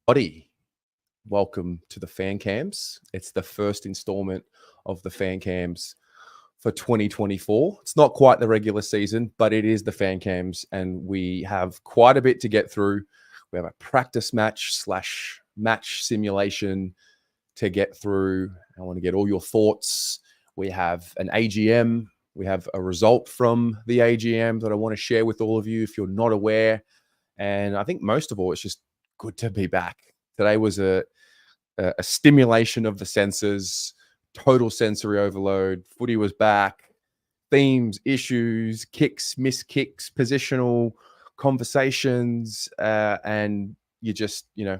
Buddy, welcome to the fan cams. It's the first installment of the fan cams for 2024. It's not quite the regular season, but it is the fan cams, and we have quite a bit to get through. We have a practice match/match simulation to get through. I want to get all your thoughts. We have an AGM. We have a result from the AGM that I want to share with all of you if you're not aware. And I think most of all, it's just good to be back. Today was a stimulation of the senses, total sensory overload. Footy was back. Themes, issues, kicks, missed kicks, positional conversations, and you just, you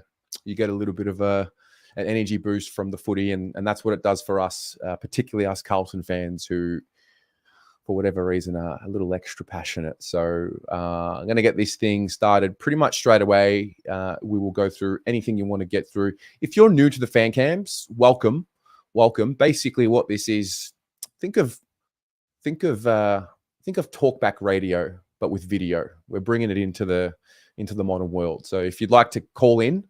get a little bit of an energy boost from the footy, and that's what it does for us, particularly us Carlton fans who, for whatever reason, are a little extra passionate. So I'm going to get this thing started pretty much straight away. We will go through anything you want to get through. If you're new to the fan cams, welcome. Basically, what this is, think of talkback radio, but with video. We're bringing it into the modern world. So if you'd like to call in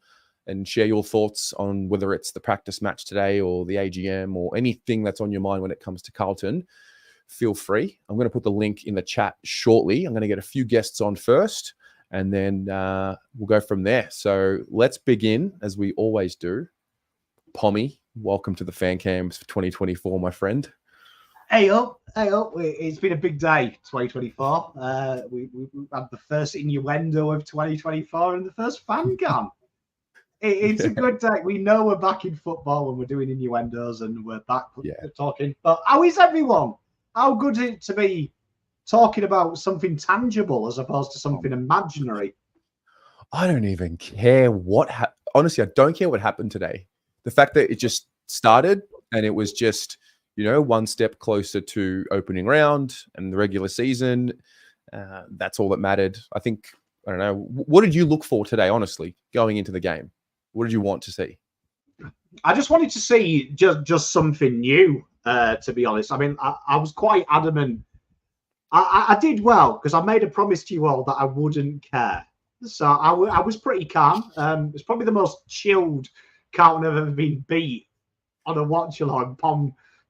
and share your thoughts on whether it's the practice match today or the AGM or anything that's on your mind when it comes to Carlton, feel free. I'm going to put the link in the chat shortly. I'm going to get a few guests on first, and then we'll go from there. So let's begin, as we always do. Pommy, welcome to the fan cams for 2024, my friend. Hey up. It's been a big day, 2024. We had the first innuendo of 2024 and the first fan cam. It's a good day. We know we're back in football when we're doing innuendos and we're back talking. But how is everyone? How good is it to be talking about something tangible as opposed to something imaginary? I don't even care honestly, I don't care what happened today. The fact that it just started and it was just, one step closer to opening round and the regular season, that's all that mattered. I think, I don't know, what did you look for today, honestly, going into the game? What did you want to see? I just wanted to see just something new. To be honest, I mean, I was quite adamant. I did well because I made a promise to you all that I wouldn't care. So I was pretty calm. It's probably the most chilled Carlton I've ever been beat on a watch along.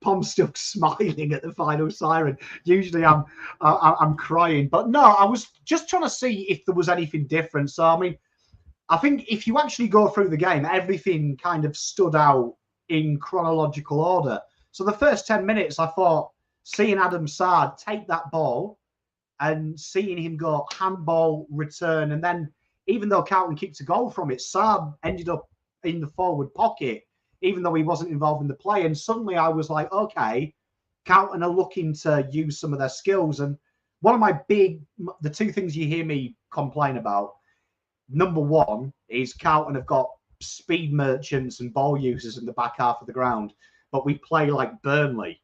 Pom's still smiling at the final siren. Usually I'm crying, but no, I was just trying to see if there was anything different. So I mean, I think if you actually go through the game, everything kind of stood out in chronological order. So the first 10 minutes, I thought, seeing Adam Saad take that ball and seeing him go handball, return, and then even though Carlton kicked a goal from it, Saad ended up in the forward pocket, even though he wasn't involved in the play. And suddenly I was like, okay, Carlton are looking to use some of their skills. And one of the two things you hear me complain about, number one is Carlton have got speed merchants and ball users in the back half of the ground. But we play like Burnley,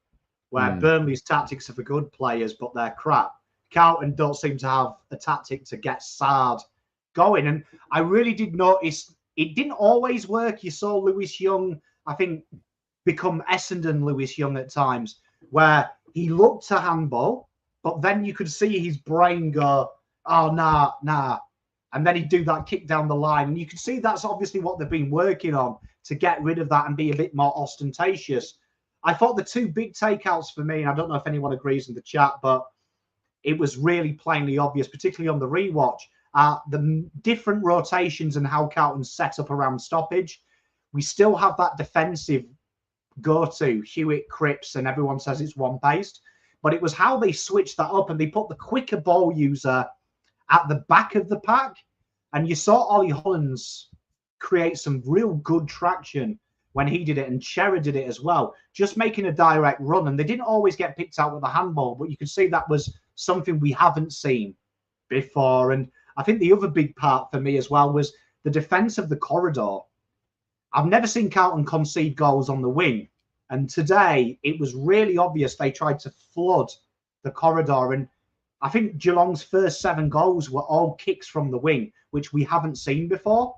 where Burnley's tactics are for good players, but they're crap. Carlton don't seem to have a tactic to get Saad going. And I really did notice it didn't always work. You saw Lewis Young, I think, become Essendon Lewis Young at times, where he looked to handball, but then you could see his brain go, oh, nah. And then he'd do that kick down the line. And you could see that's obviously what they've been working on, to get rid of that and be a bit more ostentatious. I thought the two big takeouts for me, and I don't know if anyone agrees in the chat, but it was really plainly obvious, particularly on the rewatch, the different rotations and how Carlton's set up around stoppage. We still have that defensive go-to, Hewitt, Cripps, and everyone says it's one-paced. But it was how they switched that up and they put the quicker ball user at the back of the pack. And you saw Ollie Hollands create some real good traction when he did it, and Cherry did it as well, just making a direct run. And they didn't always get picked out with a handball, but you could see that was something we haven't seen before. And I think the other big part for me as well was the defense of the corridor. I've never seen Carlton concede goals on the wing. And today it was really obvious they tried to flood the corridor. And I think Geelong's first 7 goals were all kicks from the wing, which we haven't seen before.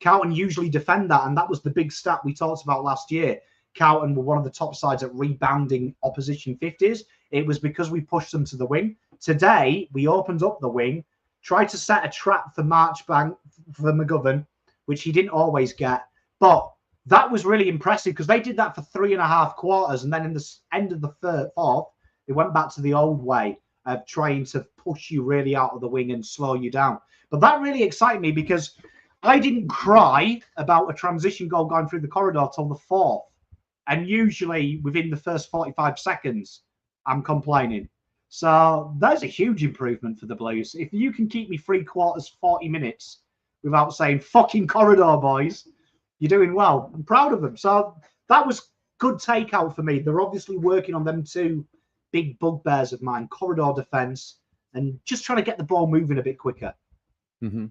Carlton usually defend that, and that was the big stat we talked about last year. Carlton were one of the top sides at rebounding opposition 50s. It was because we pushed them to the wing. Today, we opened up the wing, tried to set a trap for Marchbank, for McGovern, which he didn't always get. But that was really impressive because they did that for 3.5 quarters. And then in the end of the fourth, they went back to the old way of trying to push you really out of the wing and slow you down. But that really excited me because I didn't cry about a transition goal going through the corridor till the fourth. And usually within the first 45 seconds, I'm complaining. So that's a huge improvement for the Blues. If you can keep me 3/4, 40 minutes without saying fucking corridor, boys, you're doing well. I'm proud of them. So that was good takeout for me. They're obviously working on them two big bugbears of mine, corridor defense and just trying to get the ball moving a bit quicker. Mm-hmm.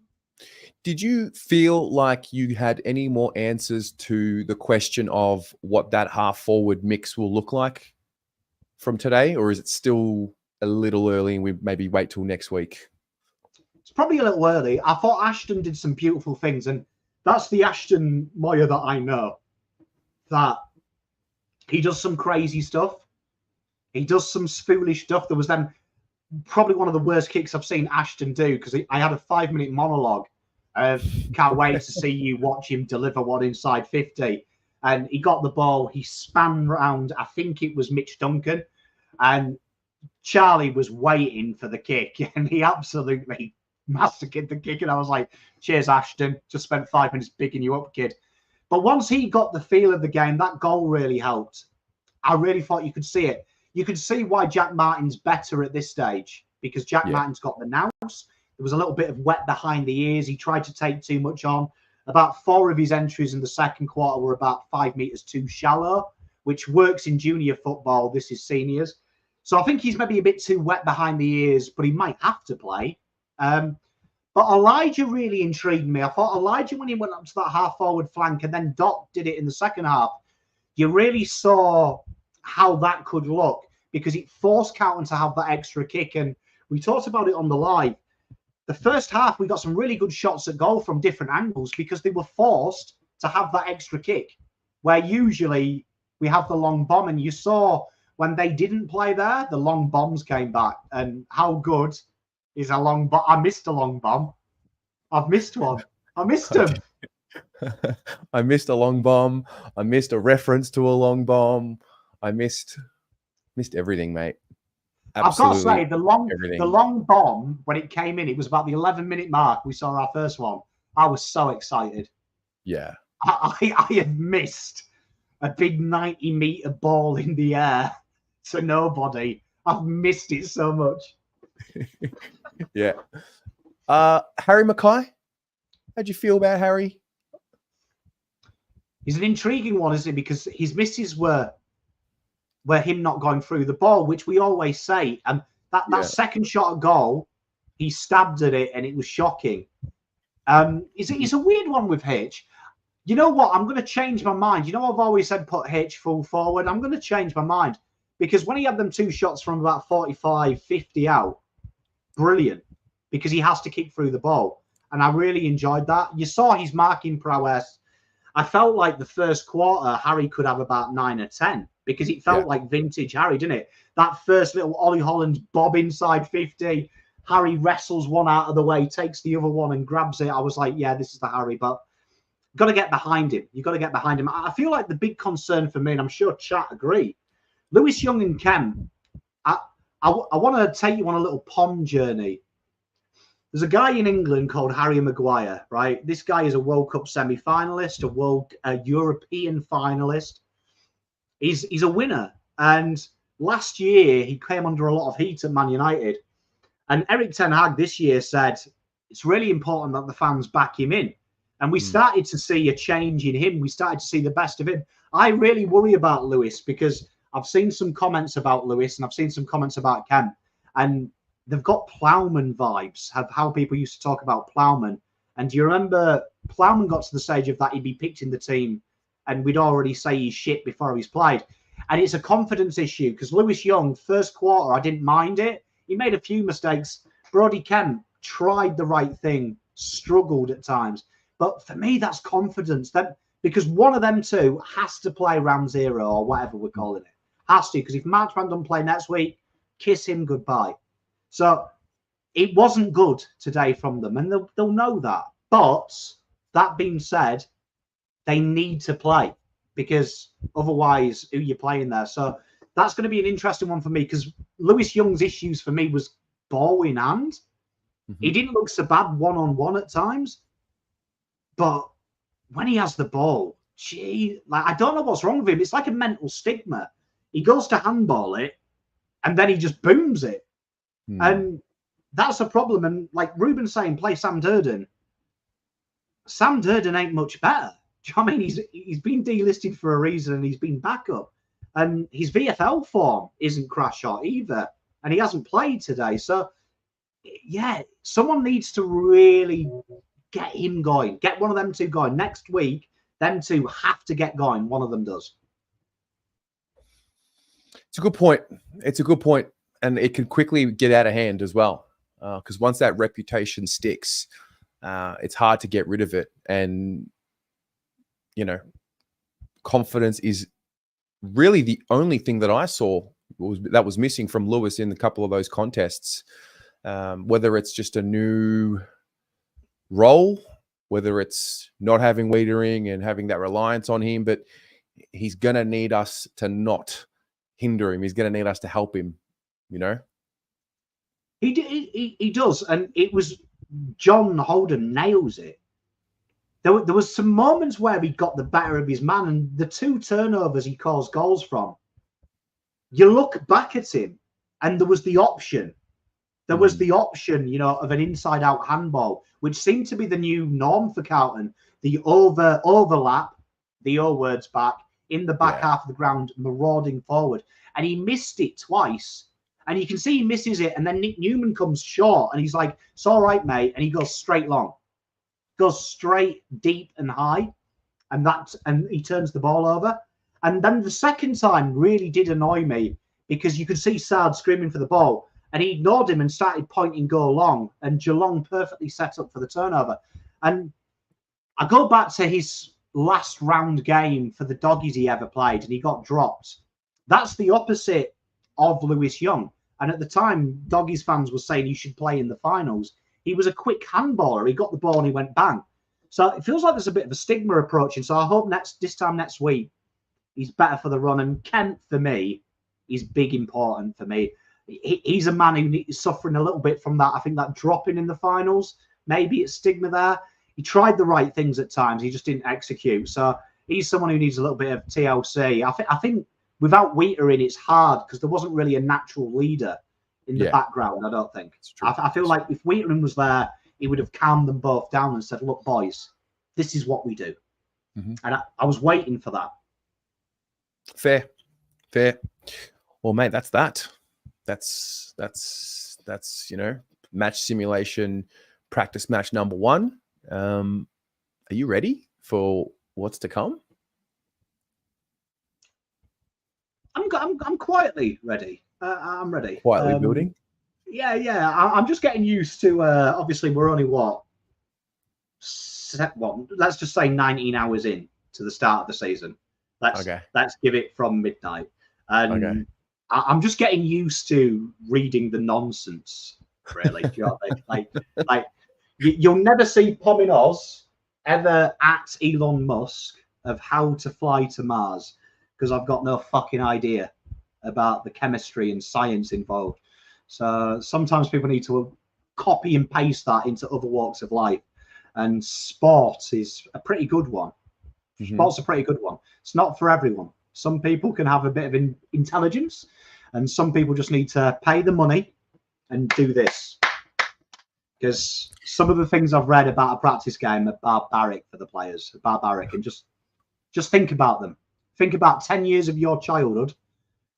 Did you feel like you had any more answers to the question of what that half forward mix will look like from today, or is it still a little early and we maybe wait till next week? It's probably a little early. I thought Ashton did some beautiful things, and that's the Ashton Moyer that I know, that he does some crazy stuff. He does some foolish stuff. There was then probably one of the worst kicks I've seen Ashton do, because I had a 5-minute monologue of can't wait to see you watch him deliver one inside 50. And he got the ball, he span round, I think it was Mitch Duncan, and Charlie was waiting for the kick, and he absolutely massacred the kick. And I was like, cheers, Ashton. Just spent 5 minutes bigging you up, kid. But once he got the feel of the game, that goal really helped. I really thought you could see it. You could see why Jack Martin's better at this stage, because Jack Martin's got the nous. There was a little bit of wet behind the ears. He tried to take too much on. About 4 of his entries in the second quarter were about 5 meters too shallow, which works in junior football. This is seniors. So I think he's maybe a bit too wet behind the ears, but he might have to play. But Elijah really intrigued me. I thought Elijah, when he went up to that half-forward flank and then Doc did it in the second half, you really saw how that could look, because it forced Carlton to have that extra kick. And we talked about it on the live. The first half, we got some really good shots at goal from different angles because they were forced to have that extra kick, where usually we have the long bomb. And you saw when they didn't play there, the long bombs came back. And how good is a long bomb? I missed a long bomb. I've missed one. I missed him. I missed a long bomb. I missed a reference to a long bomb. I missed everything, mate. Absolutely. I've got to say, the long bomb, when it came in, it was about the 11-minute mark. We saw our first one. I was so excited. Yeah. I have missed a big 90-meter ball in the air to nobody. I've missed it so much. Yeah. Harry Mackay, how'd you feel about Harry? He's an intriguing one, isn't he? Because his misses were him not going through the ball, which we always say. And that second shot at goal, he stabbed at it and it was shocking. It's a weird one with Hitch. You know what? I'm going to change my mind. You know, I've always said put Hitch full forward. I'm going to change my mind, because when he had them 2 shots from about 45, 50 out, brilliant, because he has to kick through the ball. And I really enjoyed that. You saw his marking prowess. I felt like the first quarter, Harry could have about 9 or 10, because it felt like vintage Harry, didn't it? That first little Ollie Holland bob inside 50, Harry wrestles one out of the way, takes the other one and grabs it. I was like, yeah, this is the Harry, but got to get behind him. You've got to get behind him. I feel like the big concern for me, and I'm sure chat agree, Lewis Young and Kemp, I want to take you on a little pond journey. There's a guy in England called Harry Maguire, right? This guy is a World Cup semi-finalist, a European finalist. He's a winner. And last year, he came under a lot of heat at Man United. And Eric Ten Hag this year said, it's really important that the fans back him in. And we started to see a change in him. We started to see the best of him. I really worry about Lewis, because I've seen some comments about Lewis and I've seen some comments about Kemp. And they've got Plowman vibes, how people used to talk about Plowman. And do you remember Plowman got to the stage of that he'd be picked in the team and we'd already say he's shit before he's played. And it's a confidence issue, because Lewis Young, first quarter, I didn't mind it. He made a few mistakes. Brodie Kemp tried the right thing, struggled at times. But for me, that's confidence. Because one of them two has to play round 0 or whatever we're calling it. Has to, because if Marchman doesn't play next week, kiss him goodbye. So it wasn't good today from them, and they'll know that. But that being said, they need to play because otherwise, who you're playing there? So that's going to be an interesting one for me because Lewis Young's issues for me was ball in hand. He didn't look so bad one-on-one at times, but when he has the ball, gee, like I don't know what's wrong with him. It's like a mental stigma. He goes to handball it, and then he just booms it, and that's a problem. And like Ruben's saying, play Sam Durden. Sam Durden ain't much better. Do you know what I mean? He's been delisted for a reason, and he's been back up, and his VFL form isn't crash shot either, and he hasn't played today. So yeah, someone needs to really get him going. Get one of them two going. Next week, them two have to get going. One of them does. It's a good point. It's a good point. And it can quickly get out of hand as well. Because once that reputation sticks, it's hard to get rid of it. And, you know, confidence is really the only thing that I saw that was missing from Lewis in a couple of those contests. Whether it's just a new role, whether it's not having Wiedering and having that reliance on him, but he's going to need us to not hinder him. He's going to need us to help him, you know? He does. And it was John Holden nails it. There was some moments where he got the better of his man, and the 2 turnovers he caused goals from, you look back at him and there was the option. There was the option, you know, of an inside-out handball, which seemed to be the new norm for Carlton. The overlap, the O words back, in the back half of the ground, marauding forward. And he missed it twice. And you can see he misses it. And then Nick Newman comes short. And he's like, it's all right, mate. And he goes straight long. Goes straight, deep and high. And he turns the ball over. And then the second time really did annoy me because you could see Sard screaming for the ball. And he ignored him and started pointing go long. And Geelong perfectly set up for the turnover. And I go back to his last round game for the Doggies he ever played, and he got dropped. That's the opposite of Lewis Young. And at the time, Doggies fans were saying he should play in the finals. He was a quick handballer. He got the ball and he went bang. So it feels like there's a bit of a stigma approaching. So I hope this time next week, he's better for the run. And Kent, for me, is big important for me. He's a man who is suffering a little bit from that. I think that dropping in the finals, maybe it's stigma there. He tried the right things at times. He just didn't execute. So he's someone who needs a little bit of TLC. I think without Wiedering, it's hard because there wasn't really a natural leader in the background, I don't think. I feel like if Wiedering was there, he would have calmed them both down and said, look, boys, this is what we do. And I was waiting for that. Fair. Well, mate, that's that. That's you know, match simulation practice match number 1. Are you ready for what's to come? I'm quietly ready. I'm ready. Quietly building. Yeah. I'm just getting used to. Obviously, we're only let's just say 19 hours in to the start of the season. Let's give it from midnight. And I'm just getting used to reading the nonsense. Really, do you know what I mean? Like you'll never see Pomin Oz ever at Elon Musk of how to fly to Mars because I've got no fucking idea about the chemistry and science involved. So sometimes people need to copy and paste that into other walks of life. And sport is a pretty good one. Sport's a pretty good one. It's not for everyone. Some people can have a bit of intelligence, and some people just need to pay the money and do this. Because some of the things I've read about a practice game are barbaric for the players. Barbaric. And just think about them. Think about 10 years of your childhood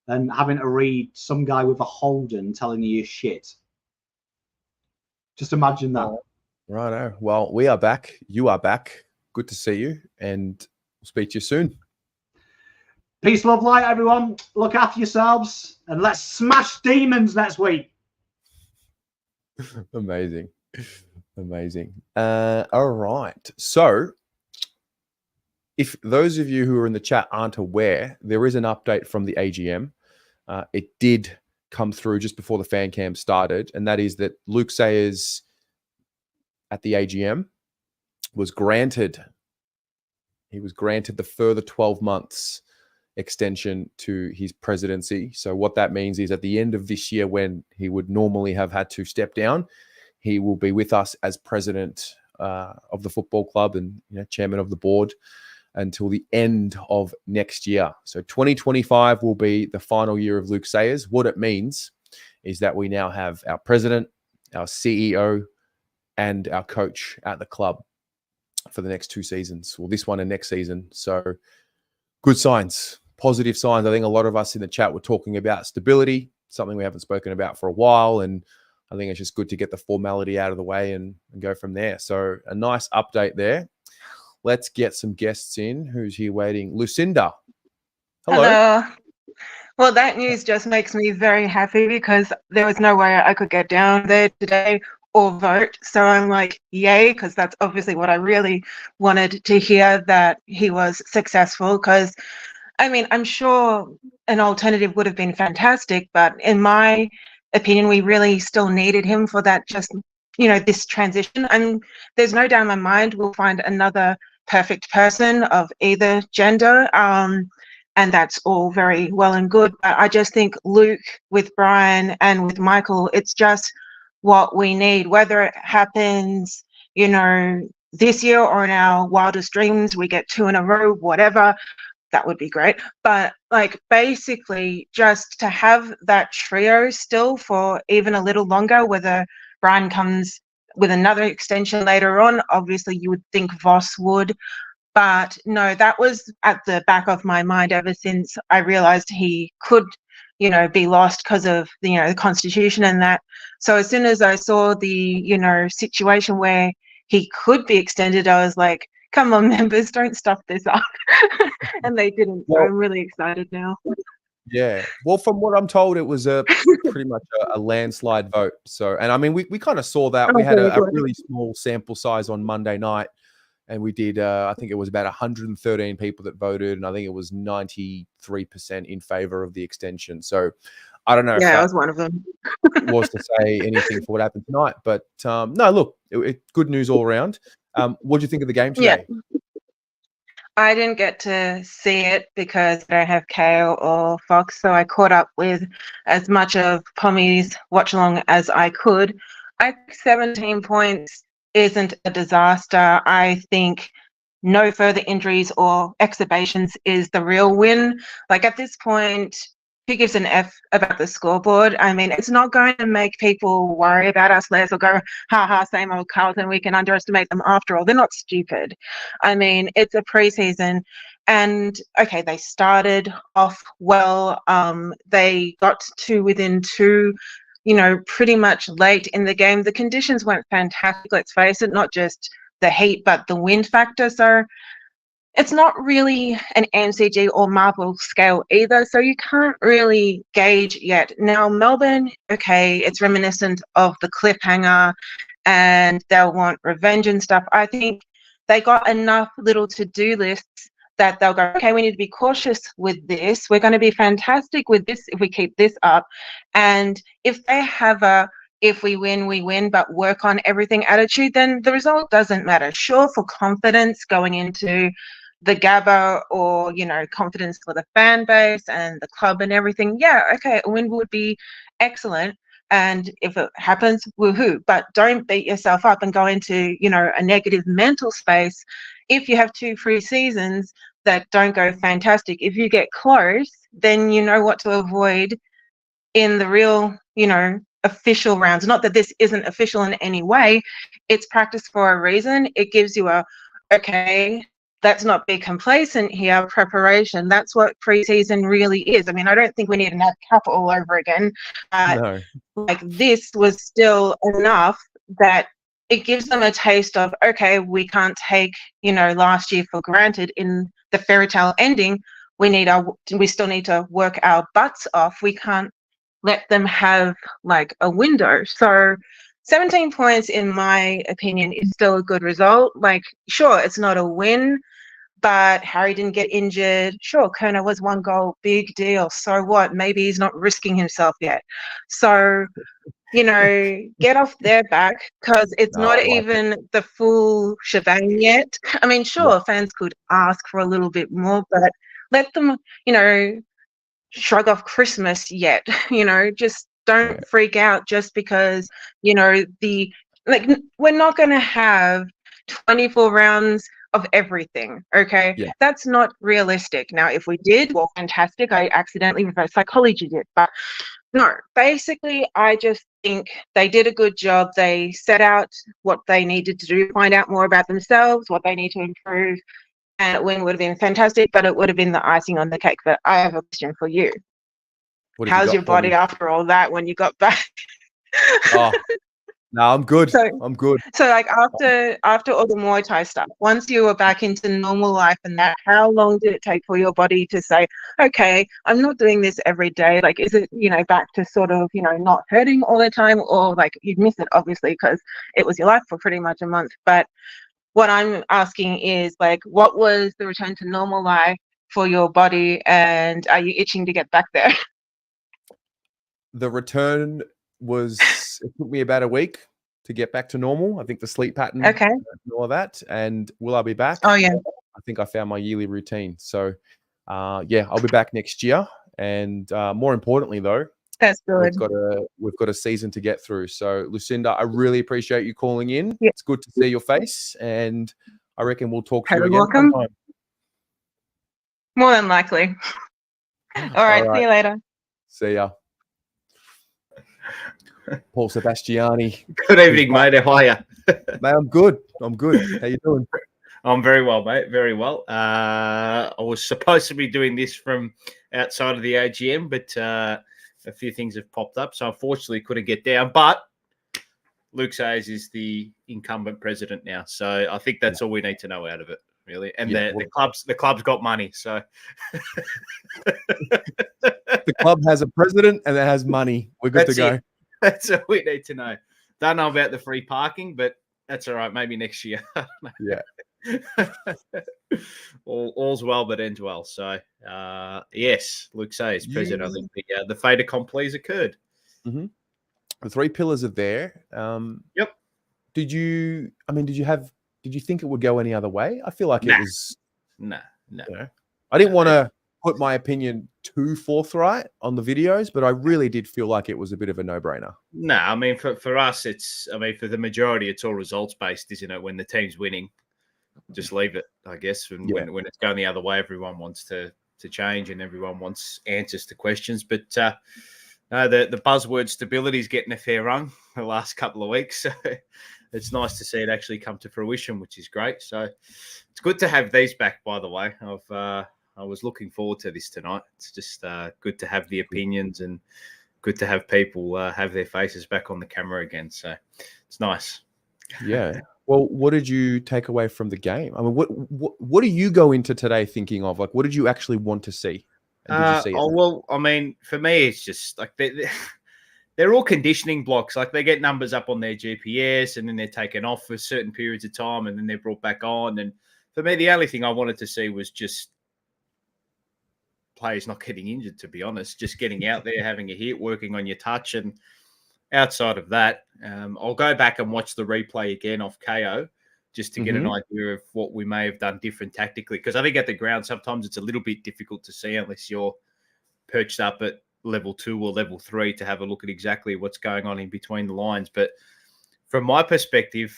and having to read some guy with a Holden telling you shit. Just imagine that. Righto. Well, we are back. You are back. Good to see you. And we'll speak to you soon. Peace, love, light, everyone. Look after yourselves. And let's smash demons next week. Amazing. All right. So if those of you who are in the chat aren't aware, there is an update from the AGM. It did come through just before the fan cam started, and that is that Luke Sayers at the AGM was granted. He was granted the further 12 months extension to his presidency. So what that means is at the end of this year, when he would normally have had to step down, he will be with us as president of the football club and chairman of the board until the end of next year. So 2025 will be the final year of Luke Sayers. What it means is that we now have our president, our CEO, and our coach at the club for the next 2 seasons, or this one and next season. So good signs, positive signs. I think a lot of us in the chat were talking about stability, something we haven't spoken about for a while. And I think it's just good to get the formality out of the way and go from there. So a nice update there. Let's get some guests in. Who's here waiting? Lucinda. Hello. Well, that news just makes me very happy because there was no way I could get down there today or vote. So I'm like, yay, because that's obviously what I really wanted to hear, that he was successful. Because, I mean, I'm sure an alternative would have been fantastic, but in my opinion, we really still needed him for that, just, this transition. And there's no doubt in my mind we'll find another perfect person of either gender. And that's all very well and good. But I just think Luke with Brian and with Michael, it's just what we need. Whether it happens, this year or in our wildest dreams, we get 2 in a row, whatever, that would be great. But basically just to have that trio still for even a little longer, whether Brian comes with another extension later on, obviously you would think Voss would. But no, that was at the back of my mind ever since I realized he could, be lost because of the Constitution and that. So as soon as I saw the, situation where he could be extended, I was like, come on, members, don't stuff this up. And they didn't. So I'm really excited now. Yeah. Well, from what I'm told, it was pretty much a landslide vote. So, and I mean, we kind of saw that. We had a really small sample size on Monday night. And we did, I think it was about 113 people that voted, and I think it was 93% in favor of the extension. So I don't know if I was one of them. was to say anything for what happened tonight. But no, look, good news all around. What do you think of the game today? Yeah. I didn't get to see it because I don't have Kale or Fox, so I caught up with as much of Pommy's watch along as I could. I think 17 points isn't a disaster. I think no further injuries or exacerbations is the real win. At this point, who gives an F about the scoreboard? I mean, it's not going to make people worry about us less or go, ha, same old Carlton, we can underestimate them after all. They're not stupid. I mean, it's a preseason. And, okay, they started off well. They got to within 2, pretty much late in the game. The conditions weren't fantastic, let's face it, not just the heat, but the wind factor. So it's not really an MCG or marble scale either. So you can't really gauge yet. Now, Melbourne, okay, it's reminiscent of the cliffhanger and they'll want revenge and stuff. I think they got enough little to-do lists that they'll go, okay, we need to be cautious with this. We're going to be fantastic with this if we keep this up. And if they have if we win, but work on everything attitude, then the result doesn't matter. Sure, for confidence going into the Gabba or, confidence for the fan base and the club and everything, yeah, okay, a win would be excellent. And if it happens, woohoo. But don't beat yourself up and go into, a negative mental space if you have 2 free seasons that don't go fantastic. If you get close, then you know what to avoid in the real, official rounds. Not that this isn't official in any way. It's practice for a reason. It gives you okay, let's not be complacent here, preparation. That's what preseason really is. I mean, I don't think we need to have Cup all over again. No. This was still enough that it gives them a taste of, okay, we can't take, last year for granted in the fairy tale ending. We still need to work our butts off. We can't let them have a window. So 17 points, in my opinion, is still a good result. Sure, it's not a win, but Harry didn't get injured. Sure, Kerner was 1 goal, big deal. So what? Maybe he's not risking himself yet. So get off their back, because it's No, not I like it. even the full shebang yet. I mean, Yeah, sure, fans could ask for a little bit more, but let them, shrug off Christmas yet. Just yeah, don't freak out just because, we're not going to have 24 rounds of everything. Okay. yeah. That's not realistic. Now, if we did, well, fantastic. I accidentally reverse psychology did, but no, basically, I just think they did a good job. They set out what they needed to do, find out more about themselves, what they need to improve, and a win would have been fantastic, but it would have been the icing on the cake. But I have a question for you. What have you How's got your for body me? after all that when you got back? Oh, no, I'm good. so, I'm good. so like after all the Muay Thai stuff, once you were back into normal life and that, how long did it take for your body to say, okay, I'm not doing this every day? Like, is it, back to sort of, not hurting all the time, or like you'd miss it obviously because it was your life for pretty much a month. But what I'm asking is, like, what was the return to normal life for your body, and are you itching to get back there? The return it took me about a week to get back to normal. I think the sleep pattern Okay. and all of that. And will I be back? Oh yeah, I think I found my yearly routine. So, yeah, I'll be back next year. And more importantly, though, that's good. we've got a season to get through. So, Lucinda, I really appreciate you calling in. Yeah, It's good to see your face, and I reckon we'll talk to you you're again welcome. sometime. More than likely. All All right, see right, you later. see ya. Paul Sebastiani. Good evening, mate. How are you? Mate, I'm good. I'm good. How you doing? I'm very well, mate. Very well. I was supposed to be doing this from outside of the AGM, but a few things have popped up, so unfortunately couldn't get down. But Luke Sayers is the incumbent president now, so I think that's all we need to know out of it, really. And Yeah, the club's got money, so the club has a president and it has money. We're good to That's go. it. That's all we need to know. Don't know about the free parking, but that's all right. Maybe next year. Yeah. All's well that ends well. So, yes, Luke Sayers, president. I think the fait accompli has occurred. Mm-hmm. The three pillars are there. Yep. Did you think it would go any other way? I feel like it was. No. I didn't want to put my opinion too forthright on the videos, but I really did feel like it was a bit of a no-brainer. No, I mean, for us, for the majority, it's all results-based, isn't it? When the team's winning, just leave it, I guess. And when it's going the other way, everyone wants to change and everyone wants answers to questions. But no, the buzzword stability is getting a fair run the last couple of weeks. So it's nice to see it actually come to fruition, which is great. So it's good to have these back, by the way. I was looking forward to this tonight. It's just good to have the opinions and good to have people have their faces back on the camera again. So it's nice. Yeah. Well, what did you take away from the game? I mean, what do you go into today thinking of? Like, what did you actually want to see? And did you see it? Well, I mean, for me, it's just like they're all conditioning blocks. Like they get numbers up on their GPS and then they're taken off for certain periods of time and then they're brought back on. And for me, the only thing I wanted to see was just players not getting injured, to be honest, just getting out there, having a hit, working on your touch. And outside of that, I'll go back and watch the replay again off KO just to get an idea of what we may have done different tactically. Because I think at the ground, sometimes it's a little bit difficult to see unless you're perched up at level 2 or level 3 to have a look at exactly what's going on in between the lines. But from my perspective,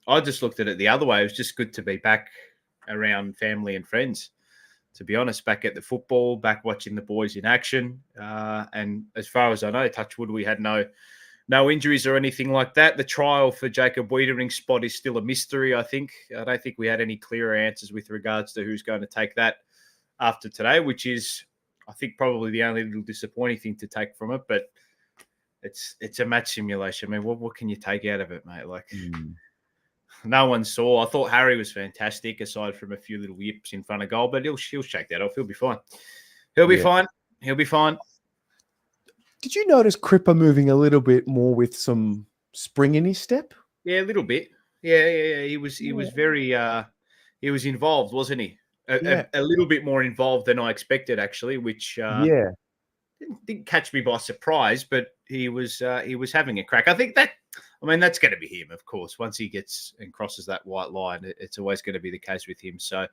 I just looked at it the other way. It was just good to be back around family and friends, to be honest, back at the football, back watching the boys in action. And as far as I know, touch wood, we had no injuries or anything like that. The trial for Jacob Wiedering's spot is still a mystery, I think. I don't think we had any clearer answers with regards to who's going to take that after today, which is, I think, probably the only little disappointing thing to take from it. But it's a match simulation. I mean, what can you take out of it, mate? Like, no one saw. I thought Harry was fantastic, aside from a few little yips in front of goal, but he'll shake that off. He'll be fine. He'll be fine. He'll be fine. Did you notice Cripper moving a little bit more with some spring in his step? Yeah, a little bit. Yeah. He was very he was involved, wasn't he? A little bit more involved than I expected, actually, which didn't catch me by surprise, but he was having a crack. I think that's going to be him, of course. Once he gets and crosses that white line, it's always going to be the case with him. So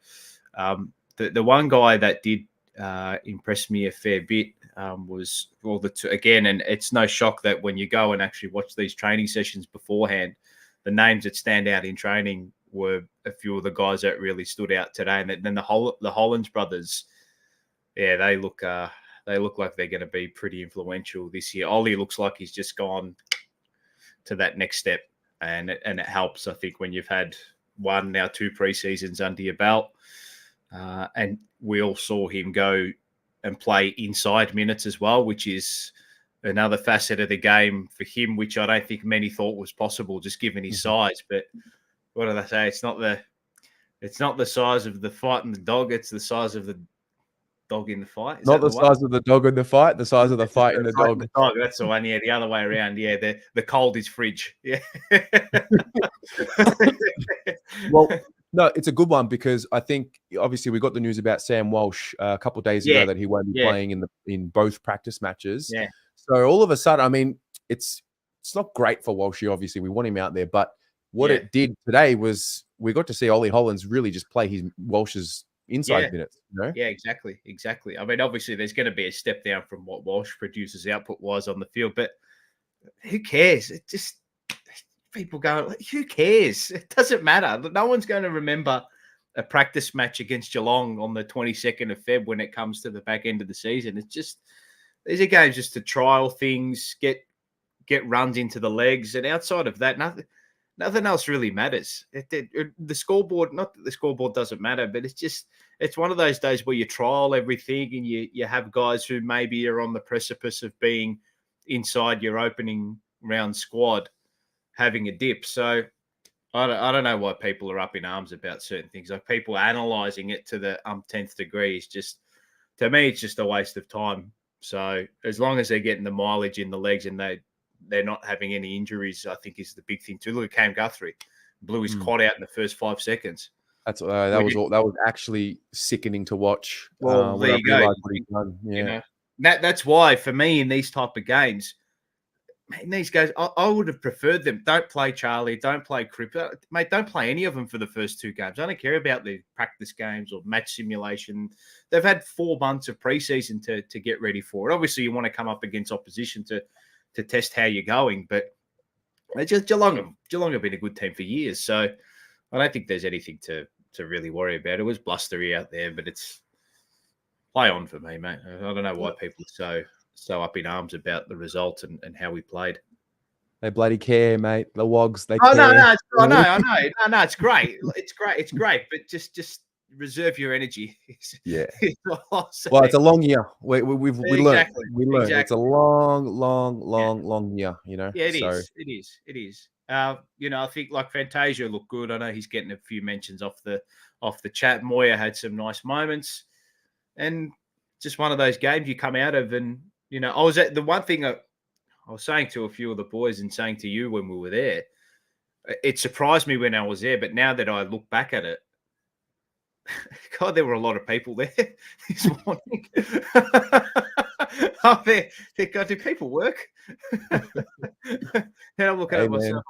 the one guy that did impress me a fair bit was again, and it's no shock that when you go and actually watch these training sessions beforehand, the names that stand out in training were a few of the guys that really stood out today. And then the Hollands brothers, yeah, they look like they're going to be pretty influential this year. Ollie looks like he's just gone to that next step, and it helps, I think, when you've had 1, now 2 pre-seasons under your belt. And we all saw him go and play inside minutes as well, which is another facet of the game for him, which I don't think many thought was possible, just given his size. But what do they say? It's not the size of the fight and the dog; it's the size of the dog in the fight. Not the size of the dog in the fight, the size of the fight in the dog. That's the one. Yeah, the other way around. Yeah, the cold is fridge. Yeah. Well, no, it's a good one because I think obviously we got the news about Sam Walsh a couple of days ago that he won't be playing in both practice matches. Yeah. So all of a sudden, I mean, it's not great for Walshy. Obviously, we want him out there, but what it did today was we got to see Ollie Hollands really just play his Walsh's inside minutes. You know? Yeah, exactly. I mean, obviously, there's going to be a step down from what Walsh produces output-wise on the field, but who cares? It just people go, who cares? It doesn't matter. No one's going to remember a practice match against Geelong on the 22nd of Feb when it comes to the back end of the season. It's just these are games just to trial things, get runs into the legs, and outside of that, nothing else really matters. The scoreboard, not that the scoreboard doesn't matter, but it's one of those days where you trial everything and you have guys who maybe are on the precipice of being inside your opening round squad having a dip. So I don't know why people are up in arms about certain things. Like people analysing it to the 10th degree is just, to me, it's just a waste of time. So as long as they're getting the mileage in the legs and they're not having any injuries, I think is the big thing too. Look at Cam Guthrie, blew his quad out in the first 5 seconds. That was actually sickening to watch. Well, there you go. Yeah. You know, that's why for me in these type of games, man, these guys, I would have preferred them. Don't play Charlie, don't play Crip, mate. Don't play any of them for the first 2 games. I don't care about the practice games or match simulation. They've had 4 months of preseason to get ready for it. Obviously, you want to come up against opposition to test how you're going, but Geelong have been a good team for years, so I don't think there's anything to really worry about. It was blustery out there, but it's play on for me, mate. I don't know why people are so up in arms about the result and how we played. They bloody care, mate. The Wogs, they care. No, I know. It's great. It's great. But just reserve your energy. Yeah. Well, it's a long year. We learned. Exactly. It's a long year, you know? Yeah, it is. You know, I think like Fantasia looked good. I know he's getting a few mentions off the chat. Moya had some nice moments. And just one of those games you come out of, and you know, I was at the one thing I was saying to a few of the boys and saying to you when we were there, it surprised me when I was there, but now that I look back at it, God, there were a lot of people there this morning. Oh, God, do people work? And I'm looking at myself.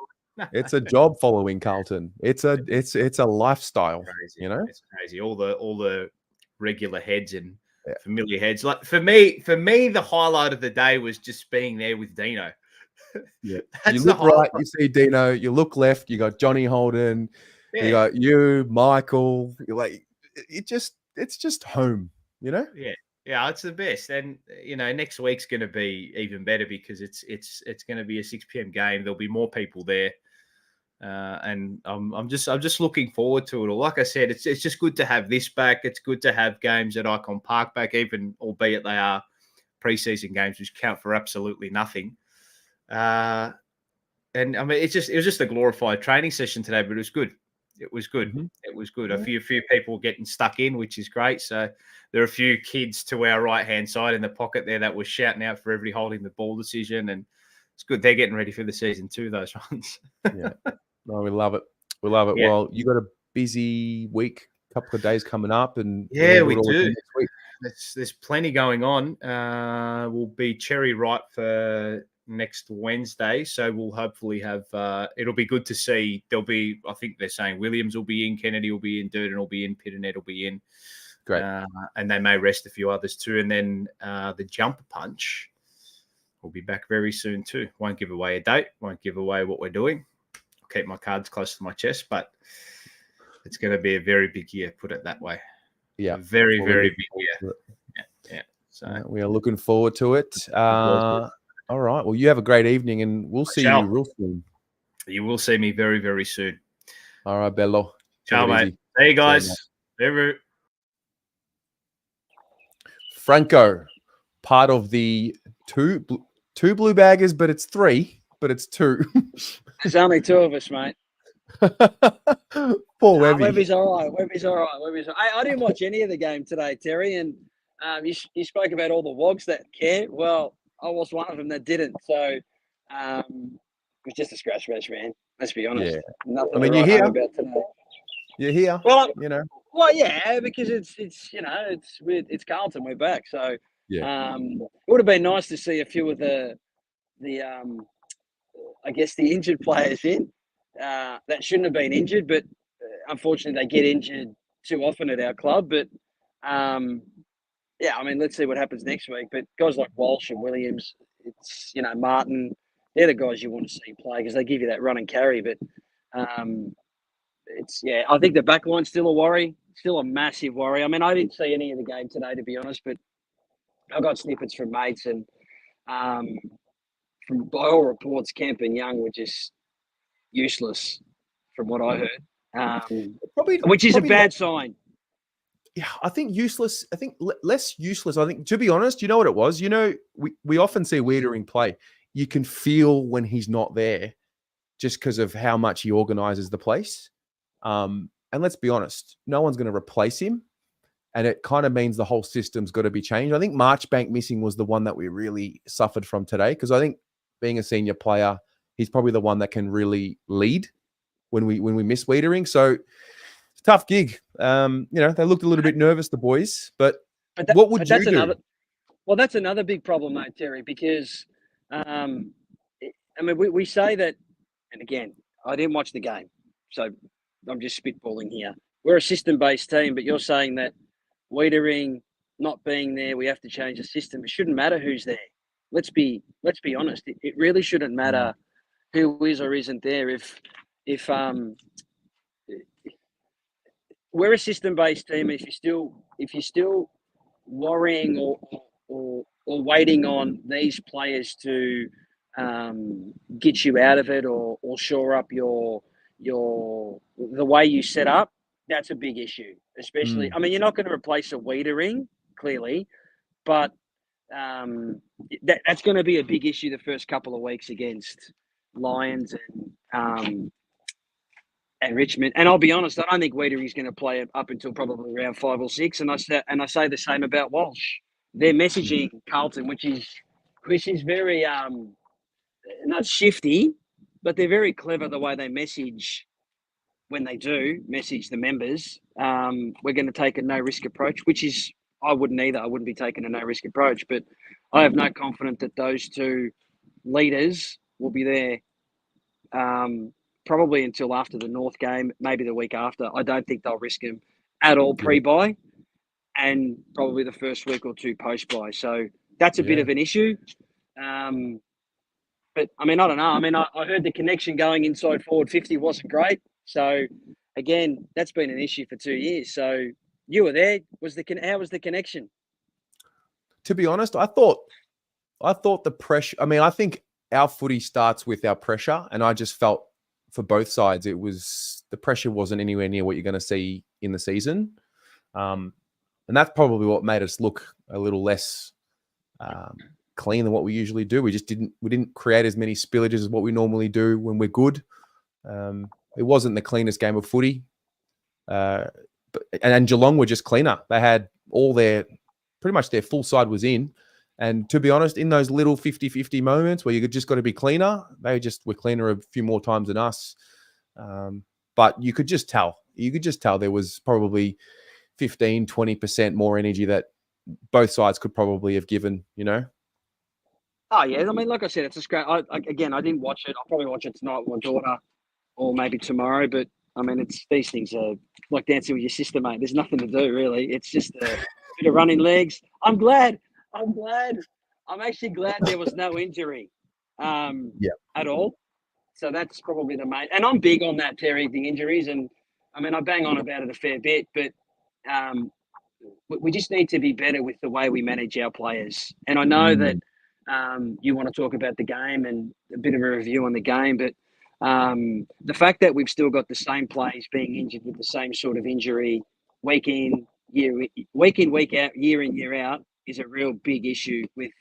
It's a job following Carlton. It's a lifestyle. Crazy. You know, it's crazy. All the regular heads and familiar heads. Like for me, the highlight of the day was just being there with Dino. Yeah, you look right, you see Dino. You look left, you got Johnny Holden. Yeah. You got you, Michael. You're like, it's just home. You know. Yeah, it's the best. And you know, next week's going to be even better because it's going to be a 6 p.m. game. There'll be more people there. And I'm just looking forward to it all. Like I said, it's just good to have this back. It's good to have games at Icon Park back, even albeit they are preseason games, which count for absolutely nothing. And I mean, it was just a glorified training session today, but it was good. It was good. Mm-hmm. It was good. A few people getting stuck in, which is great. So there are a few kids to our right hand side in the pocket there that was shouting out for every holding the ball decision, and it's good. They're getting ready for the season too. Those ones. Yeah. No, we love it. We love it. Yeah. Well, you got a busy week, couple of days coming up, and we do. there's plenty going on. We'll be cherry ripe for next Wednesday, so we'll hopefully have. It'll be good to see. There'll be. I think they're saying Williams will be in, Kennedy will be in, Durden will be in, Pitternet will be in. Great. And they may rest a few others too. And then the jumper punch will be back very soon too. Won't give away a date. Won't give away what we're doing. I'll keep my cards close to my chest, but it's going to be a very big year. Put it that way. Yeah. Very big year. Yeah. So we are looking forward to it. All right. Well, you have a great evening, and we'll see you real soon. You will see me very, very soon. All right, Bello. Ciao, mate. Hey, guys. Franco, part of the two blue baggers, but it's three, but it's two. There's only two of us, mate. Poor Webby. Webby's all right. Webby's all right. I didn't watch any of the game today, Terry, and you spoke about all the wogs that care. Well, I was one of them that didn't. So it was just a scratch match, man. Let's be honest. Yeah. Nothing I mean, to you're write here. home about today. You're here. Well, you know. Well, yeah, because it's Carlton. We're back, so yeah. It would have been nice to see a few of the I guess the injured players in that shouldn't have been injured, but unfortunately they get injured too often at our club. But yeah, I mean, let's see what happens next week. But guys like Walsh and Williams, it's Martin, they're the guys you want to see play because they give you that run and carry. But I think the back line's still a worry, still a massive worry. I mean, I didn't see any of the game today, to be honest, but I got snippets from mates and from by all reports, Kemp and Young were just useless, from what I heard, which is a bad sign. Yeah, I think useless. I think less useless. I think, to be honest, you know what it was? We often see Wiedering play. You can feel when he's not there just because of how much he organizes the place. And let's be honest, no one's going to replace him. And it kind of means the whole system's got to be changed. I think Marchbank missing was the one that we really suffered from today, because I think being a senior player, he's probably the one that can really lead when we miss Wiedering. So it's a tough gig. They looked a little bit nervous, the boys. But what would you do? Well, that's another big problem, though, Terry, because we say that, and again, I didn't watch the game, so I'm just spitballing here. We're a system-based team, but you're saying that Wiedering not being there, we have to change the system. It shouldn't matter who's there. Let's be honest. It really shouldn't matter who is or isn't there. If we're a system-based team, if you're still worrying or waiting on these players to get you out of it or shore up the way you set up, that's a big issue. Especially, I mean, you're not going to replace a Wiedering, clearly, but that's going to be a big issue the first couple of weeks against Lions and Richmond. And I'll be honest, I don't think Wiedering's going to play up until probably round 5 or 6. And I say the same about Walsh. They're messaging Carlton, which is very not shifty, but they're very clever the way they message. When they do message the members, we're going to take a no-risk approach, which is, I wouldn't either. I wouldn't be taking a no-risk approach, but I have no confidence that those two leaders will be there probably until after the North game, maybe the week after. I don't think they'll risk him at all pre-buy and probably the first week or two post-buy. So that's a bit of an issue. But, I mean, I don't know. I mean, I heard the connection going inside forward 50 wasn't great. So, again, that's been an issue for 2 years. So, you were there. How was the connection? To be honest, I thought the pressure. I mean, I think our footy starts with our pressure, and I just felt for both sides the pressure wasn't anywhere near what you're going to see in the season, and that's probably what made us look a little less clean than what we usually do. We didn't create as many spillages as what we normally do when we're good. It wasn't the cleanest game of footy. And Geelong were just cleaner. They had pretty much their full side was in. And to be honest, in those little 50-50 moments where you just got to be cleaner, they just were cleaner a few more times than us. But you could just tell. There was probably 15, 20% more energy that both sides could probably have given, you know? Oh yeah, I mean, like I said, it's a great. Again, I didn't watch it. I'll probably watch it tonight with my daughter, or maybe tomorrow. But I mean, it's these things are like dancing with your sister, mate. There's nothing to do really. It's just a bit of running legs. I'm glad. I'm actually glad there was no injury, at all. So that's probably the main. And I'm big on that, Terry, the injuries. And I mean, I bang on about it a fair bit, but we just need to be better with the way we manage our players. And I know that you want to talk about the game and a bit of a review on the game, but the fact that we've still got the same players being injured with the same sort of injury week in, week out, year in, year out is a real big issue with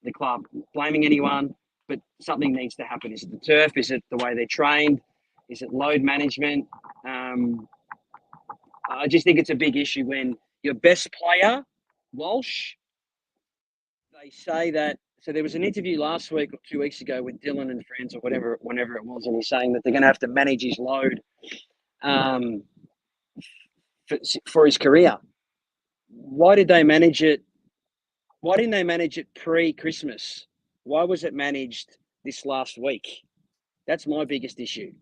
the club. Blaming anyone, but something needs to happen. Is it the turf? Is it the way they're trained? Is it load management? I just think it's a big issue when your best player, Walsh, they say that. So there was an interview last week or 2 weeks ago with Dylan and friends or whenever it was, and he's saying that they're going to have to manage his load for his career. Why did they manage it? Why didn't they manage it pre-Christmas? Why was it managed this last week? That's my biggest issue.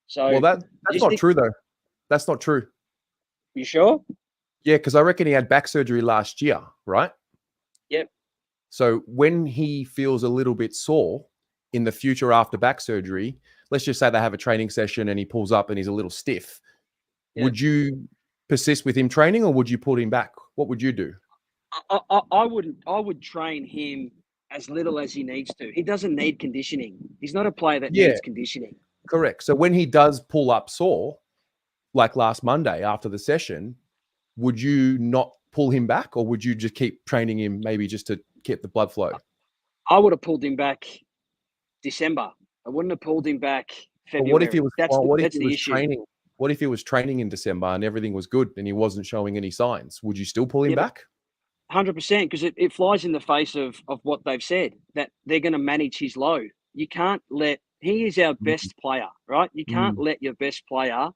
So well, that's not true though. That's not true. You sure? Yeah, because I reckon he had back surgery last year, right? Yep. So when he feels a little bit sore in the future after back surgery, let's just say they have a training session and he pulls up and he's a little stiff. Yep. Would you persist with him training or would you pull him back? What would you do? I would train him as little as he needs to. He doesn't need conditioning. He's not a player that needs conditioning. Correct. So when he does pull up sore, like last Monday after the session, would you not pull him back or would you just keep training him maybe just to keep the blood flow? I would have pulled him back December. I wouldn't have pulled him back February. But what if he was, training? What if he was training in December and everything was good and he wasn't showing any signs? Would you still pull him back? 100%, because it flies in the face of what they've said, that they're going to manage his load. You can't he is our best player, right? You can't let your best player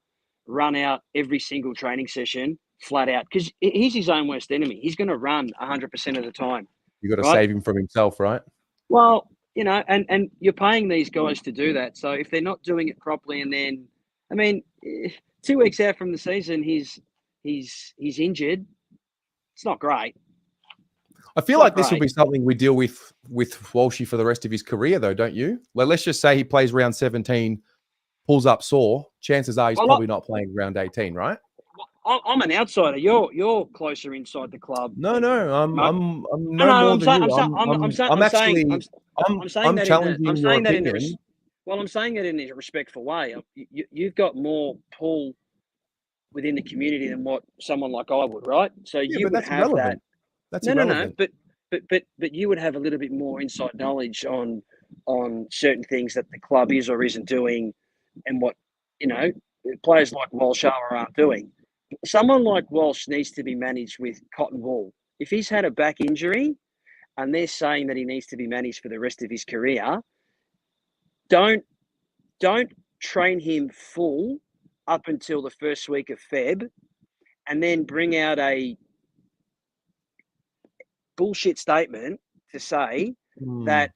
run out every single training session flat out, because he's his own worst enemy. He's going to run 100% of the time. You got to save him from himself, right? Well, you know, and you're paying these guys to do that. So if they're not doing it properly, and then, I mean, 2 weeks out from the season, he's injured. It's not great. I feel like this will be something we deal with Walshy for the rest of his career, though, don't you? Like, let's just say he plays round 17, pulls up sore. Chances are he's probably not playing round 18, right? I'm an outsider. You're closer inside the club. No, I'm no more than you. I'm challenging your opinion. I'm saying that in a respectful way. You've got more pull within the community than what someone like I would, right? So you would have that. That's irrelevant. But you would have a little bit more inside knowledge on certain things that the club is or isn't doing, and what, you know, players like Walsh aren't doing. Someone like Walsh needs to be managed with cotton wool. If he's had a back injury and they're saying that he needs to be managed for the rest of his career, don't train him full up until the first week of Feb and then bring out a bullshit statement to say that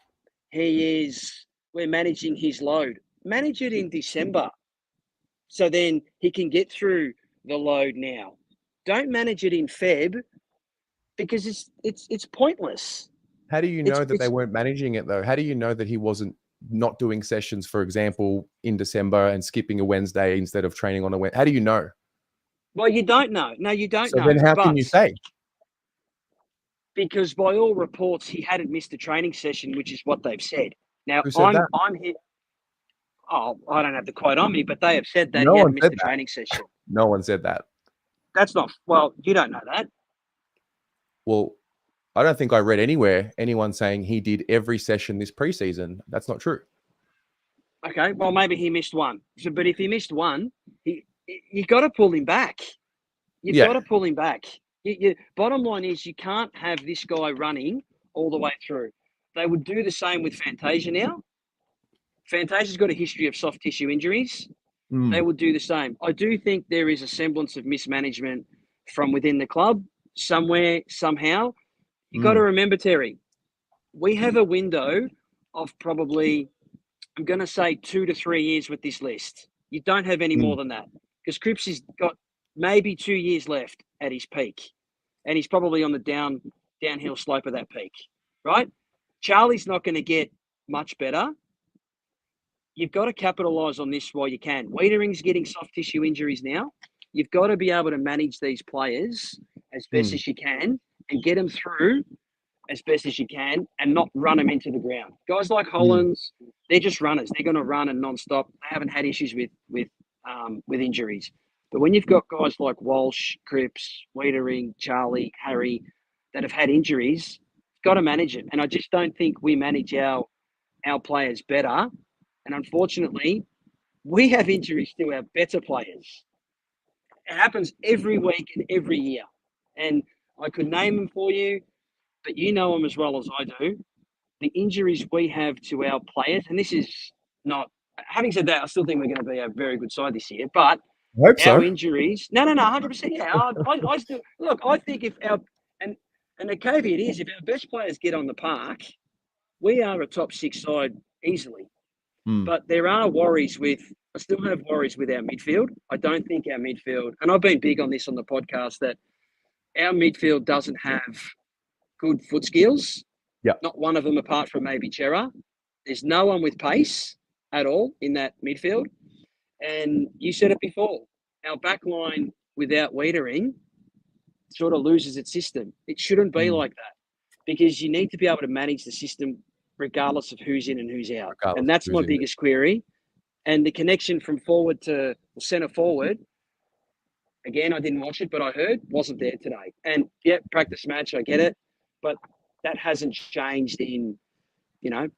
we're managing his load. Manage it in December so then he can get through the load now. Don't manage it in Feb, because it's pointless. How do you know that they weren't managing it though? How do you know that he wasn't not doing sessions, for example, in December and skipping a Wednesday instead of training on a Wednesday? How do you know? Well, you don't know. No, you don't know. So then how can you say? Because by all reports, he hadn't missed a training session, which is what they've said. Now, Who said that? I'm here. Oh, I don't have the quote on me, but they have said that No he one hadn't missed said a that. training session. No one said that. That's not, well, you don't know that. Well, I don't think I read anywhere anyone saying he did every session this preseason. That's not true. Okay, well, maybe he missed one. So, but if he missed one, you got to pull him back. You've got to pull him back. Bottom line is, you can't have this guy running all the way through. They would do the same with Fantasia now. Fantasia's got a history of soft tissue injuries. They would do the same. I do think there is a semblance of mismanagement from within the club somewhere, somehow. You got to remember, Terry, we have a window of probably, I'm going to say 2 to 3 years with this list. You don't have any more than that because Cripps has got maybe 2 years left at his peak, and he's probably on the downhill slope of that peak, right? Charlie's not going to get much better. You've got to capitalise on this while you can. Wiedering's getting soft tissue injuries now. You've got to be able to manage these players as best as you can and get them through as best as you can and not run them into the ground. Guys like Hollands, they're just runners. They're going to run and non-stop. They haven't had issues with injuries. But when you've got guys like Walsh, Cripps, Wiedering, Charlie, Harry that have had injuries, you've got to manage it. And I just don't think we manage our players better. And unfortunately, we have injuries to our better players. It happens every week and every year. And I could name them for you, but you know them as well as I do. The injuries we have to our players, and this is not, having said that, I still think we're going to be a very good side this year, but I hope our so. injuries, no, 100%. Yeah, I still, look, I think if our, and the caveat is, if our best players get on the park, we are a top 6 side easily. But there are worries I still have worries with our midfield. I don't think our midfield, and I've been big on this on the podcast, that our midfield doesn't have good foot skills. Yeah. Not one of them apart from maybe Chera. There's no one with pace at all in that midfield. And you said it before, our back line without Wiedering sort of loses its system. It shouldn't be like that because you need to be able to manage the system regardless of who's in and who's out. And that's my biggest query. And the connection from forward to centre forward, again, I didn't watch it, but I heard wasn't there today. And yeah, practice match, I get it. But that hasn't changed in, it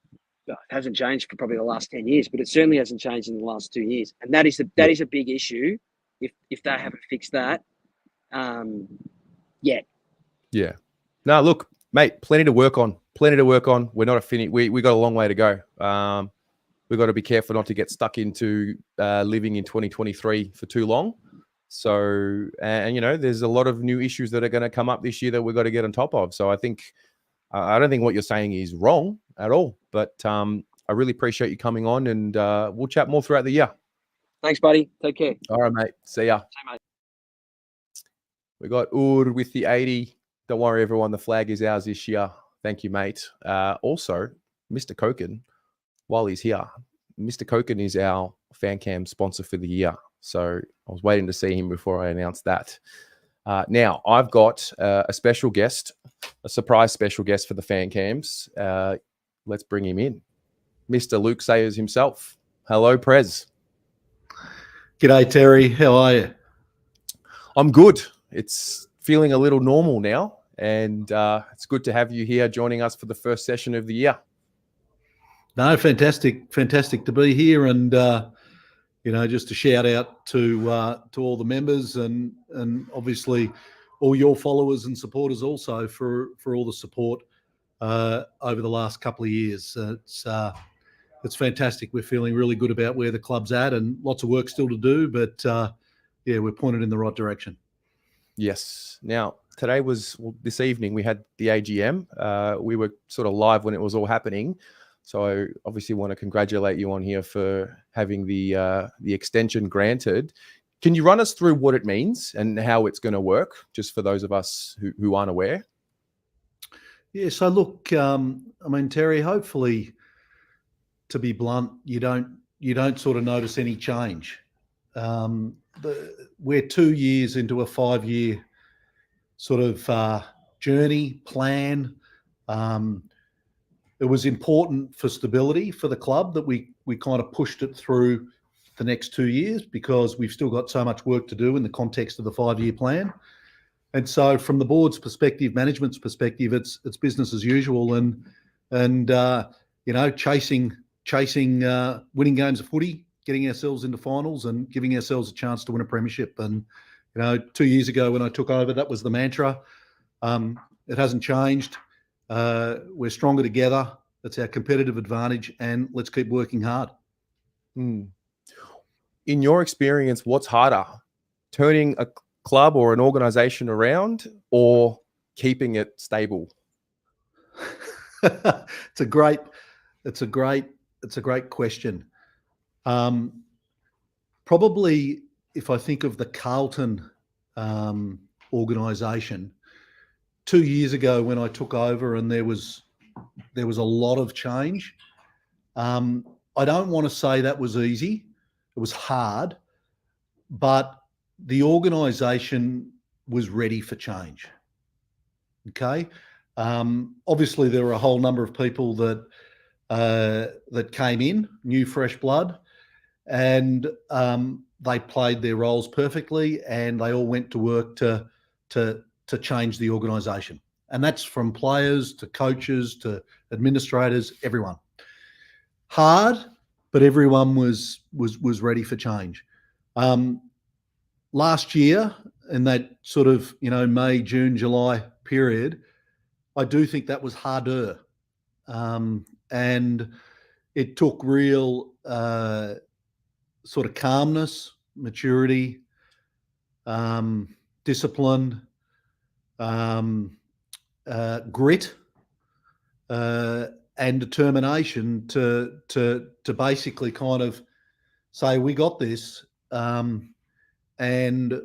hasn't changed for probably the last 10 years, but it certainly hasn't changed in the last 2 years. And that is a big issue if they haven't fixed that yet. Yeah. No, look, mate, plenty to work on. We're not a finish. We got a long way to go. We've got to be careful not to get stuck into living in 2023 for too long. So, and there's a lot of new issues that are going to come up this year that we've got to get on top of. So I don't think what you're saying is wrong at all, but I really appreciate you coming on, and we'll chat more throughout the year. Thanks, buddy. Take care. All right, mate. See ya. Same, mate. We got Ur with the 80. Don't worry, everyone. The flag is ours this year. Thank you, mate. Also, Mr. Koken, while he's here, Mr. Koken is our FanCam sponsor for the year. So I was waiting to see him before I announced that. Now, I've got a special guest, a surprise special guest for the FanCams. Let's bring him in. Mr. Luke Sayers himself. Hello, Prez. G'day, Terry. How are you? I'm good. It's feeling a little normal now, and it's good to have you here joining us for the first session of the year. No, fantastic to be here, and just a shout out to all the members and obviously all your followers and supporters also for all the support over the last couple of years. It's fantastic. We're feeling really good about where the club's at, and lots of work still to do, but we're pointed in the right direction. Yes. Now, this evening, we had the AGM. We were sort of live when it was all happening. So I obviously want to congratulate you on here for having the extension granted. Can you run us through what it means and how it's going to work, just for those of us who aren't aware? Yeah, so look, Terry, hopefully, to be blunt, you don't sort of notice any change. We're 2 years into a 5-year sort of journey plan. It was important for stability for the club that we kind of pushed it through the next 2 years, because we've still got so much work to do in the context of the 5-year plan. And so from the board's perspective, management's perspective, it's business as usual, and chasing winning games of footy, getting ourselves into finals and giving ourselves a chance to win a premiership. And 2 years ago when I took over, that was the mantra. It hasn't changed. We're stronger together. That's our competitive advantage, and let's keep working hard. In your experience, what's harder, turning a club or an organization around, or keeping it stable? It's a great question. Probably, if I think of the Carlton organisation, 2 years ago when I took over, and there was a lot of change. I don't want to say that was easy. It was hard, but the organisation was ready for change. Okay. Obviously, there were a whole number of people that came in, new fresh blood, and they played their roles perfectly, and they all went to work to change the organisation. And that's from players to coaches to administrators, everyone. Hard, but everyone was ready for change. Last year, in that sort of May, June, July period, I do think that was harder, and it took real sort of calmness, maturity, discipline, grit, and determination to basically kind of say, we got this, and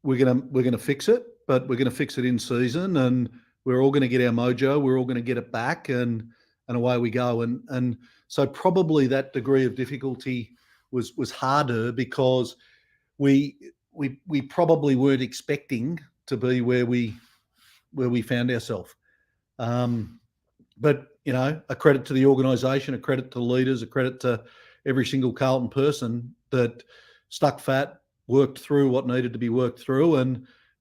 we're gonna fix it, but we're gonna fix it in season, and we're all gonna get our mojo, we're all gonna get it back, and away we go. And so probably that degree of difficulty was harder because we probably weren't expecting to be where we found ourselves. But a credit to the organisation, a credit to the leaders, a credit to every single Carlton person that stuck fat, worked through what needed to be worked through,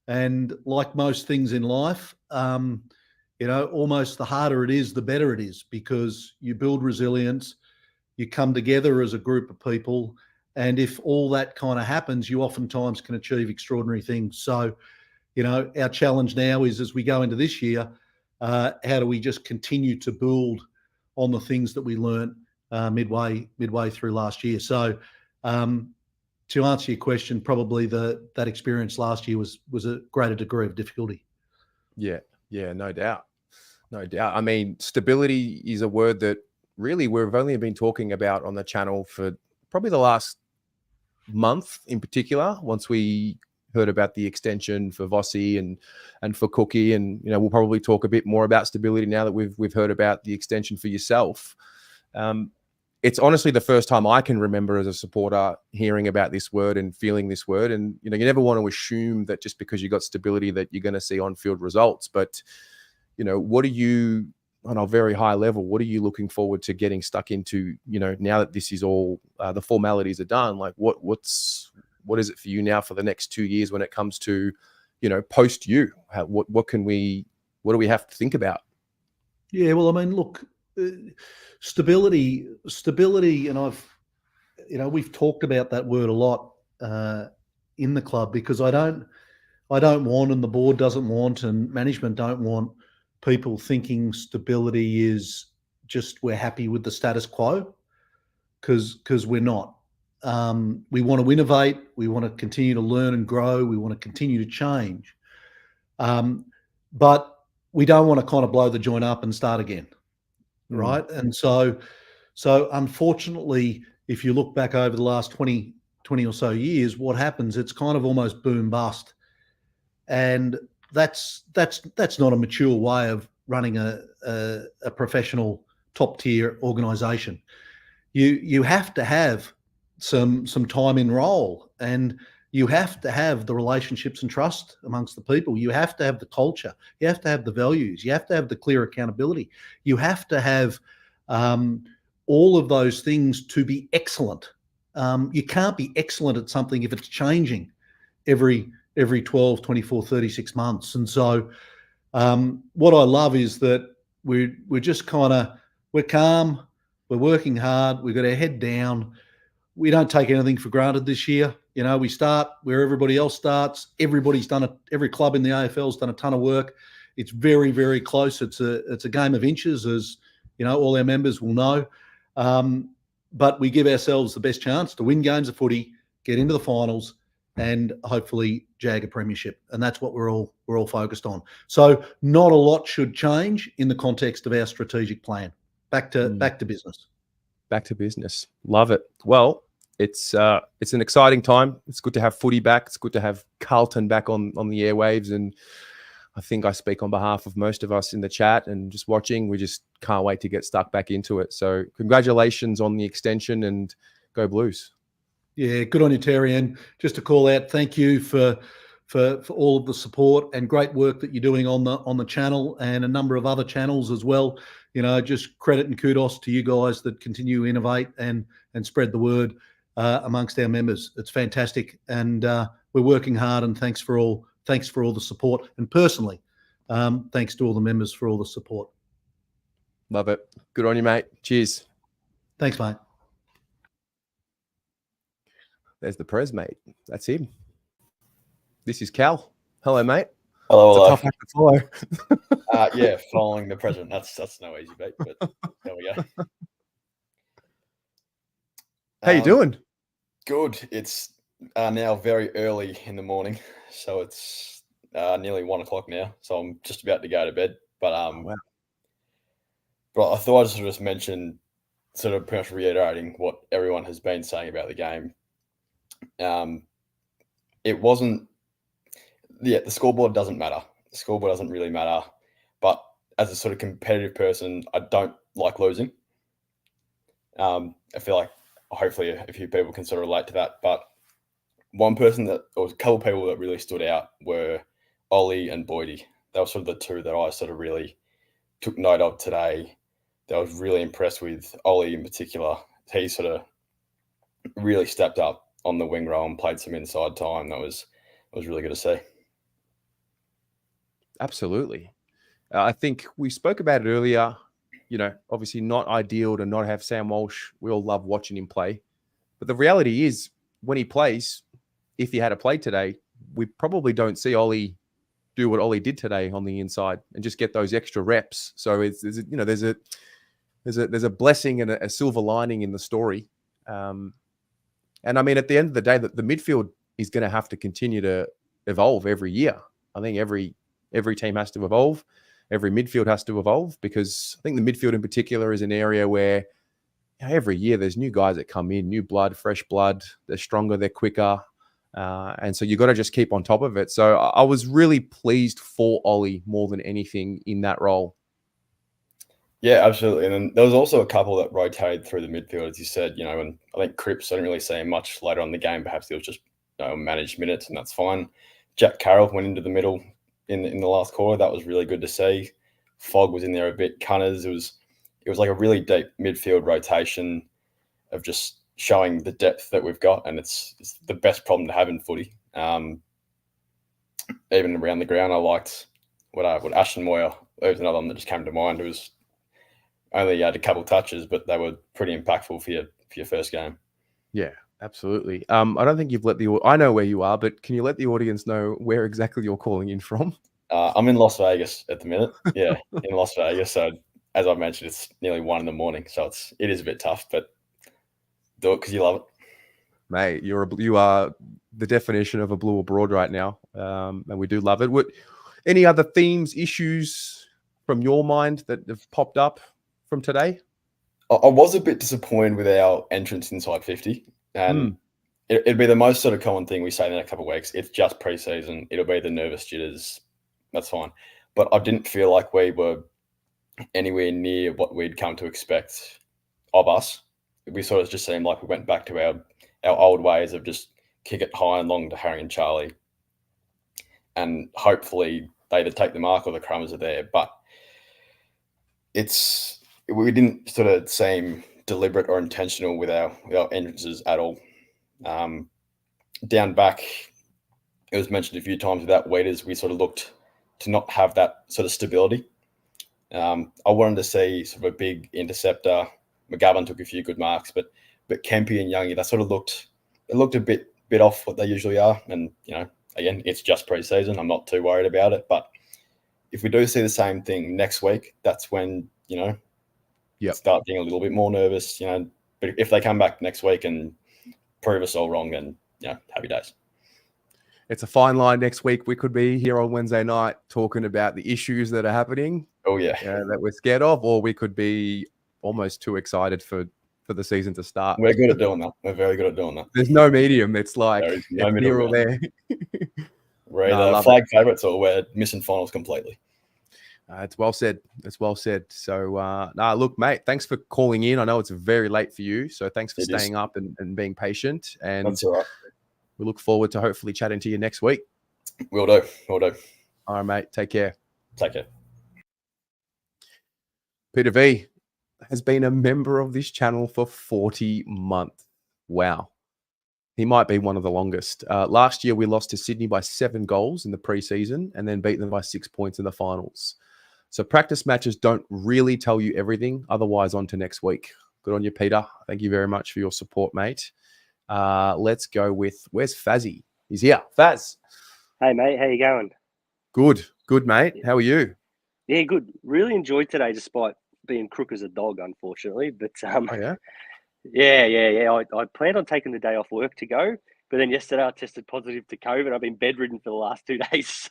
and like most things in life, almost the harder it is, the better it is, because you build resilience, you come together as a group of people, and if all that kind of happens, you oftentimes can achieve extraordinary things. So, our challenge now is, as we go into this year, how do we just continue to build on the things that we learnt midway through last year? So, to answer your question, probably that experience last year was a greater degree of difficulty. Yeah, no doubt. I mean, stability is a word that really we've only been talking about on the channel for probably the last month in particular, once we heard about the extension for Vossi and for Cookie, and we'll probably talk a bit more about stability now that we've heard about the extension for yourself. It's honestly the first time I can remember as a supporter hearing about this word and feeling this word. And you never want to assume that just because you got stability that you're going to see on-field results. But what are you, on a very high level, what are you looking forward to getting stuck into? Now that this is all the formalities are done, like what is it for you now for the next 2 years when it comes to post you? What do we have to think about? Yeah, well, I mean, look, stability, and we've talked about that word a lot in the club, because I don't want, and the board doesn't want, and management don't want people thinking stability is just we're happy with the status quo, because we're not. We want to innovate. We want to continue to learn and grow. We want to continue to change. But we don't want to kind of blow the joint up and start again. Right. And so unfortunately, if you look back over the last 20 or so years, what happens, it's kind of almost boom bust. And that's not a mature way of running a professional top tier organization. You have to have some time in role, and you have to have the relationships and trust amongst the people. You have to have the culture. You have to have the values. You have to have the clear accountability. You have to have all of those things to be excellent. You can't be excellent at something if it's changing every 12, 24, 36 months. And so what I love is that we're just we're calm, we're working hard, we've got our head down. We don't take anything for granted this year. We start where everybody else starts. Everybody's done it. Every club in the AFL's done a ton of work. It's very, very close. It's a game of inches, as all our members will know. But we give ourselves the best chance to win games of footy, get into the finals, and hopefully jag a premiership. And that's what we're all focused on. So not a lot should change in the context of our strategic plan. Back to business. Back to business. Love it. Well, it's an exciting time. It's good to have footy back. It's good to have Carlton back on the airwaves. And I think I speak on behalf of most of us in the chat and just watching. We just can't wait to get stuck back into it. So congratulations on the extension and go Blues. Yeah, good on you, Terry. And just to call out, thank you for all of the support and great work that you're doing on the channel and a number of other channels as well. You know, just credit and kudos to you guys that continue to innovate and spread the word amongst our members. It's fantastic, and we're working hard. And thanks for all the support. And personally, thanks to all the members for all the support. Love it. Good on you, mate. Cheers. Thanks, mate. There's the Prez, mate. That's him. This is Cal. Hello, mate. Hello. It's a tough act to follow. Yeah, following the president. That's no easy beat, but there we go. How you doing? Good. It's now very early in the morning, so it's nearly 1 o'clock now. So I'm just about to go to bed. But wow. But I thought I'd just mention, sort of pretty much reiterating what everyone has been saying about the game. It wasn't. Yeah, the scoreboard doesn't matter. The scoreboard doesn't really matter. But as a sort of competitive person, I don't like losing. I feel like hopefully a few people can sort of relate to that. But one person or a couple of people that really stood out were Ollie and Boydie. They were sort of the two that I sort of really took note of today. That I was really impressed with. Ollie in particular. He sort of really stepped up on the wing role and played some inside time. That was really good to see. Absolutely. I think we spoke about it earlier. You know, obviously not ideal to not have Sam Walsh. We all love watching him play. But the reality is when he plays, if he had to play today, we probably don't see Ollie do what Ollie did today on the inside and just get those extra reps. So there's a blessing and a silver lining in the story. And I mean, at the end of the day, the midfield is going to have to continue to evolve every year. I think every team has to evolve. Every midfield has to evolve, because I think the midfield in particular is an area where every year there's new guys that come in, new blood, fresh blood. They're stronger, they're quicker. And so you got to just keep on top of it. So I was really pleased for Ollie more than anything in that role. Yeah, absolutely. And then there was also a couple that rotated through the midfield, as you said, and I think Cripps, I didn't really see him much later on in the game. Perhaps it was just managed minutes, and that's fine. Jack Carroll went into the middle in the last quarter. That was really good to see. Fogg was in there a bit. Cunners, it was like a really deep midfield rotation of just showing the depth that we've got, and it's the best problem to have in footy. Even around the ground, I liked what Ashton Moyer. There was another one that just came to mind. It was only had a couple touches, but they were pretty impactful for your first game. Yeah, absolutely. I don't think you've I know where you are, but can you let the audience know where exactly you're calling in from? I'm in Las Vegas at the minute. Yeah, in Las Vegas. So as I mentioned, it's nearly 1 a.m. So it is a bit tough, but do it because you love it. Mate, you are the definition of a blue abroad right now, and we do love it. Any other themes, issues from your mind that have popped up from today? I was a bit disappointed with our entrance inside 50, and it'd be the most sort of common thing we say in a couple of weeks. It's just pre-season. It'll be the nervous jitters. That's fine. But I didn't feel like we were anywhere near what we'd come to expect of us. We sort of just seemed like we went back to our old ways of just kick it high and long to Harry and Charlie. And hopefully they either take the mark or the crumbs are there. But we didn't sort of seem deliberate or intentional with our entrances at all. Down back, it was mentioned a few times without waiters, we sort of looked to not have that sort of stability. I wanted to see sort of a big interceptor. McGovern took a few good marks, but Kempy and Youngie, they sort of looked a bit off what they usually are. And, again, it's just pre-season. I'm not too worried about it. But if we do see the same thing next week, that's when, start being a little bit more nervous, But if they come back next week and prove us all wrong, then, happy days. it's a fine line next week. We could be here on Wednesday night talking about the issues that are happening Oh yeah. that we're scared of, or we could be almost too excited for the season to start. We're good at doing that. We're very good at doing that. There's no medium. It's like There is no it's middle here or ground. there. We're No, I either love flag favourites or we're missing finals completely. It's well said. It's well said. So, look, mate, thanks for calling in. I know it's very late for you, so thanks for staying up and being patient. And That's all right. we look forward to hopefully chatting to you next week. Will do. Will do. All right, mate. Take care. Take care. Peter V has been a member of this channel for 40 months. Wow. He might be one of the longest. Last year, we lost to Sydney by 7 goals in the preseason and then beat them by 6 points in the finals. So practice matches don't really tell you everything. Otherwise, on to next week. Good on you, Peter. Thank you very much for your support, mate. Let's go with, where's Fazzy? He's here. Faz. Hey, mate. How you going? Good. Good, mate. How are you? Yeah, good. Really enjoyed today, despite being crook as a dog, unfortunately. But Oh, yeah? yeah. I planned on taking the day off work to go, but then yesterday I tested positive to COVID. I've been bedridden for the last 2 days,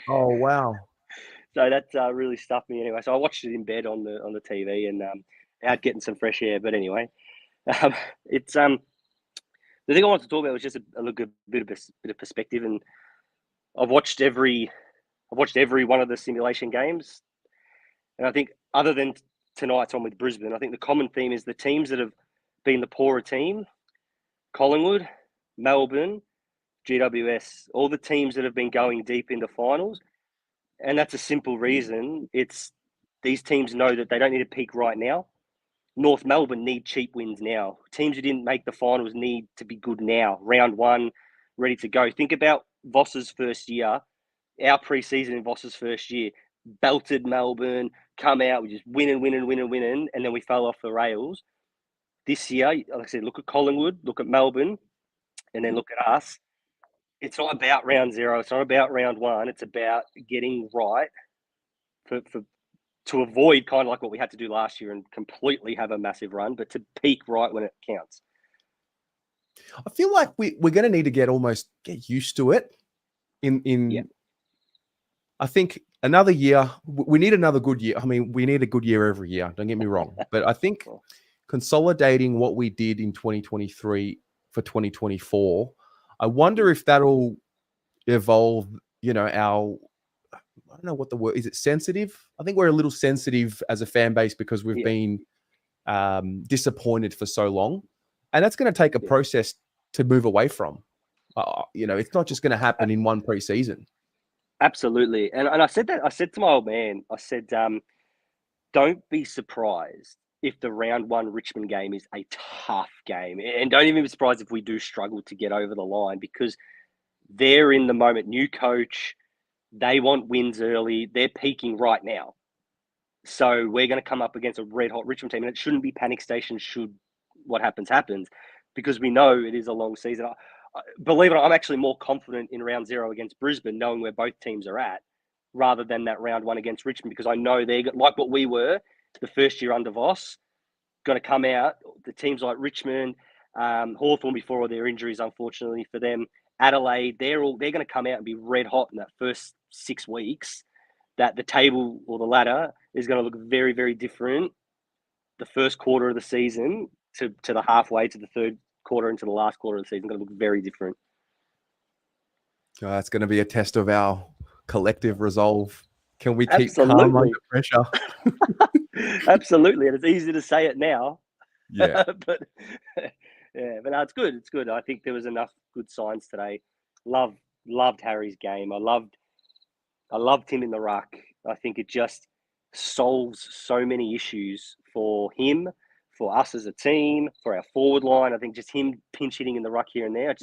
Oh, wow. so that really stuffed me anyway. So I watched it in bed on the TV and out getting some fresh air. But anyway, it's the thing I wanted to talk about was just a bit of perspective, and I've watched every one of the simulation games, and I think other than tonight's one with Brisbane, I think the common theme is the teams that have been the poorer team, Collingwood, Melbourne, GWS, all the teams that have been going deep into finals. And that's a simple reason. It's these teams know that they don't need to peak right now. North Melbourne need cheap wins now. Teams who didn't make the finals need to be good now. Round one, ready to go. Think about Voss's first year, our preseason in Voss's first year. Belted Melbourne, come out, we just winning, and then we fell off the rails. This year, like I said, look at Collingwood, look at Melbourne, and then look at us. It's not about round zero. It's not about round one. It's about getting right to avoid kind of like what we had to do last year and completely have a massive run, but to peak right when it counts. I feel like we're going to need to get used to it. I think another year, we need another good year. I mean, we need a good year every year. Don't get me wrong. But I think consolidating what we did in 2023 for 2024, I wonder if that'll evolve, I don't know what the word is. It sensitive? I think we're a little sensitive as a fan base because we've been disappointed for so long. And that's going to take a process to move away from. It's not just going to happen in one preseason. Absolutely. And I said to my old man, I said, don't be surprised if the round one Richmond game is a tough game. And don't even be surprised if we do struggle to get over the line, because they're in the moment. New coach, they want wins early. They're peaking right now. So we're going to come up against a red-hot Richmond team, and it shouldn't be panic station should what happens, because we know it is a long season. Believe it or not, I'm actually more confident in round zero against Brisbane, knowing where both teams are at, rather than that round one against Richmond, because I know they're like what we were the first year under Voss, going to come out. The teams like Richmond, Hawthorn before all their injuries, unfortunately for them, Adelaide, they're going to come out and be red hot in that first 6 weeks. That the table or the ladder is going to look very, very different the first quarter of the season to the halfway to the third quarter into the last quarter of the season. Going to look very different. That's going to be a test of our collective resolve. Can we keep calm under pressure? Absolutely, and it's easy to say it now. Yeah, but no, it's good. It's good. I think there was enough good signs today. Loved Harry's game. I loved him in the ruck. I think it just solves so many issues for him, for us as a team, for our forward line. I think just him pinch hitting in the ruck here and there.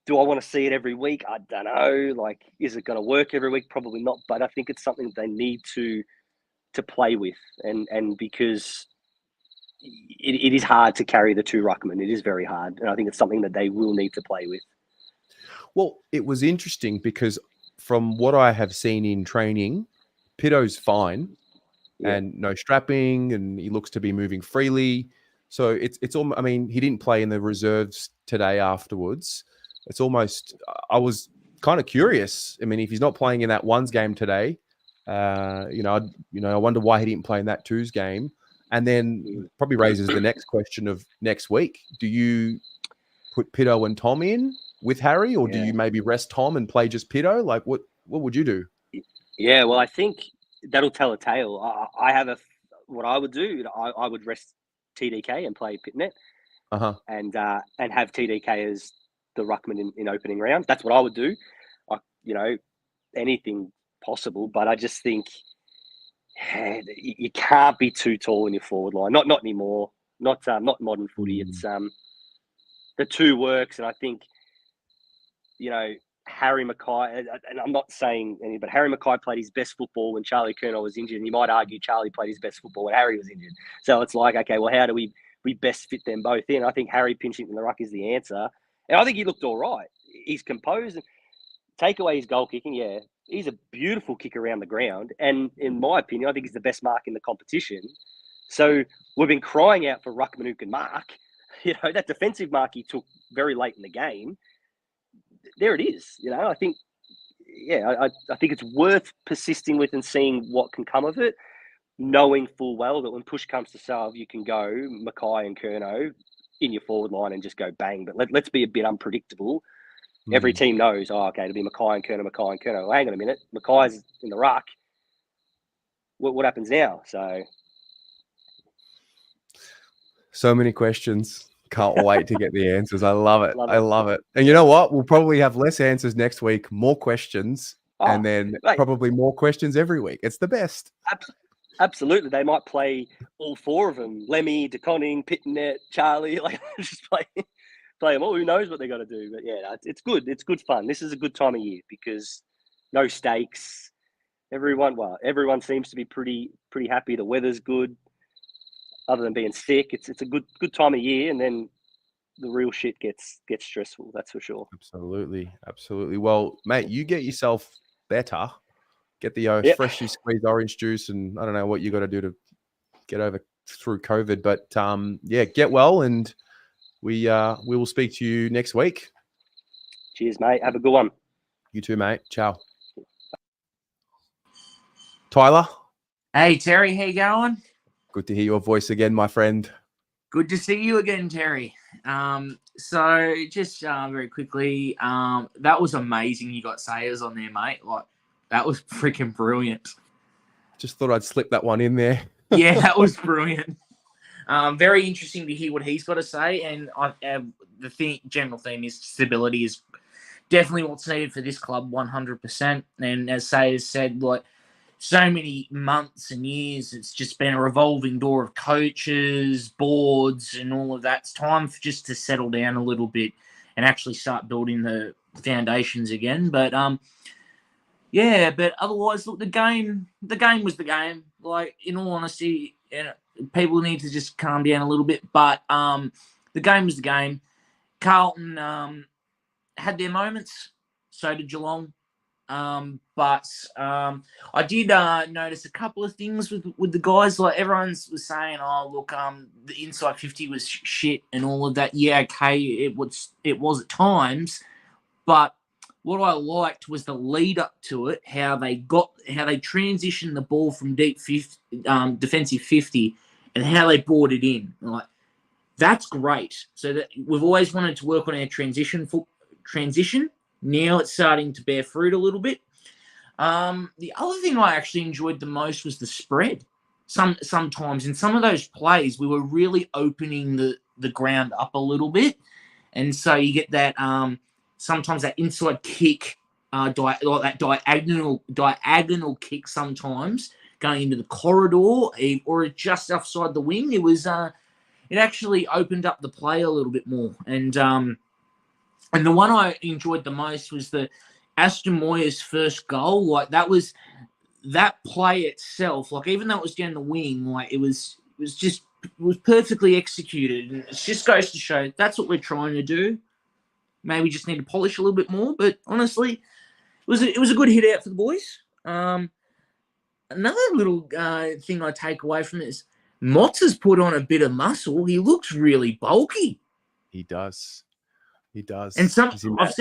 Do I want to see it every week? I don't know. Like, is it going to work every week? Probably not. But I think it's something that they need to play with, and because it is hard to carry the two ruckmen. It is very hard, and I think it's something that they will need to play with. Well, it was interesting because from what I have seen in training, Pito's fine and no strapping, and he looks to be moving freely. So it's all. I mean, he didn't play in the reserves today afterwards, it's almost. I was kind of curious. I mean, if he's not playing in that ones game today, I wonder why he didn't play in that twos game. And then probably raises the next question of next week. Do you put Pitto and Tom in with Harry, or do you maybe rest Tom and play just Pitto? Like, what would you do? Yeah, well, I think that'll tell a tale. I have what I would do. I would rest TDK and play Pitnet, and have TDK as the ruckman in opening round. That's what I would do. Anything possible, but I just think you can't be too tall in your forward line. Not anymore. Not modern footy. It's the two works, and I think Harry Mackay, and I'm not saying any, but Harry Mackay played his best football when Charlie Curnow was injured, and you might argue Charlie played his best football when Harry was injured. So it's like, okay, well, how do we best fit them both in? I think Harry pinching in the ruck is the answer, and I think he looked all right. He's composed. Take away his goal kicking, he's a beautiful kick around the ground, and in my opinion, I think he's the best mark in the competition. So we've been crying out for ruckman who can mark. That defensive mark he took very late in the game. There it is. I think, I think it's worth persisting with and seeing what can come of it, knowing full well that when push comes to shove, you can go Mackay and Curnow in your forward line and just go bang. But let's be a bit unpredictable. Every team knows, okay, it'll be Mackay and Curnow. Well, hang on a minute, Mackay's in the ruck. What happens now? So many questions. Can't wait to get the answers. I love it. I love it. And you know what? We'll probably have less answers next week, more questions, and then probably more questions every week. It's the best. Absolutely. They might play all four of them. Lemmy, DeConning, Pitnet, Charlie. Just play them all. Who knows what they're going to do? But it's good. It's good fun. This is a good time of year because no stakes. Everyone seems to be pretty happy. The weather's good. Other than being sick, it's a good time of year, and then the real shit gets stressful. That's for sure. Absolutely. Well, mate, you get yourself better. Get the freshly squeezed orange juice, and I don't know what you got to do to get through COVID, but get well, and we will speak to you next week. Cheers, mate. Have a good one. You too, mate. Ciao. Tyler. Hey, Terry. How you going? Good to hear your voice again, my friend. Good to see you again, Terry. So just very quickly, that was amazing. You got Sayers on there, mate. That was freaking brilliant. Just thought I'd slip that one in there. Yeah, that was brilliant. Very interesting to hear what he's got to say. And the general theme is stability is definitely what's needed for this club, 100%. And as Sayers said, so many months and years, it's just been a revolving door of coaches, boards, and all of that. It's time just to settle down a little bit and actually start building the foundations again. But but otherwise, look, the game was the game. In all honesty, people need to just calm down a little bit. But the game was the game. Carlton had their moments. So did Geelong. But I did notice a couple of things with the guys. Everyone was saying, the inside 50 was shit and all of that. Yeah, okay, it was at times, but what I liked was the lead up to it, how they transitioned the ball from deep 50, defensive 50, and how they brought it in. That's great. So that we've always wanted to work on our transition. Now it's starting to bear fruit a little bit. The other thing I actually enjoyed the most was the spread. Sometimes in some of those plays, we were really opening the ground up a little bit. And so you get that sometimes that inside kick, that diagonal kick sometimes going into the corridor or just outside the wing. It was it actually opened up the play a little bit more. And the one I enjoyed the most was the Aston Moyer's first goal. That play itself, even though it was down the wing, it was perfectly executed. And it just goes to show that's what we're trying to do. Maybe just need to polish a little bit more. But honestly, it was a good hit out for the boys. Another little thing I take away from it is Motts has put on a bit of muscle. He looks really bulky. He does. He does. And He's in I that-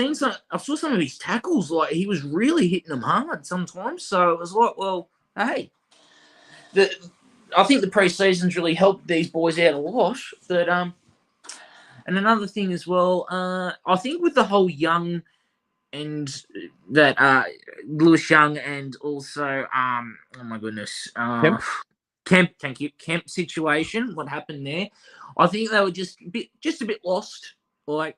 saw some of his tackles, like he was really hitting them hard sometimes. So it was like, well, hey, I think the preseason's really helped these boys out a lot. But and another thing as well, I think with the whole Young and that Lewis Young and also oh my goodness, Kemp, thank you, Kemp situation. What happened there? I think they were just a bit lost. Like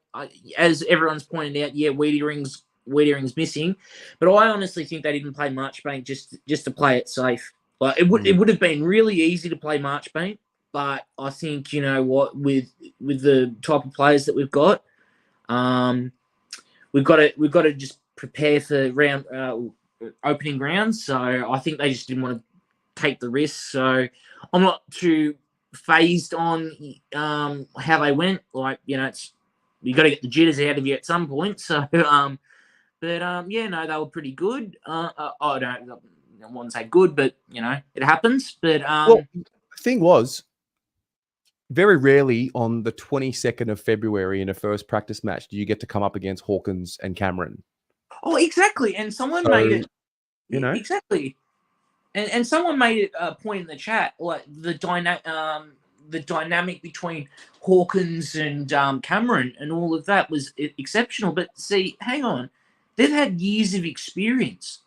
as everyone's pointed out, yeah, Wiedering's missing, but I honestly think they didn't play Marchbank just to play it safe. Like it would have been really easy to play Marchbank, but I think you know what with the type of players that we've got, we've got to just prepare for round opening rounds. So I think they just didn't want to take the risk. So I'm not too phased on how they went. Like you know, you got to get the jitters out of you at some point. So yeah, no, they were pretty good. I don't want to say good, but you know, it happens. But well, the thing was, very rarely on the 22nd of February in a first practice match do you get to come up against Hawkins and Cameron. Oh, exactly. And someone So, made it. You know, exactly. And someone made it a point in the chat, like the dynamic between Hawkins and Cameron and all of that was exceptional. But see, hang on, they've had years of experience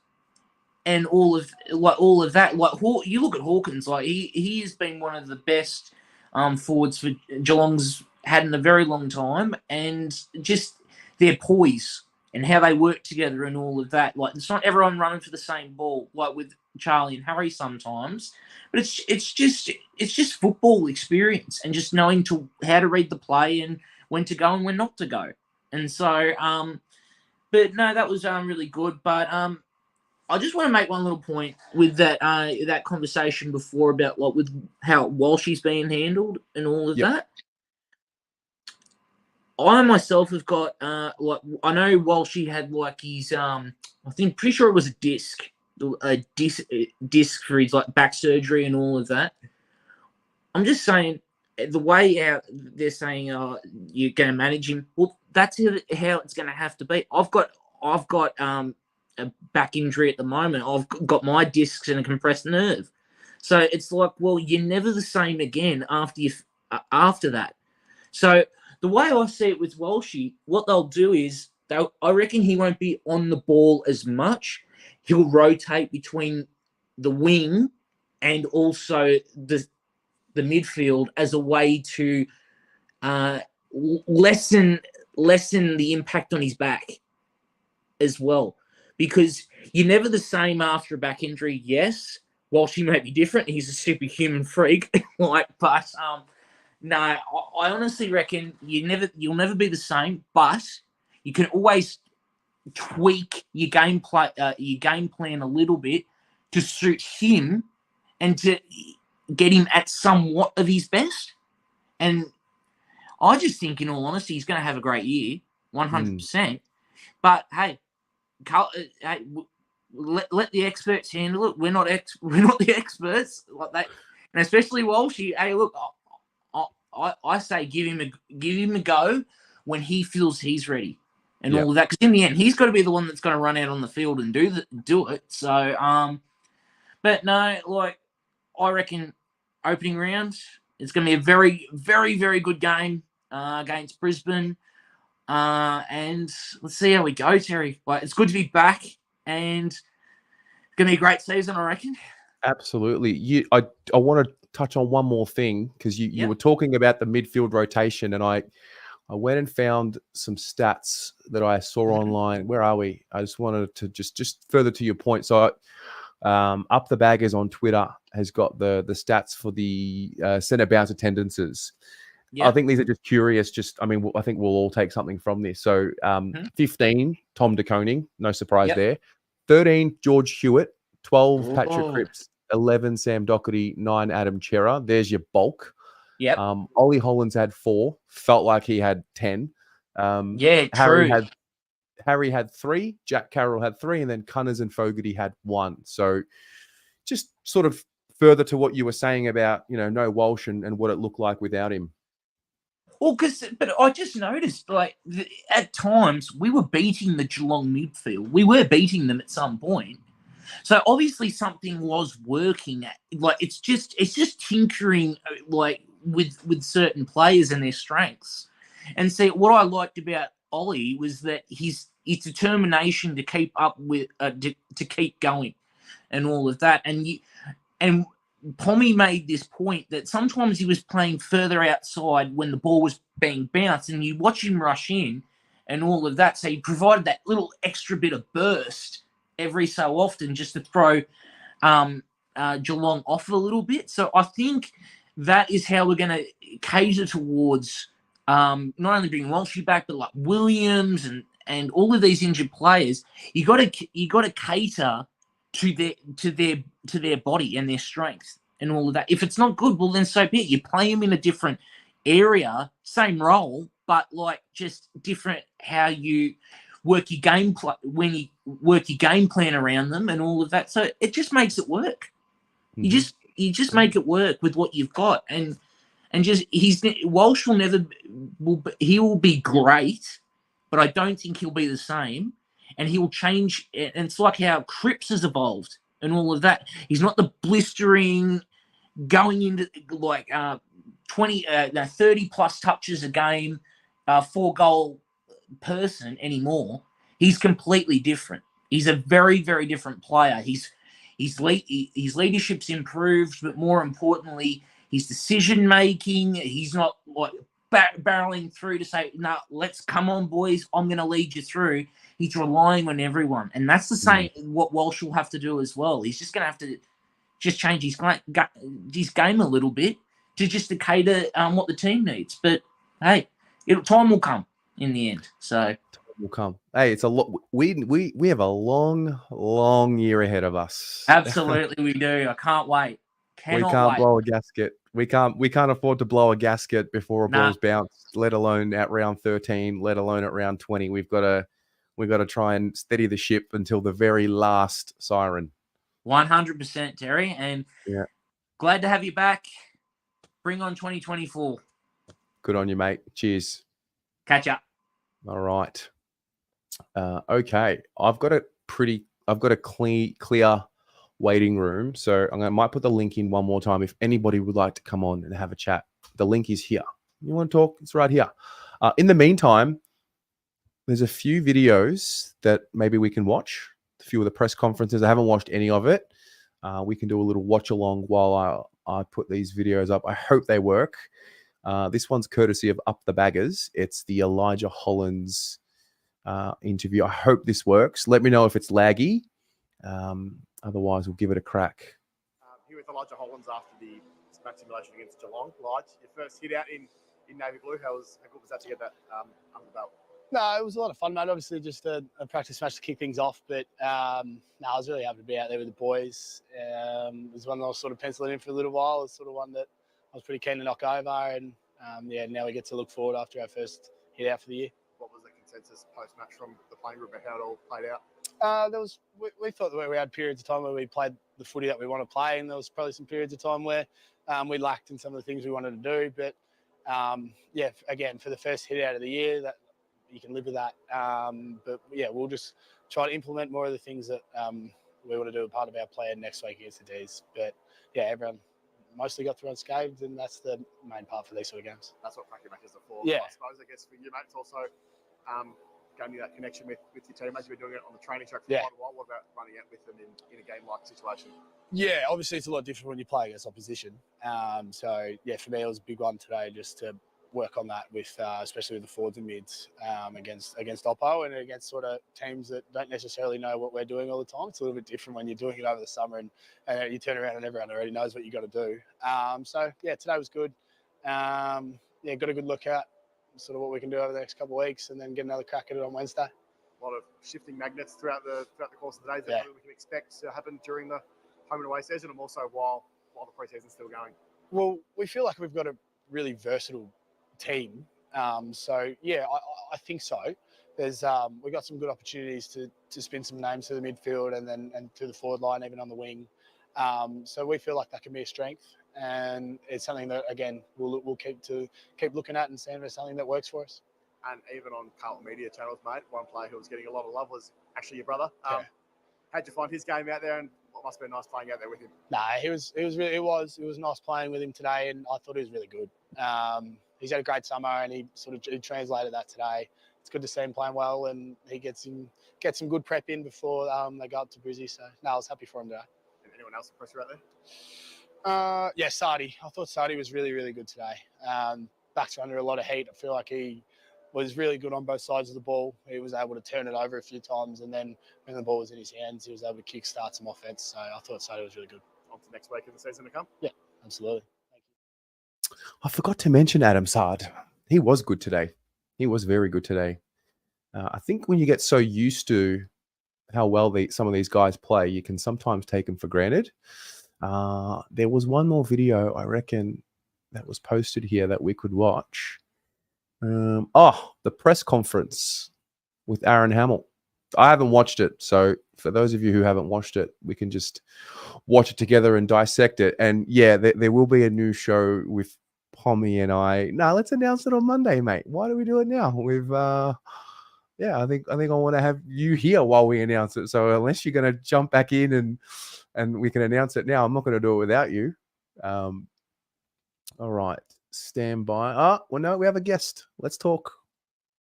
and all of that. Like you look at Hawkins, like he has been one of the best forwards for Geelong's had in a very long time, and just their poise and how they work together and all of that. Like it's not everyone running for the same ball, like with Charlie and Harry sometimes, but it's just football experience and just knowing how to read the play and when to go and when not to go. And so, but no, that was really good. But I just want to make one little point with that conversation before about like with how Walshy's being handled and all of that. I myself have got like I know Walshy had like his I think pretty sure it was a disc for his like back surgery and all of that. I'm just saying the way out they're saying you're going to manage him. Well, that's how it's going to have to be. I've got a back injury at the moment. I've got my discs and a compressed nerve, so it's like, well, you're never the same again after that. So the way I see it with Walshy, what they'll do is I reckon he won't be on the ball as much. He'll rotate between the wing and also the midfield as a way to lessen the impact on his back as well. Because you're never the same after a back injury, yes. Walshy may be different. He's a superhuman freak. but no, I honestly reckon you'll never be the same, but you can always tweak your game plan a little bit to suit him and to get him at somewhat of his best. And I just think, in all honesty, he's going to have a great year, 100%. But hey, let the experts handle it. We're not the experts like that, and especially Walshy. Hey, look, I say give him a go when he feels he's ready and all of that. Because in the end, he's got to be the one that's going to run out on the field and do it. So, but no, like I reckon opening round it's going to be a very, very, very good game against Brisbane. And let's see how we go, Terry. Like it's good to be back, and it's going to be a great season, I reckon. Absolutely. I want to touch on one more thing because you were talking about the midfield rotation, and I went and found some stats that I saw online. Where are we? I just wanted to just further to your point. So, Up the Baggers on Twitter has got the stats for the centre bounce attendances. I think these are just curious. I think we'll all take something from this. So, 15, Tom de Koning, no surprise there. 13, George Hewitt. 12, Patrick Cripps. 11, Sam Doherty. 9, Adam Chera. There's your bulk. Yep. Ollie Hollands had 4. Felt like he had 10. True. Harry had 3. Jack Carroll had 3, and then Cunners and Fogarty had 1. So, just sort of further to what you were saying about no Walsh and what it looked like without him. Well, but I just noticed, like, at times we were beating the Geelong midfield. We were beating them at some point. So obviously something was working. It's just tinkering, like, with certain players and their strengths. And see, what I liked about Ollie was that his determination to keep up with, to keep going, and all of that. And Pommy made this point that sometimes he was playing further outside when the ball was being bounced, and you watch him rush in and all of that. So he provided that little extra bit of burst every so often just to throw Geelong off a little bit. So I think that is how we're going to cater towards not only bringing Walshy back, but like Williams and all of these injured players. You got to cater to their body and their strength and all of that. If it's not good, well then so be it. You play them in a different area, same role, but like just different how you work your game when you work your game plan around them and all of that. So it just makes it work. You just make it work with what you've got, and just Walsh he will be great, but I don't think he'll be the same. And he will change. And it's like how Cripps has evolved and all of that. He's not the blistering, going into like 30 plus touches a game, 4-goal person anymore. He's completely different. He's a very, very different player. His leadership's improved, but more importantly, his decision making. He's not like barreling through to say, "No, let's come on, boys. I'm going to lead you through." He's relying on everyone, and that's the same. What Walsh will have to do as well. He's just going to have to just change his game a little bit to cater what the team needs. But hey, time will come in the end. So will come. Hey, it's a lot. We have a long year ahead of us. Absolutely, we do. I can't wait. We can't blow a gasket. We can't afford to blow a gasket before a ball's bounced, let alone at round 13, let alone at round 20. We've got to try and steady the ship until the very last siren. 100%, Terry, and glad to have you back. Bring on 2024. Good on you, mate. Cheers. Catch up. All right. Okay. I've got a clear waiting room. So I might put the link in one more time if anybody would like to come on and have a chat. The link is here. You want to talk? It's right here. In the meantime, there's a few videos that maybe we can watch. A few of the press conferences. I haven't watched any of it. We can do a little watch along while I put these videos up. I hope they work. This one's courtesy of Up the Baggers. It's the Elijah Hollands interview. I hope this works. Let me know if it's laggy. Otherwise, we'll give it a crack. Here with Elijah Hollands after the match simulation against Geelong. Elijah, your first hit out in Navy Blue. How good was that to get that under the belt? No, it was a lot of fun, mate. Obviously, just a practice match to kick things off. But I was really happy to be out there with the boys. It was one that I was sort of penciling in for a little while. It's sort of one that I was pretty keen to knock over. And now we get to look forward after our first hit out for the year. What was the consensus post-match from the playing group about how it all played out? We thought that we had periods of time where we played the footy that we want to play, and there was probably some periods of time where we lacked in some of the things we wanted to do. But again, for the first hit out of the year, that you can live with that. We'll just try to implement more of the things that we want to do a part of our plan next week against the D's. But everyone mostly got through unscathed, and that's the main part for these sort of games. That's what cracking back is for. Yeah. I suppose, I guess, for you, mate, it's also going to that connection with your teammates. You've been doing it on the training track for quite a while. What about running out with them in a game-like situation? Yeah, obviously it's a lot different when you play against opposition. For me, it was a big one today just to work on that with, especially with the forwards and mids against Oppo and against sort of teams that don't necessarily know what we're doing all the time. It's a little bit different when you're doing it over the summer and you turn around and everyone already knows what you got to do. Today was good. Got a good look at sort of what we can do over the next couple of weeks and then get another crack at it on Wednesday. A lot of shifting magnets throughout the course of the day. Is that something we can expect to happen during the home and away season and also while the pre-season's still going? Well, we feel like we've got a really versatile team. I think so. There's we've got some good opportunities to spin some names to the midfield and to the forward line, even on the wing. So we feel like that can be a strength. and it's something that again we'll keep looking at and seeing if it's something that works for us. And even on Carlton media channels, mate, one player who was getting a lot of love was actually your brother. Yeah. How'd you find his game out there, and what must have been nice playing out there with him? It was nice playing with him today, and I thought he was really good. He's had a great summer, and he translated that today. It's good to see him playing well, and he gets some good prep in before they go up to Brizzy. So no, I was happy for him today. And anyone else impress you out there? Yeah, Sardi. I thought Sardi was really, really good today. Backs were under a lot of heat. I feel like he was really good on both sides of the ball. He was able to turn it over a few times, and then when the ball was in his hands, he was able to kick-start some offense. So I thought Sardi was really good. On to next week of the season to come? Yeah, absolutely. Thank you. I forgot to mention Adam Sard. He was good today. He was very good today. I think when you get so used to how well some of these guys play, you can sometimes take them for granted. There was one more video, I reckon, that was posted here that we could watch. The press conference with Aaron Hamill. I haven't watched it, so for those of you who haven't watched it, we can just watch it together and dissect it. And yeah, there will be a new show with Pommy and I. No, let's announce it on Monday, mate. Why do we do it now? I think I want to have you here while we announce it. So unless you're going to jump back in and we can announce it now, I'm not going to do it without you. All right, stand by. Well, no, we have a guest. Let's talk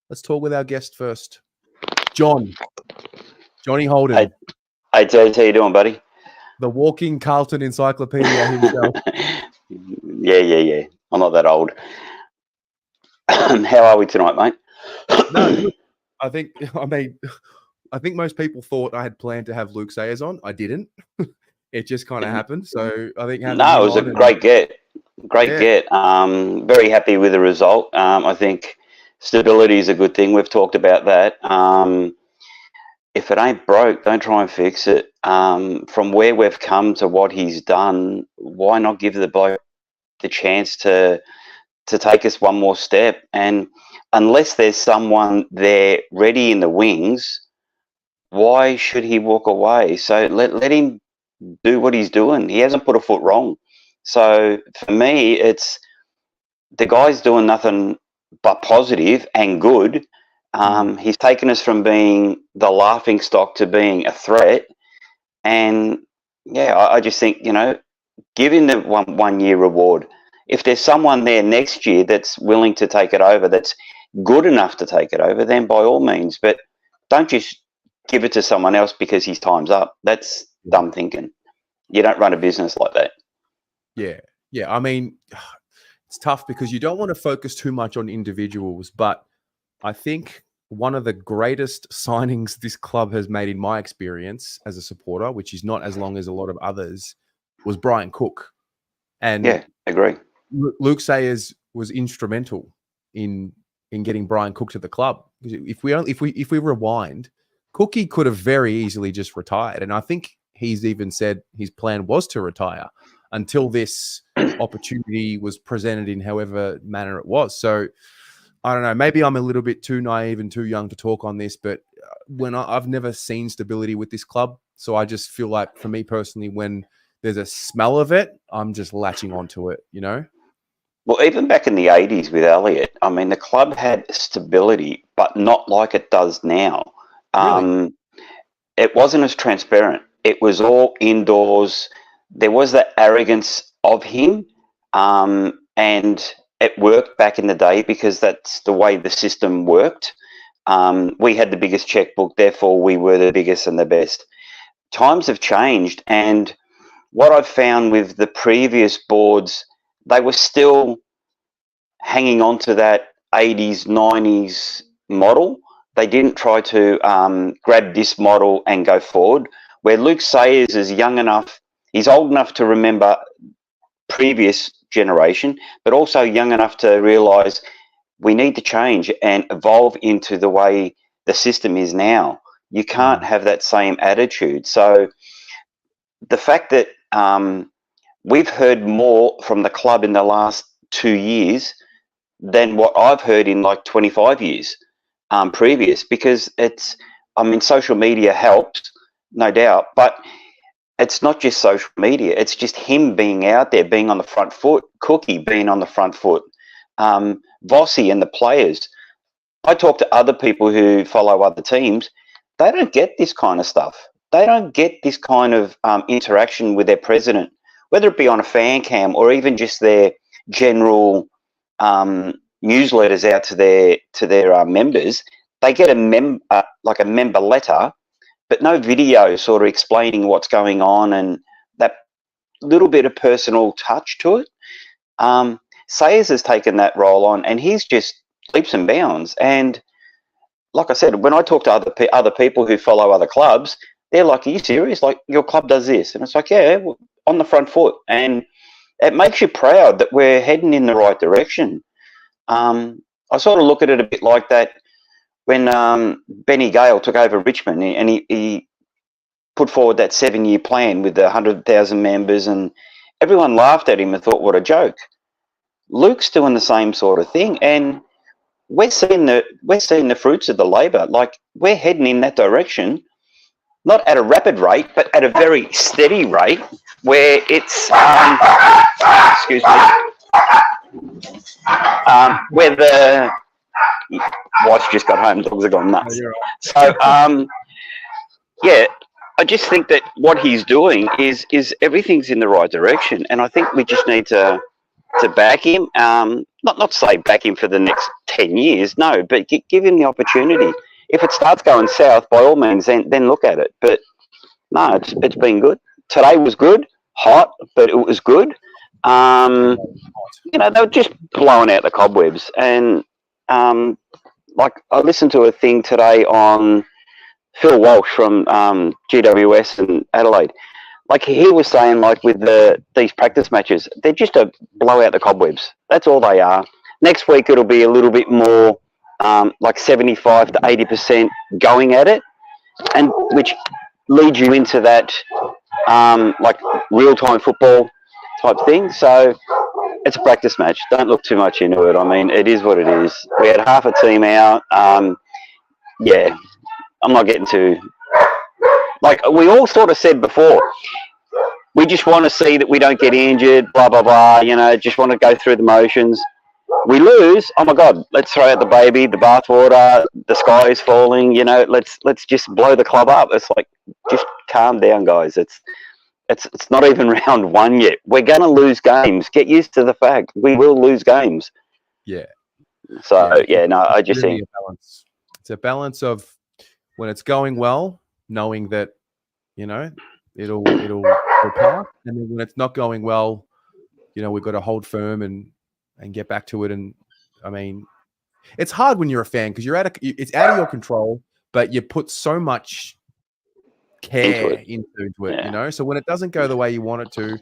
with our guest first. Johnny Holden. Hey, Jay, how you doing, buddy? The walking Carlton encyclopedia himself. Yeah. I'm not that old. How are we tonight, mate? No, I think most people thought I had planned to have Luke Sayers on. I didn't. It just kind of happened. So I think it was a great get. Very happy with the result. I think stability is a good thing. We've talked about that. If it ain't broke, don't try and fix it. From where we've come to what he's done, why not give the bloke the chance to take us one more step? And unless there's someone there ready in the wings, why should he walk away? So let him do what he's doing. He hasn't put a foot wrong. So for me, it's the guy's doing nothing but positive and good. He's taken us from being the laughing stock to being a threat. And yeah, I just think, give him the one year reward. If there's someone there next year that's willing to take it over, that's good enough to take it over, then by all means. But don't just give it to someone else because his time's up. That's dumb thinking. You don't run a business like that. Yeah. I mean, it's tough because you don't want to focus too much on individuals, but I think one of the greatest signings this club has made in my experience as a supporter, which is not as long as a lot of others, was Brian Cook. And yeah, I agree. Luke Sayers was instrumental in getting Brian Cook to the club. If we rewind, Cookie could have very easily just retired, and I think he's even said his plan was to retire until this opportunity was presented in however manner it was. So I don't know, maybe I'm a little bit too naive and too young to talk on this, but when I've never seen stability with this club, so I just feel like for me personally, when there's a smell of it, I'm just latching onto it, Well, even back in the 80s with Elliott, I mean, the club had stability, but not like it does now. Really? It wasn't as transparent. It was all indoors. There was that arrogance of him, and it worked back in the day because that's the way the system worked. We had the biggest checkbook, therefore we were the biggest and the best. Times have changed, and what I've found with the previous boards, they were still hanging on to that 80s, 90s model. They didn't try to grab this model and go forward. Where Luke Sayers is young enough, he's old enough to remember previous generation, but also young enough to realise we need to change and evolve into the way the system is now. You can't have that same attitude. So the fact that we've heard more from the club in the last 2 years than what I've heard in like 25 years previous, because social media helps, no doubt, but it's not just social media. It's just him being out there, being on the front foot, Cookie being on the front foot, Vossi and the players. I talk to other people who follow other teams. They don't get this kind of stuff. They don't get this kind of interaction with their president, whether it be on a fan cam or even just their general newsletters out to their members. They get a member letter, but no video sort of explaining what's going on and that little bit of personal touch to it. Sayers has taken that role on, and he's just leaps and bounds. And like I said, when I talk to other people who follow other clubs, they're like, "Are you serious? Like, your club does this?" And it's like, "Yeah, on the front foot." And it makes you proud that we're heading in the right direction. I sort of look at it a bit like that when Benny Gale took over Richmond, and he put forward that 7-year plan with the 100,000 members, and everyone laughed at him and thought, what a joke. Luke's doing the same sort of thing, and we're seeing the fruits of the labour. Like, we're heading in that direction, not at a rapid rate, but at a very steady rate, where it's excuse me, where the wife's just got home, dogs are gone nuts. So yeah, I just think that what he's doing is everything's in the right direction, and I think we just need to back him. Not say back him for the next 10 years, no, but give him the opportunity. If it starts going south, by all means, then look at it. But no, it's been good. Today was good, hot, but it was good. You know, they were just blowing out the cobwebs, and like, I listened to a thing today on Phil Walsh from GWS and Adelaide. Like, he was saying, like, with these practice matches, they're just to blow out the cobwebs. That's all they are. Next week it'll be a little bit more like 75 to 80% going at it, and which leads you into that like real-time football type thing. So it's a practice match. Don't look too much into it. I mean, it is what it is. We had half a team out. Yeah, I'm not getting too... Like, we all sort of said before, we just want to see that we don't get injured, blah, blah, blah, you know, just want to go through the motions. We lose, oh my God, let's throw out the baby, the bathwater, the sky is falling, you know, let's just blow the club up. It's like, just calm down, guys. It's not even round one yet. We're going to lose games. Get used to the fact we will lose games. Yeah. So, yeah, no, I just think... It's a balance of when it's going well, knowing that, you know, it'll pass, and then when it's not going well, you know, we've got to hold firm and get back to it. And I mean, it's hard when you're a fan because it's out of your control, but you put so much care into it, yeah. You know. So when it doesn't go the way you want it to,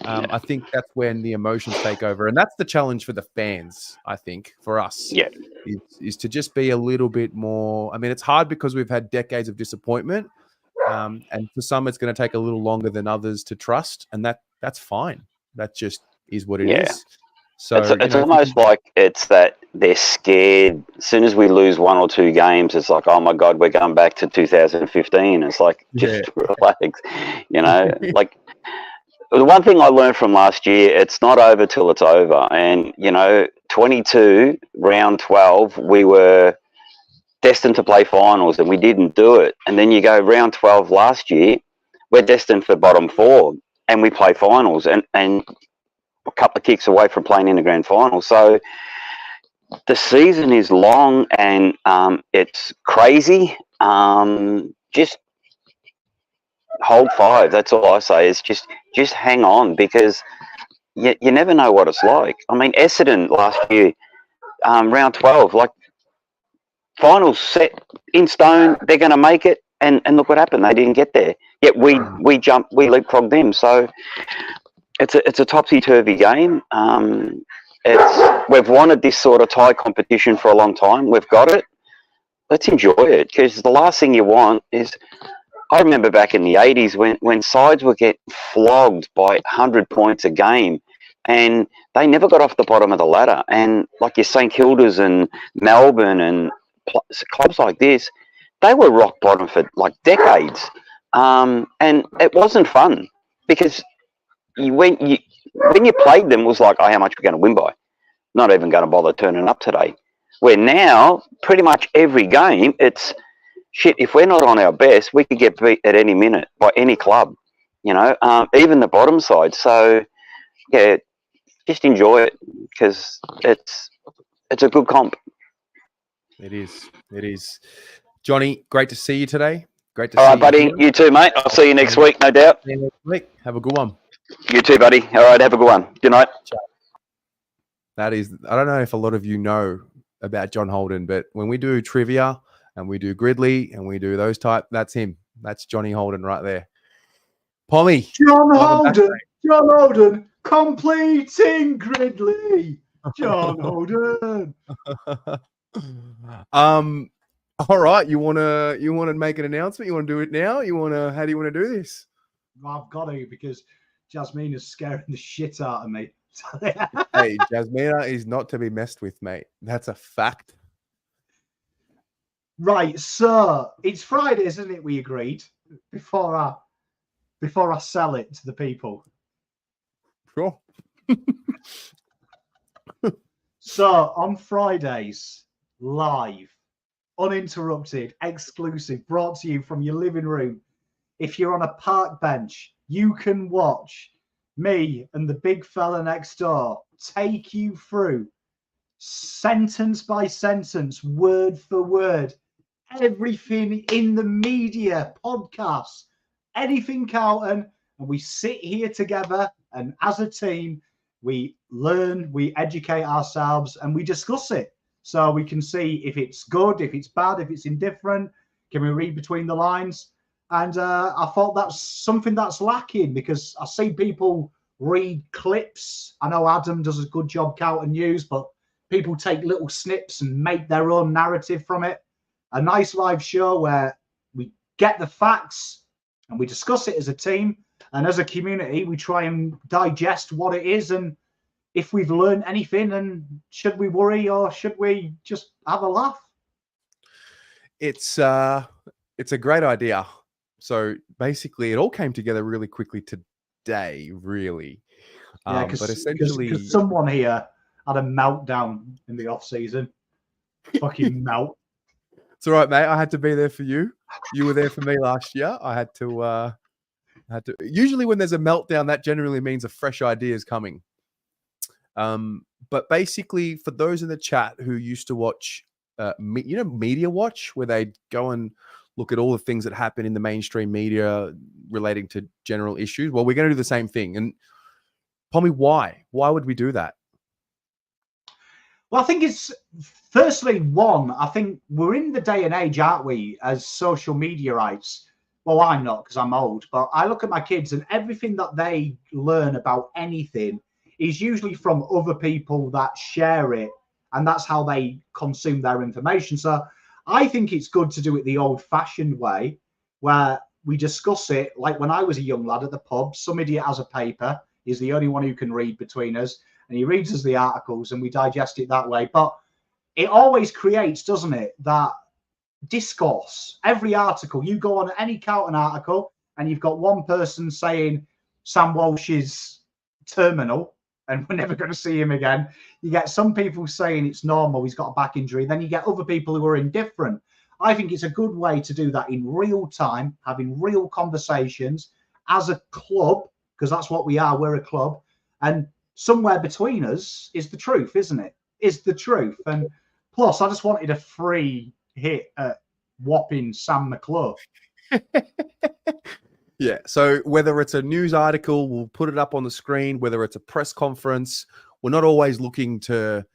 I think that's when the emotions take over, and that's the challenge for the fans. I think for us, is to just be a little bit more. I mean, it's hard because we've had decades of disappointment, and for some, it's going to take a little longer than others to trust, and that's fine. That just is what it is. So it's almost like it's that they're scared. As soon as we lose one or two games, it's like, oh my God, we're going back to 2015. It's like, just relax, you know. Like, the one thing I learned from last year, it's not over till it's over. And, you know, 22, round 12, we were destined to play finals and we didn't do it. And then you go round 12 last year, we're destined for bottom 4 and we play finals and a couple of kicks away from playing in the grand final. So the season is long and it's crazy. Just hold 5. That's all I say, is just hang on, because you never know what it's like. I mean, Essendon last year, round 12, like, finals set in stone, they're going to make it, and look what happened. They didn't get there. Yet we leapfrogged them. So it's a topsy-turvy game. We've wanted this sort of tie competition for a long time. We've got it. Let's enjoy it, because the last thing you want is... I remember back in the 80s when sides would get flogged by 100 points a game, and they never got off the bottom of the ladder. And like your St Kilda's and Melbourne and clubs like this, they were rock bottom for like decades. and it wasn't fun because when you played them, it was like, oh, how much we're going to win by. Not even going to bother turning up today. Where now, pretty much every game, it's shit. If we're not on our best, we could get beat at any minute by any club. Even the bottom side. So yeah, just enjoy it because it's a good comp. It is. It is. Johnny, great to see you today. Great to All see right, buddy. you. You too, mate. I'll see you next week, no doubt. See you next week. Have a good one. You too, buddy. All right, have a good one. Good night. That is, I don't know if a lot of you know about John Holden, but when we do trivia and we do Gridley and we do those type, that's him. That's Johnny Holden right there. Pommy. John Holden, completing Gridley. John Holden. All right, you wanna make an announcement? You wanna do it now? How do you wanna do this? I've got to, because Jasmine is scaring the shit out of me. Hey, Jasmina is not to be messed with, mate. That's a fact. Right, so it's Friday, isn't it? We agreed before I sell it to the people. Sure. So on Fridays, live, uninterrupted, exclusive, brought to you from your living room. If you're on a park bench, you can watch me and the big fella next door take you through sentence by sentence, word for word, everything in the media, podcasts, anything Carlton, and we sit here together, and as a team, we learn, we educate ourselves, and we discuss it. So we can see if it's good, if it's bad, if it's indifferent. Can we read between the lines? And I thought that's something that's lacking, because I see people read clips. I know Adam does a good job, Carlton News, but people take little snips and make their own narrative from it. A nice live show where we get the facts and we discuss it as a team. And as a community, we try and digest what it is, and if we've learned anything, and should we worry or should we just have a laugh? It's a great idea. So basically, it all came together really quickly today, really. Yeah, But essentially, because someone here had a meltdown in the off season. Fucking melt. it's all right, mate. I had to be there for you. You were there for me last year. I had to. Usually, when there's a meltdown, that generally means a fresh idea is coming. But basically, for those in the chat who used to watch, Media Watch, where they go and look at all the things that happen in the mainstream media relating to general issues. Well, we're going to do the same thing. And Pommy, why? Why would we do that? Well, I think it's firstly, I think we're in the day and age, aren't we, as social mediaites? Well, I'm not, because I'm old, but I look at my kids and everything that they learn about anything is usually from other people that share it, and that's how they consume their information. So I think it's good to do it the old-fashioned way, where we discuss it like when I was a young lad at the pub. Some idiot has a paper. He's the only one who can read between us, and he reads us the articles, and we digest it that way. But it always creates, doesn't it, that discourse. Every article, you go on any Carlton article, and you've got one person saying Sam Walsh is terminal and we're never going to see him again. You get some people saying it's normal, he's got a back injury. Then you get other people who are indifferent. I think it's a good way to do that in real time, having real conversations as a club, because that's what we are. We're a club. And somewhere between us is the truth, isn't it? Is the truth. And plus, I just wanted a free hit at whopping Sam McClure. Yeah. So whether it's a news article, we'll put it up on the screen, whether it's a press conference, we're not always looking to,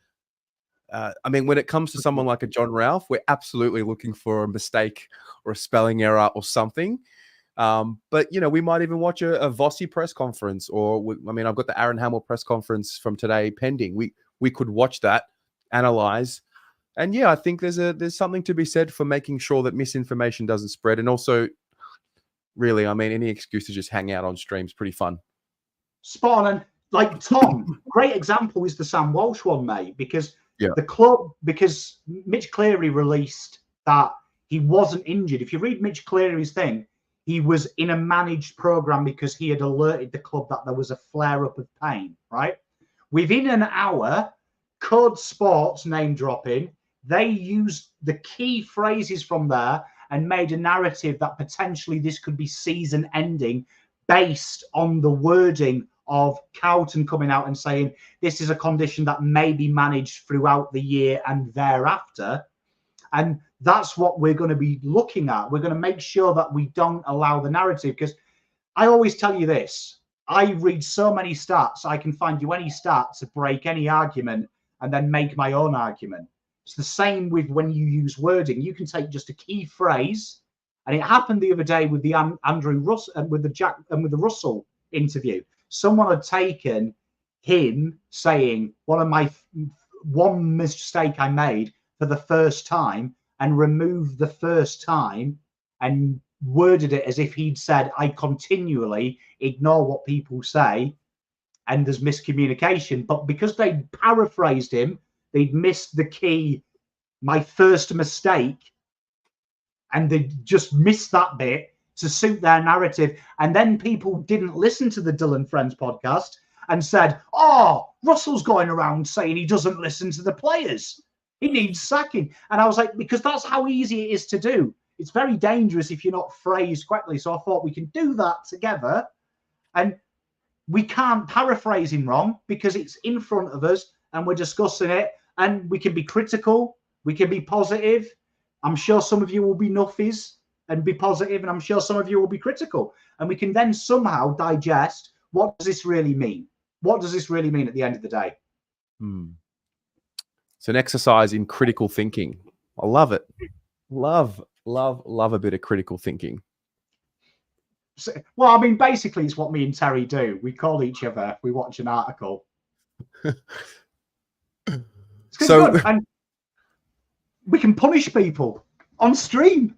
when it comes to someone like a John Ralph, we're absolutely looking for a mistake or a spelling error or something. But, we might even watch a Vossi press conference, or, I've got the Aaron Hamill press conference from today pending. We could watch that, analyze. And yeah, I think there's something to be said for making sure that misinformation doesn't spread. And also, really, any excuse to just hang out on stream is pretty fun. Spot on. And like Tom, great example is the Sam Walsh one, mate, because the club, because Mitch Cleary released that he wasn't injured. If you read Mitch Cleary's thing, he was in a managed program because he had alerted the club that there was a flare-up of pain, right? Within an hour, Code Sports name dropping, they used the key phrases from there and made a narrative that potentially this could be season ending based on the wording of Carlton coming out and saying this is a condition that may be managed throughout the year and thereafter. And that's what we're going to be looking at. We're going to make sure that we don't allow the narrative, because I always tell you this. I read so many stats. I can find you any stat to break any argument and then make my own argument. It's the same with when you use wording. You can take just a key phrase, and it happened the other day with the Andrew Russell and with the Russell interview. Someone had taken him saying one mistake I made for the first time and removed the first time and worded it as if he'd said, I continually ignore what people say and there's miscommunication. But because they paraphrased him, they'd missed the key, my first mistake, and they just missed that bit to suit their narrative. And then people didn't listen to the Dylan Friends podcast and said, oh, Russell's going around saying he doesn't listen to the players. He needs sacking. And I was like, because that's how easy it is to do. It's very dangerous if you're not phrased correctly. So I thought we can do that together. And we can't paraphrase him wrong because it's in front of us and we're discussing it. And we can be critical. We can be positive. I'm sure some of you will be nuffies and be positive, and I'm sure some of you will be critical. And we can then somehow digest, what does this really mean? What does this really mean at the end of the day? It's an exercise in critical thinking. I love it. Love a bit of critical thinking. So, well, I mean, basically, it's what me and Terry do. We call each other, we watch an article. So, and we can punish people on stream.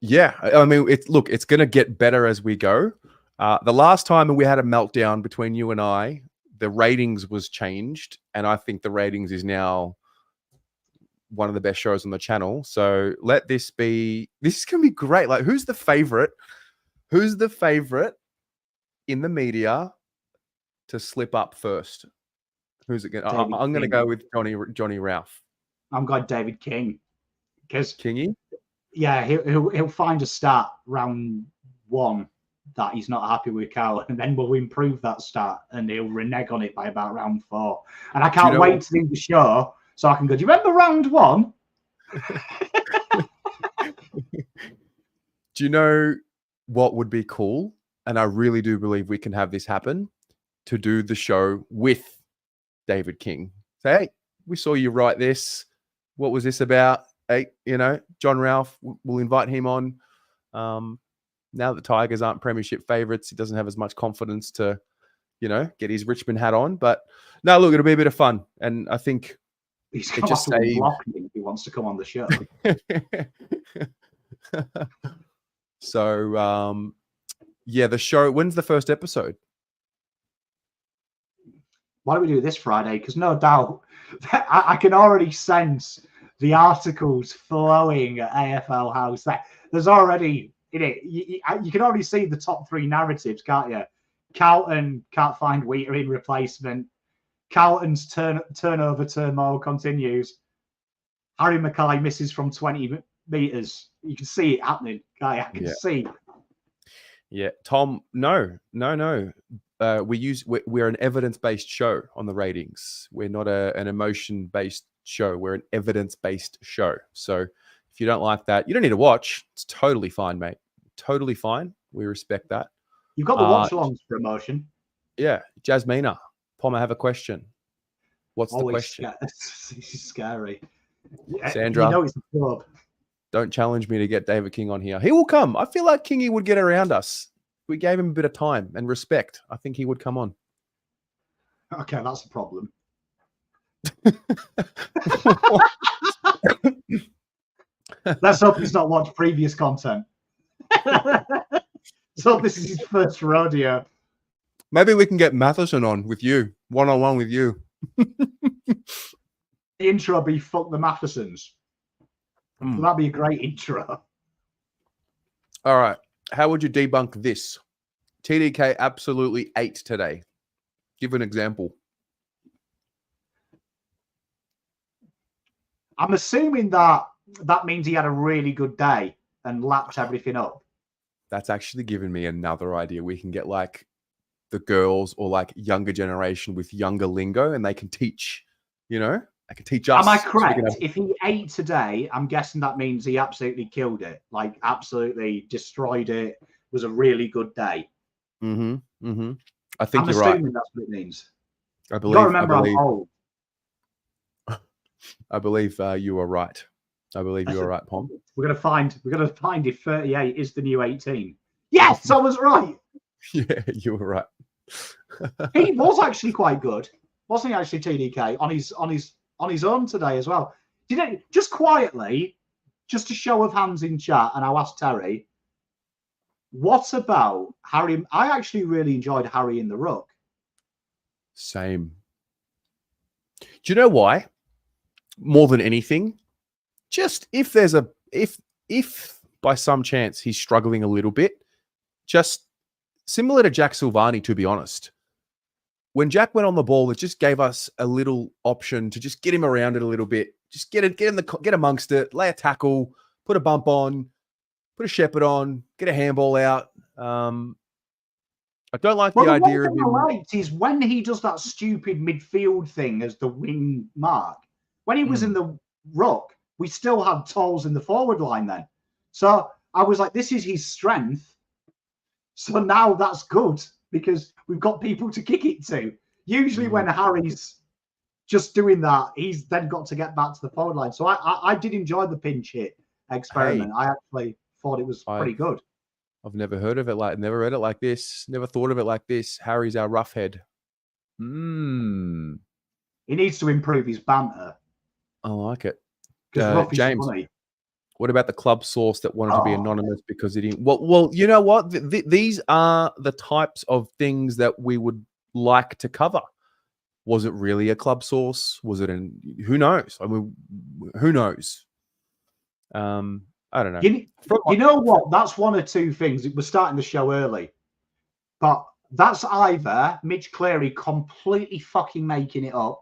Yeah, I mean, it's going to get better as we go. The last time we had a meltdown between you and I, the ratings was changed, and I think the ratings is now one of the best shows on the channel. So this is going to be great. Like, who's the favorite? Who's the favorite in the media to slip up first? Who's it going? I'm going to go with Johnny Ralph. I'm going David King, because Kingy. Yeah, he'll find a start round 1 that he's not happy with Carl, and then we'll improve that start and he'll renege on it by about round 4. And I can't wait to do the show so I can go, do you remember round 1? Do you know what would be cool? And I really do believe we can have this happen, to do the show with David King. Say, hey, we saw you write this. What was this about? Hey, John Ralph, we'll invite him on. Now that the Tigers aren't premiership favourites, he doesn't have as much confidence to, get his Richmond hat on. But no, look, it'll be a bit of fun. And I think he's got to block me if he wants to come on the show. So, yeah, the show, when's the first episode? Why don't we do this Friday? Because no doubt, I can already sense the articles flowing at AFL House. There's already in it. You can already see the top 3 narratives, can't you? Carlton can't find Wheater in replacement. Carlton's turnover turmoil continues. Harry Mackay misses from 20 meters. You can see it happening. I can see. Yeah, Tom. No. We're an evidence-based show on the ratings. We're not an emotion-based show. We're an evidence-based show. So if you don't like that, you don't need to watch. It's totally fine, mate. Totally fine. We respect that. You've got the watch-alongs for emotion. Yeah. Jasmina, Pom, I have a question. What's the question? This is scary. Sandra, it's a club. Don't challenge me to get David King on here. He will come. I feel like Kingy would get around us. We gave him a bit of time and respect. I think he would come on. Okay, that's a problem. Let's hope he's not watched previous content. So this is his first rodeo. Maybe we can get Matheson on with you, one-on-one with you. The intro be fuck the Mathesons. That'd be a great intro. All right. How would you debunk this? TDK absolutely ate today. Give an example. I'm assuming that means he had a really good day and lapped everything up. That's actually given me another idea. We can get like the girls or like younger generation with younger lingo, and they can teach, you know, they can teach us. Am I correct? If he ate today, I'm guessing that means he absolutely killed it, like absolutely destroyed it. Was a really good day. Mm-hmm. Mm-hmm. I think I'm you're right. assuming that's what it means. I You believe. gotta remember, I'm old. I believe you are right. I believe you are right, Pom. We're gonna find if 38 is the new 18. Yes, I was right. Yeah, you were right. He was actually quite good, wasn't he? Actually, TDK on his own today as well. Did it just quietly, just a show of hands in chat, and I'll ask Terry. What about Harry? I actually really enjoyed Harry in the ruck. Same. Do you know why? More than anything, just if there's a if by some chance he's struggling a little bit, just similar to Jack Silvani, to be honest. When Jack went on the ball, it just gave us a little option to just get him around it a little bit. Just get amongst it, lay a tackle, put a bump on, put a shepherd on, get a handball out. I don't like the idea of him. What I liked is when he does that stupid midfield thing as the wing mark. When he was in the ruck, we still had Tolls in the forward line then. So I was like, this is his strength. So now that's good because we've got people to kick it to. Usually when Harry's just doing that, he's then got to get back to the forward line. So I did enjoy the pinch hit experiment. Hey, I actually thought it was pretty good. I've never heard of it never read it like this. Never thought of it like this. Harry's our roughhead. He needs to improve his banter. I like it. James, what about the club source that wanted to be anonymous because he didn't? Well, you know what? These are the types of things that we would like to cover. Was it really a club source? Was it who knows? I mean, who knows? I don't know. You know what? That's one or two things. It was starting the show early, but that's either Mitch Cleary completely fucking making it up,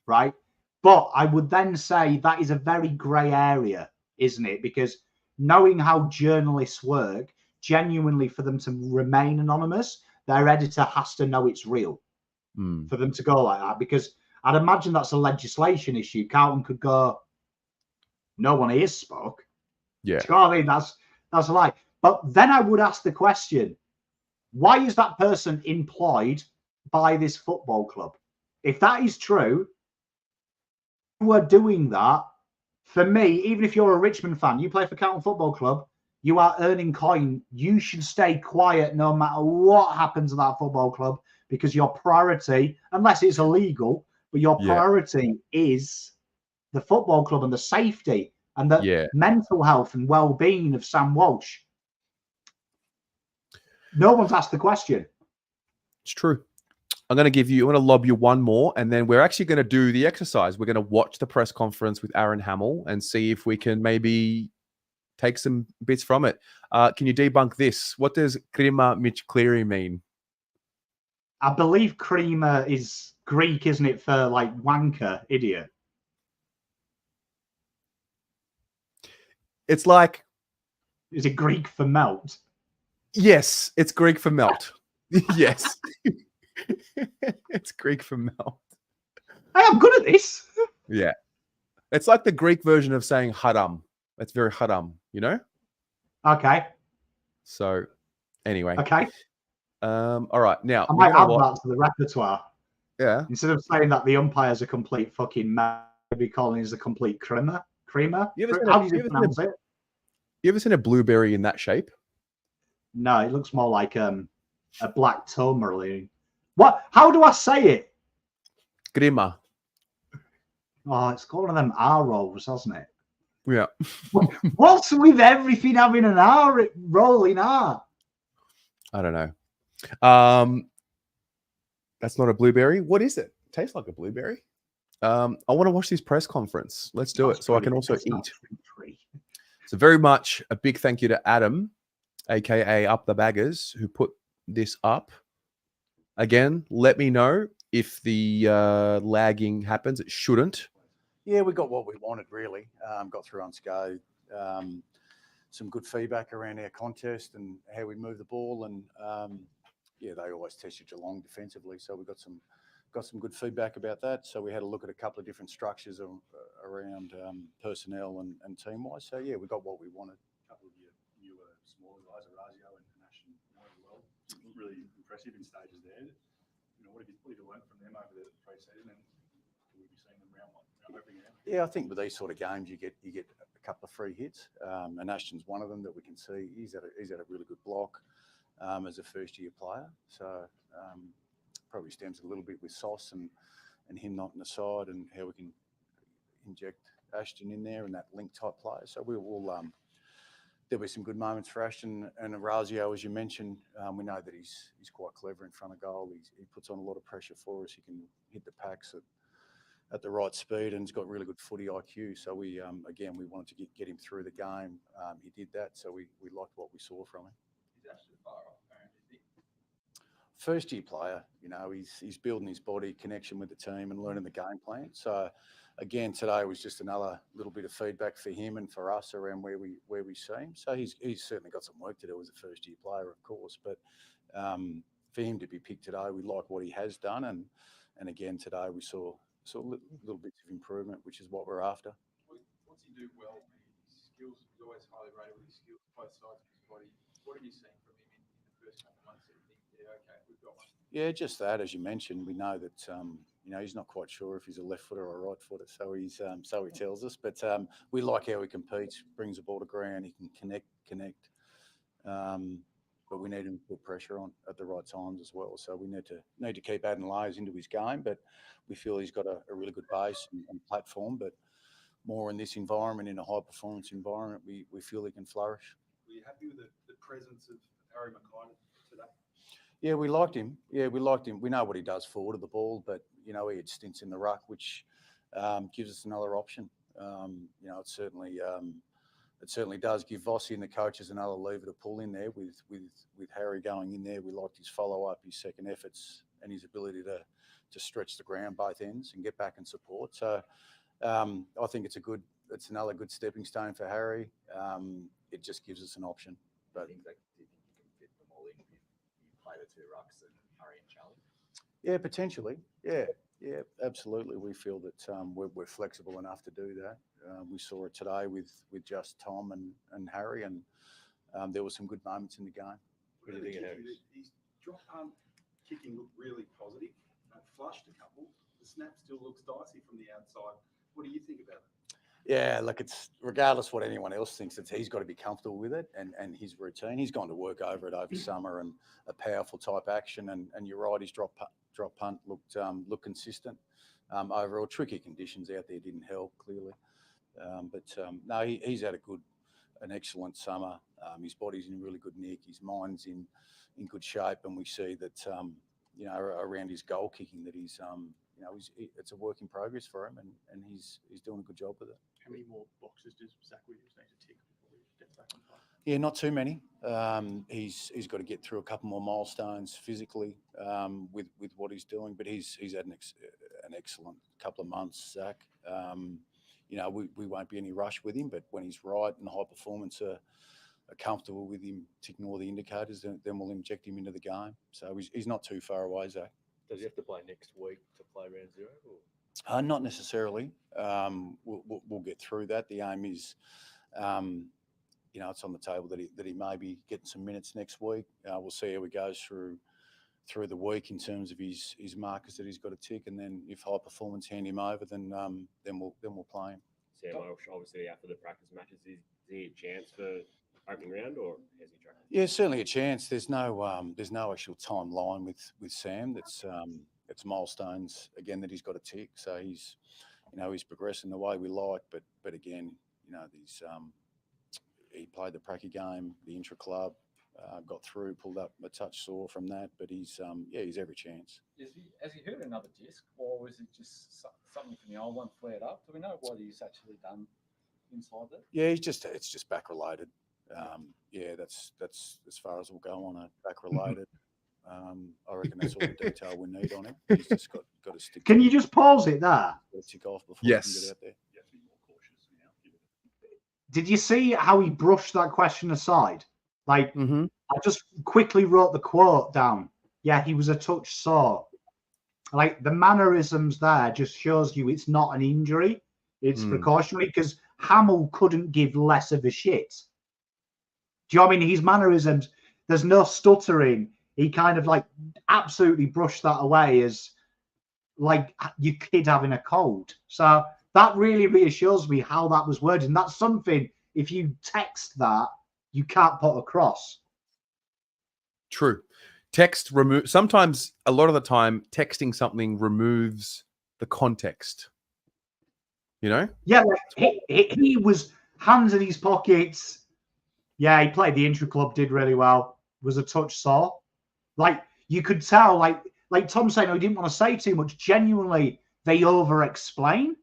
right? But I would then say that is a very grey area, isn't it? Because knowing how journalists work, genuinely for them to remain anonymous, their editor has to know it's real for them to go like that. Because I'd imagine that's a legislation issue. Carlton could go, no one here spoke. Yeah. Do you know what I mean? That's a lie. But then I would ask the question, why is that person employed by this football club? If that is true, you are doing that. For me, even if you're a Richmond fan, you play for Carlton Football Club, you are earning coin. You should stay quiet no matter what happens at that football club because your priority, unless it's illegal, but your priority is the football club and the safety and the mental health and well-being of Sam Walsh. No one's asked the question. It's true. I'm going to lob you one more, and then we're actually going to do the exercise. We're going to watch the press conference with Aaron Hamill and see if we can maybe take some bits from it. Can you debunk this? What does Krima Mitch Cleary mean? I believe Krima is Greek, isn't it, for like wanker, idiot? It's like... Is it Greek for melt? Yes, it's Greek for melt. Yes. It's Greek for melt. I am good at this. Yeah. It's like the Greek version of saying haram. It's very haram, you know? Okay. So, anyway. Okay. All right. Now, I might add that to the repertoire. Yeah. Instead of saying that the umpire's a complete fucking man, maybe calling him a complete creamer. How do you pronounce it? You ever seen a blueberry in that shape? No, it looks more like a black tourmaline. What? How do I say it? Grima. Oh, it's got one of them R rolls, hasn't it? Yeah. What's with everything having an R roll in R? I don't know. That's not a blueberry. What is it? Tastes like a blueberry. I want to watch this press conference. Let's do it so I can also eat. So very much a big thank you to Adam aka Up the Baggers, who put this up. Again, let me know if the lagging happens. It shouldn't. Yeah, we got what we wanted, really. Got through unscathed. Some good feedback around our contest and how we move the ball. And yeah, they always tested Geelong defensively. So we got some good feedback about that. So we had a look at a couple of different structures around personnel and team-wise. So yeah, we got what we wanted. A couple of your newer, smaller guys, Orazio and Ashton, as well. Really impressive in stages there. You know, what have you learned from them over the pre-season, and will we be seeing them round opening round? Yeah, I think with these sort of games, you get a couple of free hits, and Ashton's one of them that we can see. He's had a really good block as a first-year player. So probably stems a little bit with Sauce and him not in the side, and how we can inject Ashton in there and that link type player. So there'll be some good moments for Ashton and Orazio, as you mentioned. We know that he's quite clever in front of goal. He puts on a lot of pressure for us. He can hit the packs at the right speed, and he's got really good footy IQ. So we wanted to get him through the game. He did that, so we liked what we saw from him. He's actually far off, apparently, isn't he? First year player, you know, he's building his body, connection with the team, and learning the game plan. So again, today was just another little bit of feedback for him and for us around where we see him. So he's certainly got some work to do as a first year player, of course. But for him to be picked today, we like what he has done, and again today we saw little bits of improvement, which is what we're after. What's he do well? His skills, he's always highly rated with his skills, both sides of his body. What have you seen from him in the first couple of months that you think, yeah, okay, we've got one? Yeah, just that, as you mentioned, we know that he's not quite sure if he's a left footer or a right footer, so he tells us. But we like how he competes, brings the ball to ground, he can connect. But we need him to put pressure on at the right times as well. So we need to keep adding layers into his game. But we feel he's got a really good base and platform. But more in this environment, in a high performance environment, we feel he can flourish. Were you happy with the presence of Harry Mackay today? Yeah, we liked him. We know what he does forward of the ball, but he had stints in the ruck, which gives us another option. It certainly does give Vossi and the coaches another lever to pull in there with Harry going in there. We liked his follow-up, his second efforts, and his ability to stretch the ground both ends and get back and support. So I think it's another good stepping stone for Harry. It just gives us an option. But do you think you can fit them all in if you play the two rucks and Harry and Charlie? Yeah, potentially. Yeah, absolutely. We feel that we're flexible enough to do that. We saw it today with just Tom and Harry, and there were some good moments in the game. What do you think of Harry? His drop punt kicking looked really positive. Flushed a couple. The snap still looks dicey from the outside. What do you think about it? Yeah, look, it's regardless what anyone else thinks, he's got to be comfortable with it and his routine. He's gone to work over it over summer and a powerful type action. And you're right, his drop punt looked consistent. Overall, tricky conditions out there didn't help clearly. No, he's had an excellent summer. His body's in really good nick. His mind's in good shape, and we see that around his goal kicking that he's it's a work in progress for him, and he's doing a good job with it. How many more boxes does Zach Williams need to tick before he gets back on fire? Yeah, not too many. He's got to get through a couple more milestones physically with what he's doing, but he's had an excellent couple of months, Zach. We won't be any rush with him, but when he's right and the high performance are comfortable with him ticking all the indicators, then we'll inject him into the game. So he's not too far away, Zach. Does he have to play next week to play round zero? Or? Not necessarily. We'll get through that. The aim is, it's on the table that he may be getting some minutes next week. We'll see how he goes through the week in terms of his markers that he's got to tick, and then if high performance hand him over, then we'll play him. So obviously after the practice matches, is he a chance for opening round, or has he tracked? Yeah, certainly a chance. There's no actual timeline with Sam. It's milestones again that he's got to tick. So he's progressing the way we like, but again, he played the pracky game, the intra club, got through, pulled up a touch sore from that, but he's every chance. Has he hurt another disc, or was it just something from the old one flared up? Do we know what he's actually done inside there? Yeah, it's just back related. yeah, that's as far as we'll go on a back related. I reckon that's all the detail we need on him. He's just got to stick. Can you just pause it there? Tick off before yes. he can get out there. Did you see how he brushed that question aside? Like, I just quickly wrote the quote down. Yeah, he was a touch sore. Like, the mannerisms there just shows you it's not an injury. It's precautionary, because Hamill couldn't give less of a shit. Do you know what I mean? His mannerisms, there's no stuttering. He kind of like absolutely brushed that away as like your kid having a cold. So that really reassures me how that was worded. And that's something, if you text that, you can't put across. True. Text remove. Sometimes, a lot of the time, texting something removes the context. You know? Yeah, like he was hands in his pockets. Yeah, he played the intra club, did really well. Was a touch sore. Like, you could tell, like Tom saying, he didn't want to say too much. Genuinely, they over-explain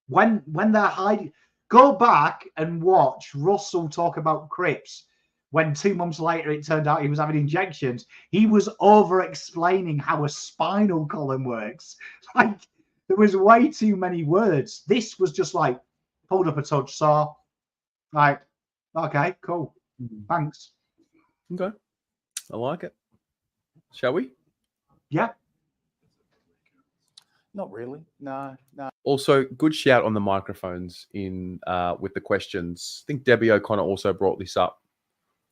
when they're hiding. Go back and watch Russell talk about Cripps when 2 months later it turned out he was having injections. He was over-explaining how a spinal column works. Like, there was way too many words. This was just like, pulled up a touch sore. Like, okay, cool. Thanks. Okay. I like it. Shall we? Yeah. Not really. No. Also, good shout on the microphones in with the questions. I think Debbie O'Connor also brought this up.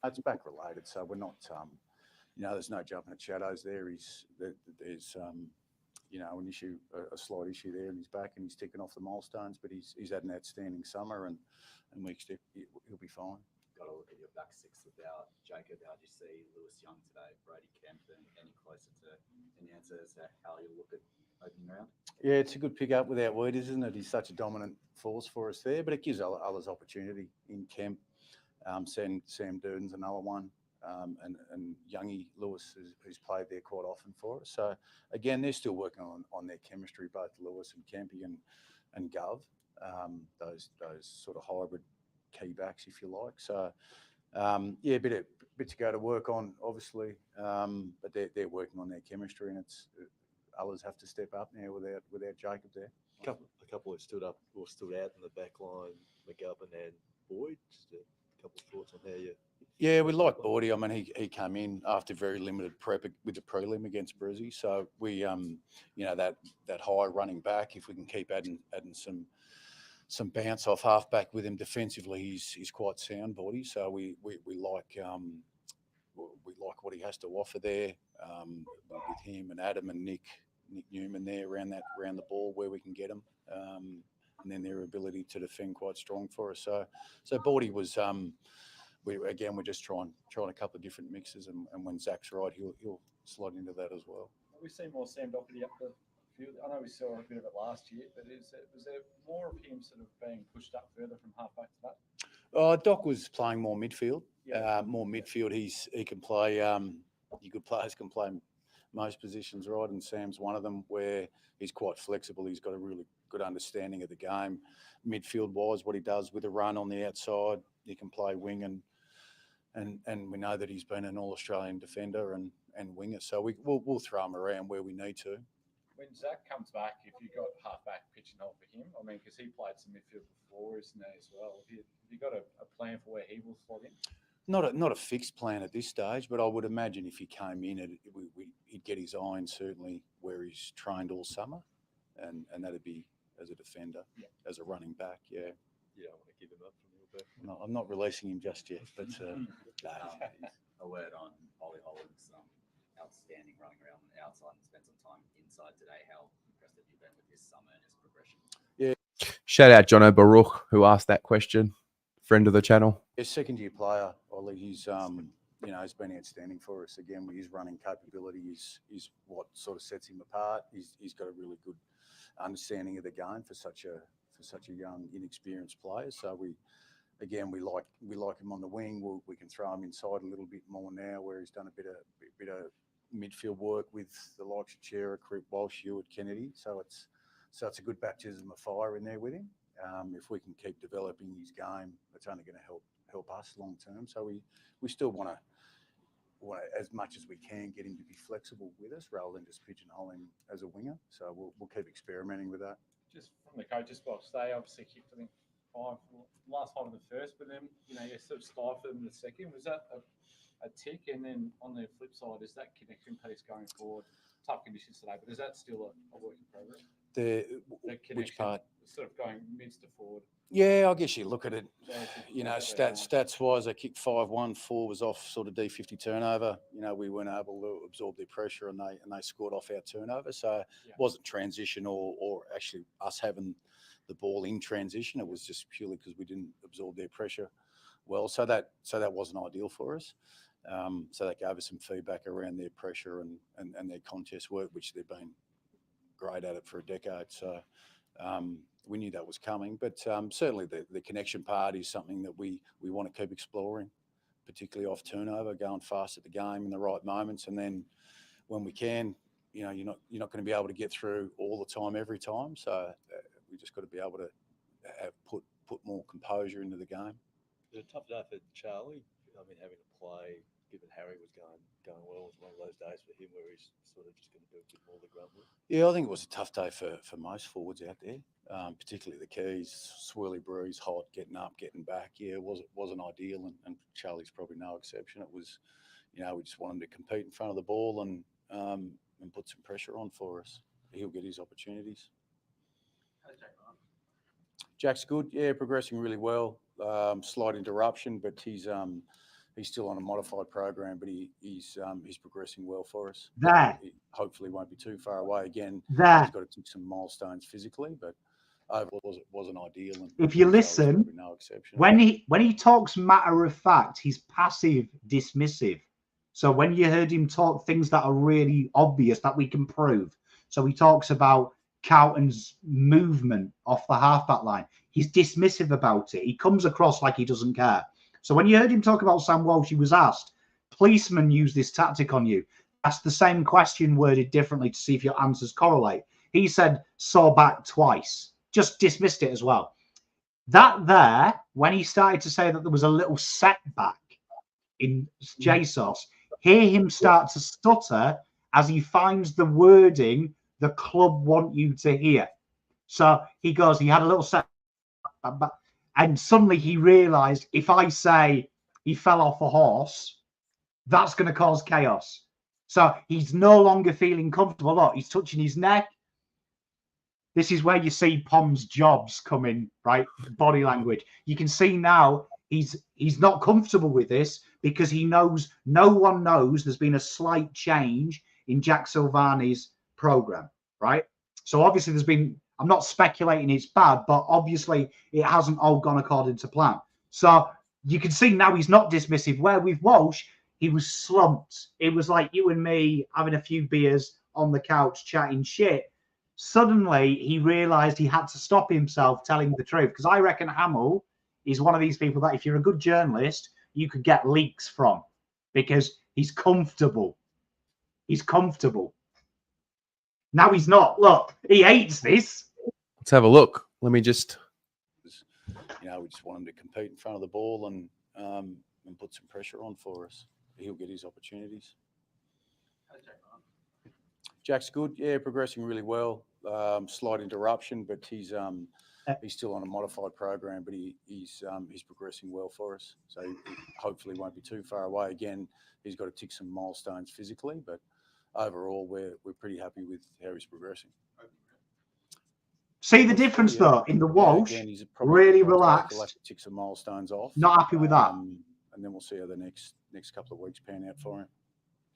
It's back related, so we're not. There's no jumping at shadows there. There's an issue, a slight issue there in his back, and he's ticking off the milestones. But he's had an outstanding summer, and we expect he'll be fine. Got to look at your back six without Jacob. How do you see Lewis Young today, Brady Kemp, and any closer to an answer as to how you look at opening round? Yeah, it's a good pick up without Weed, isn't it? He's such a dominant force for us there, but it gives others opportunity in Kemp. Sam Durden's another one, and Youngie Lewis, who's played there quite often for us. So again, they're still working on their chemistry, both Lewis and Kempy and Gov, those sort of hybrid key backs, if you like. So yeah, a bit to go to work on, obviously, but they're working on their chemistry, and it's others have to step up now without Jacob there. A couple that stood up or stood out in the back line, McGovern and Boyd. Just a couple of thoughts on how you. Yeah, we like Boydie. I mean, he came in after very limited prep with the prelim against Brizzy. So we, that high running back, if we can keep adding some bounce off halfback with him defensively, he's quite sound, Boydie. So we like what he has to offer there with him and Adam and Nick Newman there around the ball where we can get them, and then their ability to defend quite strong for us. So Boydie was. We're just trying a couple of different mixes, and when Zach's right, he'll slot into that as well. We've seen more Sam Doherty up the field. I know we saw a bit of it last year, but was there more of him sort of being pushed up further from halfback to that? Doc was playing more midfield. He can play. Good players can play most positions, right? And Sam's one of them where he's quite flexible. He's got a really good understanding of the game, midfield wise, what he does with a run on the outside. He can play wing and we know that he's been an All-Australian defender and winger. So we'll throw him around where we need to. When Zach comes back, if you've got halfback pitching hole for him, I mean, because he played some midfield before, isn't he, as well? Have you got a plan for where he will slot in? Not a fixed plan at this stage, but I would imagine if he came in, he'd get his eye in certainly where he's trained all summer, and that'd be as a defender, as a running back, yeah. You don't want to give him up from your back. No, I'm not releasing him just yet, but A word on Ollie Holland's outstanding running around the outside and spent some time inside today. How impressed have you been with his summer and his progression? Yeah. Shout out Jono Baruch, who asked that question. Friend of the channel. A second-year player, Ollie. He's he's been outstanding for us. Again, with his running capability is what sort of sets him apart. He's got a really good understanding of the game for such a young, inexperienced player. So we like him on the wing. We can throw him inside a little bit more now, where he's done a bit of midfield work with the likes of Chera, Cripp, Walsh, Hewitt, Kennedy. So it's a good baptism of fire in there with him. If we can keep developing his game, it's only going to help us long term. So we still want to as much as we can get him to be flexible with us rather than just pigeonhole him as a winger. So we'll keep experimenting with that. Just from the coach's box, they obviously kicked, I think, last 5 of the first, but then you sort of stifled them in the second. Was that a tick? And then on the flip side, is that connection piece going forward? Tough conditions today, but is that still a work in progress? The connection, which part? Sort of going midst to forward. Yeah, I guess you look at it, stats wise, they kicked 5-1, 4 was off sort of D50 turnover. We weren't able to absorb their pressure and they scored off our turnover. So it wasn't transition or actually us having the ball in transition. It was just purely because we didn't absorb their pressure well. So that wasn't ideal for us. So that gave us some feedback around their pressure and their contest work, which they've been great at it for a decade. So we knew that was coming, but certainly the connection part is something that we want to keep exploring, particularly off turnover, going fast at the game in the right moments, and then when we can, you're not going to be able to get through all the time every time. So we just got to be able to put more composure into the game. It was a tough day for Charlie. I mean, having to play, given Harry was going well, was one of those days for him where he's sort of just going to do a bit more of the grunt work. Yeah, I think it was a tough day for most forwards out there, particularly the keys, swirly breeze, hot, getting up, getting back. Yeah, it wasn't ideal, and Charlie's probably no exception. It was, we just want him to compete in front of the ball and put some pressure on for us. He'll get his opportunities. Jack's good, yeah, progressing really well. Slight interruption, but he's still on a modified program, but he's progressing well for us. He hopefully won't be too far away. Again, he's got to tick some milestones physically, but overall it wasn't ideal. And if you listen, no exception. when he talks matter of fact, he's passive dismissive. So when you heard him talk things that are really obvious that we can prove, so he talks about Carlton's movement off the halfback line. He's dismissive about it. He comes across like he doesn't care. So when you heard him talk about Sam Walsh, he was asked, policemen use this tactic on you. Ask the same question worded differently to see if your answers correlate. He said, saw back twice. Just dismissed it as well. That there, when he started to say that there was a little setback in JSOS, hear him start to stutter as he finds the wording the club want you to hear. So he goes, he had a little setback. And suddenly he realized if I say he fell off a horse, that's going to cause chaos. So he's no longer feeling comfortable. Look, he's touching his neck. This is where you see Pom's jobs come in, right? Body language. You can see now he's not comfortable with this because he knows, no one knows there's been a slight change in Jack Silvani's program, right? So obviously there's been, I'm not speculating it's bad, but obviously it hasn't all gone according to plan. So you can see now he's not dismissive, where with Walsh, he was slumped. It was like you and me having a few beers on the couch chatting shit. Suddenly he realized he had to stop himself telling the truth, because I reckon Hamill is one of these people that if you're a good journalist, you could get leaks from, because he's comfortable. He's comfortable. Now he's not. Look, he hates this. Let's have a look. Let me just. We just want him to compete in front of the ball and put some pressure on for us. He'll get his opportunities. Jack's good, yeah, progressing really well. Slight interruption, but he's still on a modified program, but he's progressing well for us. So he hopefully won't be too far away. Again, he's got to tick some milestones physically, but overall we're pretty happy with how he's progressing. See the difference though in the Walsh, again, really relaxed. He'll have to tick some milestones off. Not happy with that. And then we'll see how the next couple of weeks pan out for him.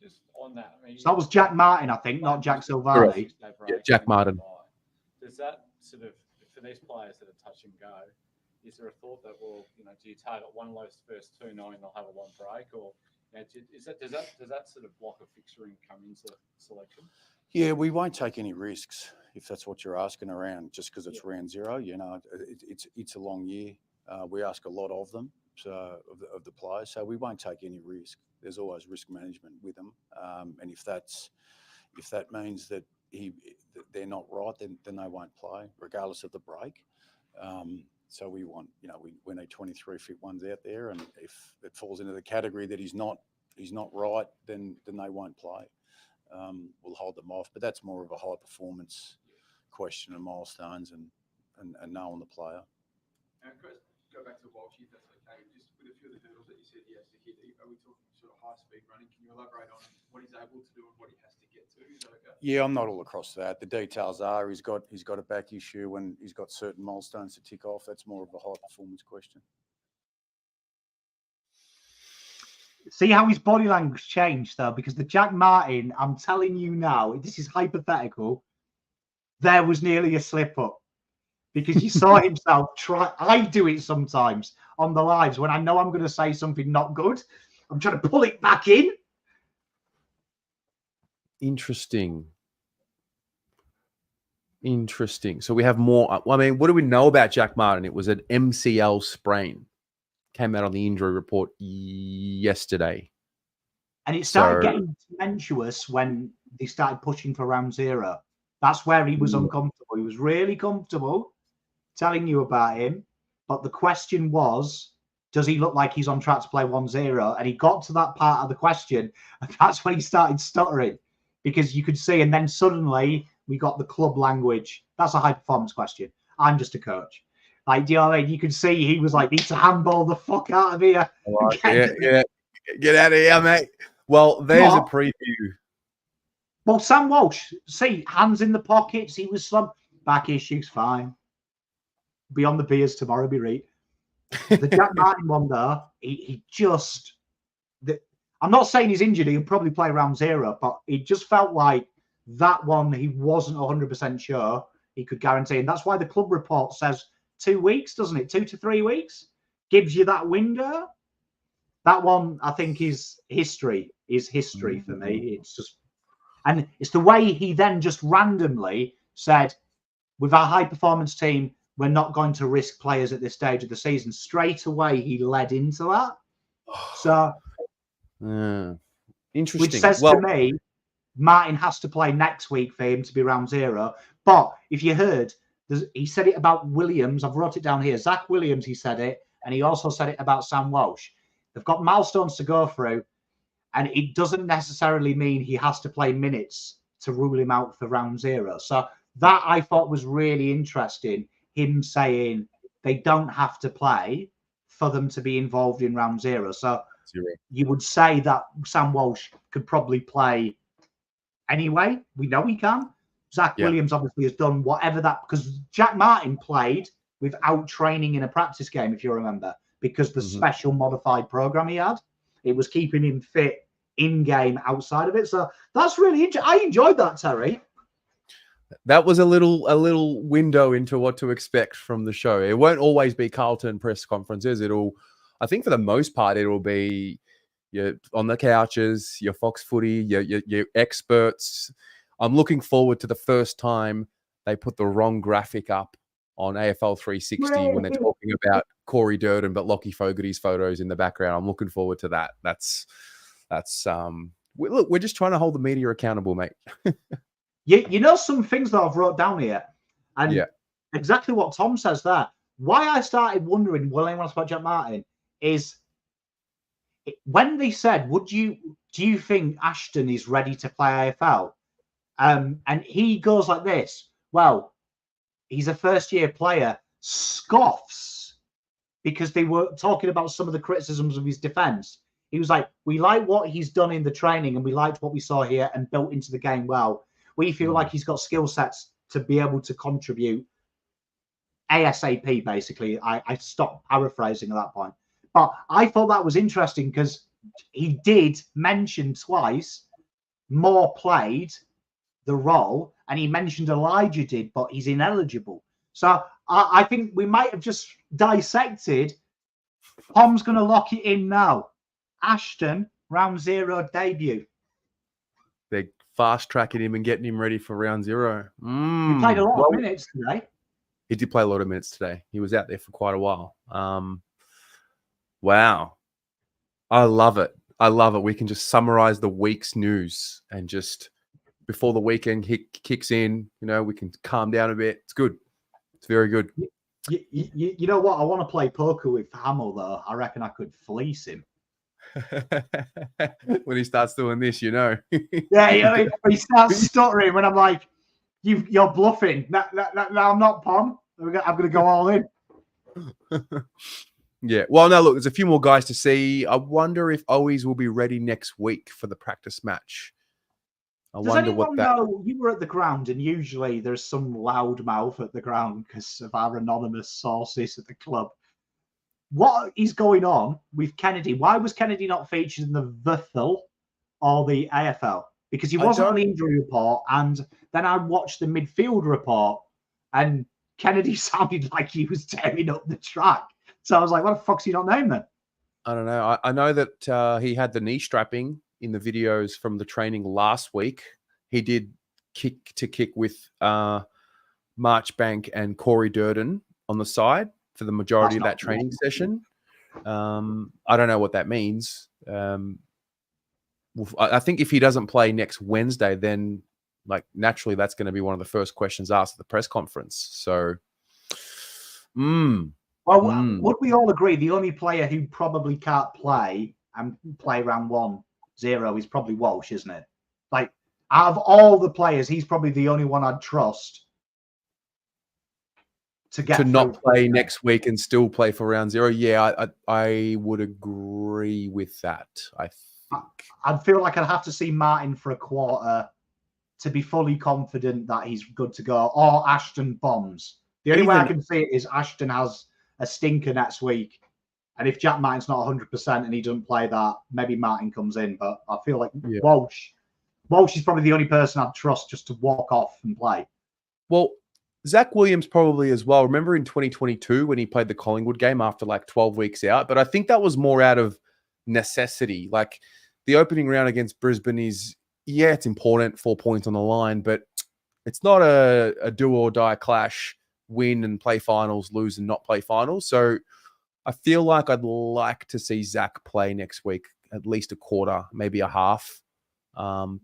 Just on that, I mean, So that was Jack Martin, I think, not Jack Silvani. Yeah, Jack Martin. Does that sort of, for these players that are touch and go, is there a thought that, well, do you target one of those first two knowing they'll have a long break, or does that sort of block of fixturing come into selection? Yeah, we won't take any risks if that's what you're asking around. Just because it's round zero, it's a long year. We ask a lot of them, so of the players, so we won't take any risk. There's always risk management with them, and if that means that they're not right, then they won't play, regardless of the break. So we want, we need 23 fit ones out there, and if it falls into the category that he's not right, then they won't play. We'll hold them off, but that's more of a high performance question and milestones and knowing the player. And Chris, go back to Walsh, if that's okay. Just with a few of the hurdles that you said he has to hit, are we talking sort of high speed running? Can you elaborate on what he's able to do and what he has to get to? Is that okay? Yeah, I'm not all across that. The details are he's got a back issue and he's got certain milestones to tick off. That's more of a high performance question. See how his body language changed though, because the Jack Martin, I'm telling you now, this is hypothetical. There was nearly a slip up because you saw himself try. I do it sometimes on the lives when I know I'm going to say something not good. I'm trying to pull it back in. Interesting. So we have more. I mean, what do we know about Jack Martin? It was an MCL sprain. Came out on the injury report yesterday. And it started getting tumultuous when they started pushing for round 0. That's where he was uncomfortable. He was really comfortable telling you about him. But the question was, does he look like he's on track to play 1-0? And he got to that part of the question, and that's when he started stuttering. Because you could see, and then suddenly we got the club language. That's a high performance question. I'm just a coach. Like, do you know what I mean? You could see he was like, need to handball the fuck out of here. Right. Yeah. Get out of here, mate. Well, there's a preview. Well, Sam Walsh, see, hands in the pockets. He was some back issues, fine. Be on the beers tomorrow, be right. The Jack Martin one there, he just... I'm not saying he's injured. He'll probably play round 0, but it just felt like that one he wasn't 100% sure he could guarantee. And that's why the club report says 2 weeks, doesn't it? 2 to 3 weeks gives you that window. That one, I think, is history for me. It's just, and it's the way he then just randomly said, with our high performance team, we're not going to risk players at this stage of the season. Straight away, he led into that. So, interesting. Which says to me, Martin has to play next week for him to be round 0. But if you heard, he said it about Williams. I've wrote it down here. Zach Williams, he said it. And he also said it about Sam Walsh. They've got milestones to go through. And it doesn't necessarily mean he has to play minutes to rule him out for round 0. So that I thought was really interesting. Him saying they don't have to play for them to be involved in round 0. So you would say that Sam Walsh could probably play anyway. We know he can. Zach Williams obviously has done whatever that, because Jack Martin played without training in a practice game, if you remember, because the special modified program he had, it was keeping him fit in game outside of it. So that's really interesting. I enjoyed that, Terry. That was a little window into what to expect from the show. It won't always be Carlton press conferences. I think for the most part, it'll be on the couches, your Fox Footy, your experts. I'm looking forward to the first time they put the wrong graphic up on AFL 360 when they're talking about Corey Durden, but Lockie Fogarty's photos in the background. I'm looking forward to that. Look, we're just trying to hold the media accountable, mate. You know some things that I've wrote down here, and exactly what Tom says there. Why I started wondering, will anyone else about Jack Martin, is when they said, do you think Ashton is ready to play AFL? And he goes like this, well, he's a first-year player, scoffs, because they were talking about some of the criticisms of his defence. He was like, we like what he's done in the training and we liked what we saw here and built into the game well. We feel like he's got skill sets to be able to contribute ASAP, basically. I stopped paraphrasing at that point. But I thought that was interesting because he did mention twice Moore played the role, and he mentioned Elijah did, but he's ineligible. So I think we might have just dissected. Pom's going to lock it in now. Ashton, round 0 debut. They're fast-tracking him and getting him ready for round 0. He played a lot of minutes today. He did play a lot of minutes today. He was out there for quite a while. Wow. I love it. We can just summarize the week's news and just before the weekend kicks in, we can calm down a bit. It's good. It's very good. You know what? I want to play poker with Hamill, though. I reckon I could fleece him. When he starts doing this, you know. Yeah, he starts stuttering when I'm like, you're bluffing. No, I'm not, Pom. I'm going to go all in. Yeah. Well, no, look, there's a few more guys to see. I wonder if Owies will be ready next week for the practice match. Does anyone know? You were at the ground, and usually there's some loudmouth at the ground because of our anonymous sources at the club. What is going on with Kennedy? Why was Kennedy not featured in the VFL or the AFL? Because he wasn't on the injury report, and then I watched the midfield report, and Kennedy sounded like he was tearing up the track. So I was like, what the fuck's he not named then? I don't know. I know that he had the knee strapping in the videos from the training last week. He did kick with Marchbank and Corey Durden on the side for the majority of that training session. I don't know what that means. I think if he doesn't play next Wednesday, then like naturally that's going to be one of the first questions asked at the press conference. So, would we all agree the only player who probably can't play and play round 1-0 is probably Walsh, isn't it? Like, out of all the players, he's probably the only one I'd trust to not play next week and still play for round 0. Yeah, I would agree with that. I'd feel like I'd have to see Martin for a quarter to be fully confident that he's good to go, or Ashton bombs. The only way I can see it is Ashton has a stinker next week, and if Jack Martin's not 100% and he doesn't play that, maybe Martin comes in. But I feel like Walsh is probably the only person I'd trust just to walk off and play. Well, Zach Williams probably as well. Remember in 2022 when he played the Collingwood game after like 12 weeks out? But I think that was more out of necessity. Like the opening round against Brisbane is, it's important, 4 points on the line, but it's not a do or die clash, win and play finals, lose and not play finals. So I feel like I'd like to see Zach play next week, at least a quarter, maybe a half,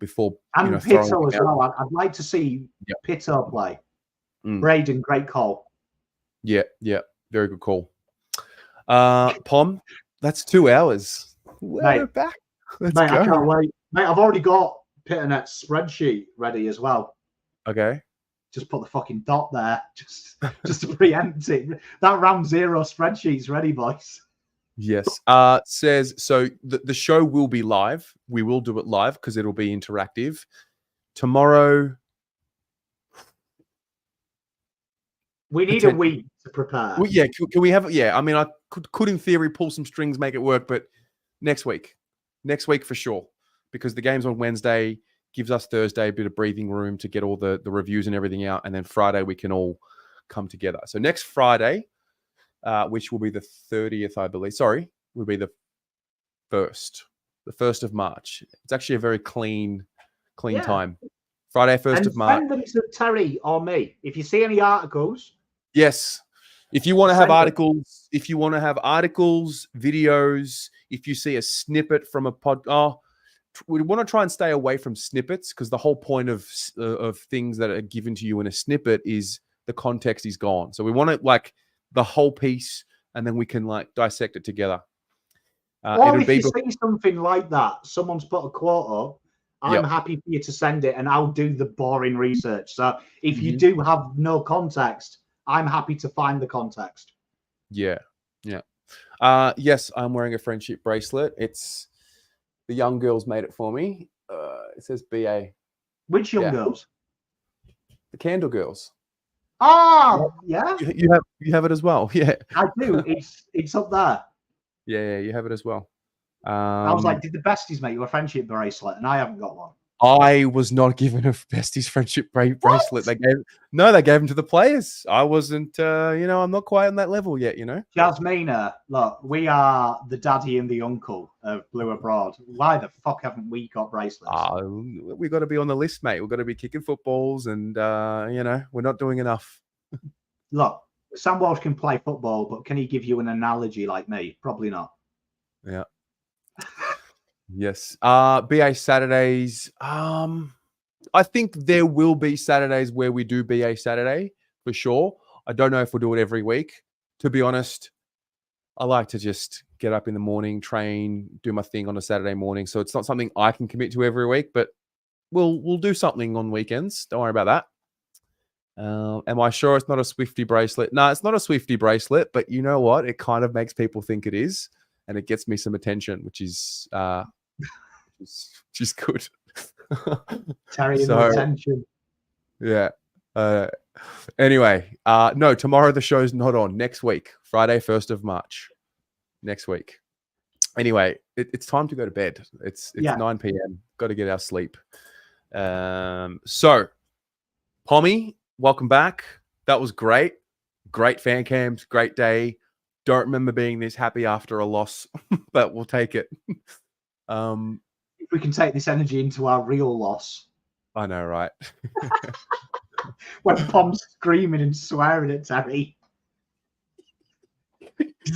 before. And Pitto as well. I'd like to see Pitto play. Braden, great call. Yeah, very good call. Pom, that's 2 hours. We're back. Let's go. I can't wait. Mate, I've already got Pitternet's spreadsheet ready as well. Okay. Just put the fucking dot there, just to preempt it. That round 0 spreadsheet's ready, boys. Yes. Says so. The show will be live. We will do it live because it'll be interactive tomorrow. We need a week to prepare. Well, yeah, can we have it? Yeah, I mean, I could in theory pull some strings, make it work, but next week for sure, because the game's on Wednesday, gives us Thursday a bit of breathing room to get all the reviews and everything out, and then Friday we can all come together. So next Friday, which will be the 30th, I believe. Sorry, will be the 1st of March. It's actually a very clean time. Friday, 1st of March. Send them to Terry or me. If you see any articles. Yes. If you want to have articles, videos, if you see a snippet from a we want to try and stay away from snippets because the whole point of things that are given to you in a snippet is the context is gone. So we want it like the whole piece, and then we can like dissect it together. Or if you see something like that, someone's put a quote up, I'm happy for you to send it, and I'll do the boring research. So if you do have no context, I'm happy to find the context. Yeah. Yes, I'm wearing a friendship bracelet. It's the young girls made it for me. It says BA. Which young girls? The Candle Girls. Oh, yeah. You have it as well. Yeah, I do. It's up there. Yeah, you have it as well. I was like, did the besties make you a friendship bracelet? And I haven't got one. I was not given a besties friendship bracelet. They gave them to the players. I wasn't, I'm not quite on that level yet, Jasmina, look, we are the daddy and the uncle of Blue Abroad. Why the fuck haven't we got bracelets? We got to be on the list, mate. We've got to be kicking footballs and, we're not doing enough. Look, Sam Walsh can play football, but can he give you an analogy like me? Probably not. Yeah. Yes. BA Saturdays. I think there will be Saturdays where we do BA Saturday for sure. I don't know if we'll do it every week. To be honest, I like to just get up in the morning, train, do my thing on a Saturday morning. So it's not something I can commit to every week, but we'll do something on weekends. Don't worry about that. Am I sure it's not a Swifty bracelet? No, it's not a Swifty bracelet, but you know what? It kind of makes people think it is, and it gets me some attention, which is good. Terry, no attention. Yeah. Anyway, no, tomorrow the show's not on. Next week, Friday, 1st of March. Next week. Anyway, it's time to go to bed. It's 9 p.m. Got to get our sleep. So, Pommy, welcome back. That was great. Great fan cams, great day. Don't remember being this happy after a loss, but we'll take it. If we can take this energy into our real loss. I know, right? When Pom's screaming and swearing at Terry.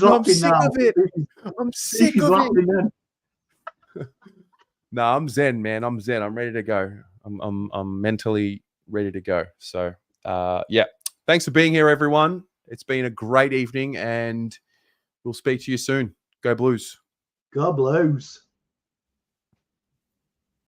I'm sick of it. I'm sick of it. No, I'm zen, man. I'm zen. I'm ready to go. I'm mentally ready to go. So, yeah. Thanks for being here, everyone. It's been a great evening, and we'll speak to you soon. Go Blues. Go Blues.